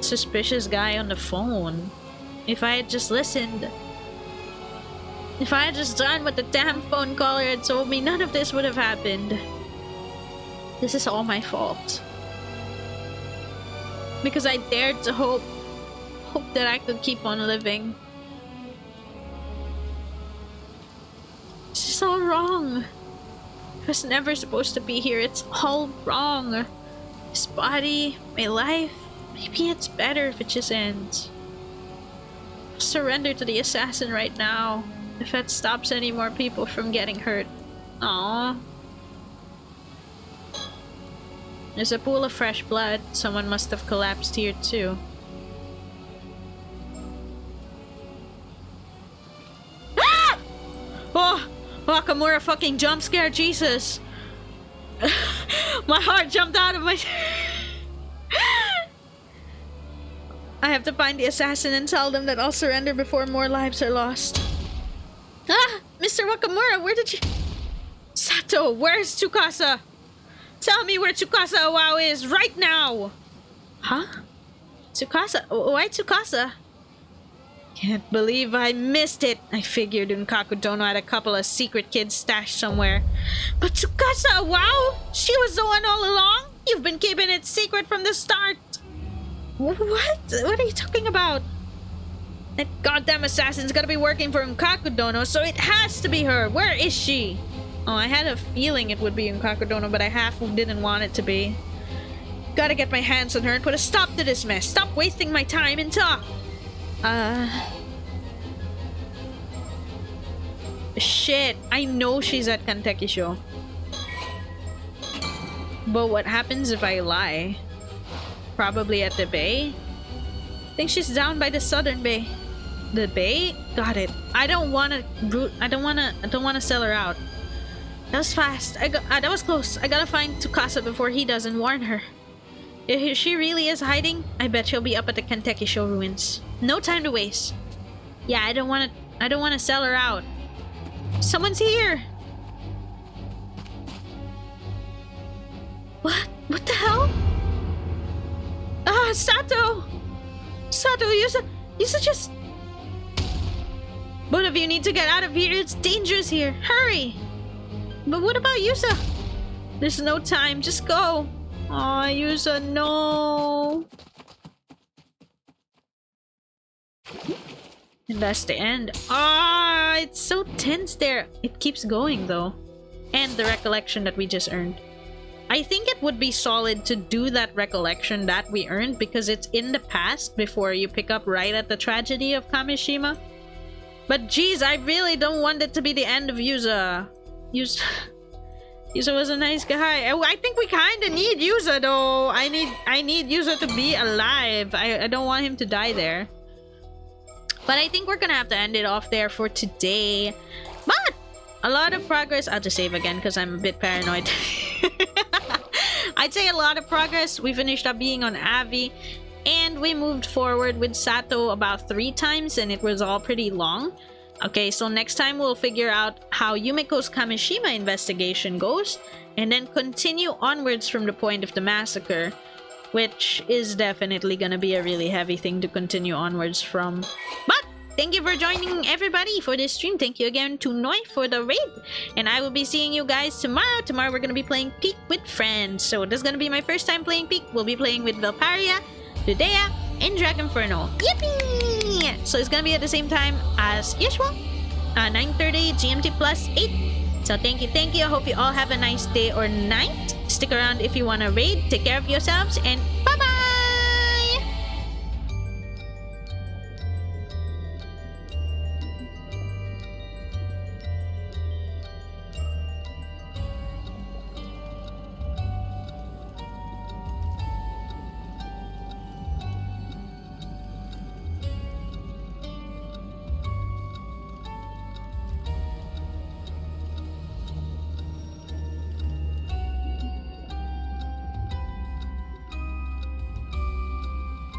suspicious guy on the phone. If I had just listened. If I had just done what the damn phone caller had told me, none of this would have happened. This is all my fault. Because I dared to hope that I could keep on living. This is all wrong. I was never supposed to be here. It's all wrong. This body, my life. Maybe it's better if it just ends. I'll surrender to the assassin right now. If that stops any more people from getting hurt. Aww. There's a pool of fresh blood. Someone must have collapsed here too. Ah! Oh! Wakamura fucking jump scare, Jesus! My heart jumped out of my... I have to find the assassin and tell them that I'll surrender before more lives are lost. Ah! Mr. Wakamura, where did you... Sato! Sato, where's Tsukasa? Tell me where Tsukasa Awao is right now! Huh? Tsukasa? Why Tsukasa? Can't believe I missed it. I figured Unkakudono had a couple of secret kids stashed somewhere. But Tsukasa Awao? She was the one all along? You've been keeping it secret from the start. What? What are you talking about? That goddamn assassin's gotta be working for Unkakudono, so it has to be her. Where is she? Oh, I had a feeling it would be Unkakudono, but I half didn't want it to be. Gotta get my hands on her and put a stop to this mess. Stop wasting my time and talk. Shit. I know she's at Kantekisho. But what happens if I lie? Probably at the bay? I think she's down by the southern bay. The bay? Got it. I don't wanna sell her out. That was fast. That was close. I gotta find Tsukasa before he does and warn her. If she really is hiding, I bet she'll be up at the Kantekisho ruins. No time to waste. Yeah, I don't wanna sell her out. Someone's here! What? What the hell? Ah, Sato! Sato, Yusa just... Both of you need to get out of here. It's dangerous here. Hurry! But what about Yusa? There's no time. Just go. Aw, Yusa, no. And that's the end. Ah, it's so tense there. It keeps going though. And the recollection that we just earned. I think it would be solid to do that recollection that we earned because it's in the past before you pick up right at the tragedy of Kameshima. But geez, I really don't want it to be the end of Yusa. Yusa was a nice guy. I think we kind of need Yusa though. I need Yusa to be alive. I don't want him to die there. But I think we're gonna have to end it off there for today. But a lot of progress. I'll just save again because I'm a bit paranoid. I'd say a lot of progress. We finished up being on Avi. And we moved forward with Sato about 3 times and it was all pretty long. Okay, so next time we'll figure out how Yumiko's Kameshima investigation goes. And then continue onwards from the point of the massacre. Which is definitely gonna be a really heavy thing to continue onwards from. But thank you for joining everybody for this stream. Thank you again to Noi for the raid. And I will be seeing you guys tomorrow. Tomorrow we're gonna be playing Peak with friends. So this is gonna be my first time playing Peak. We'll be playing with Velparia, Dudea, and Dragonferno. Yippee! So it's gonna be at the same time as usual. 9:30 GMT plus 8. So thank you. I hope you all have a nice day or night. Stick around if you want to raid. Take care of yourselves and bye!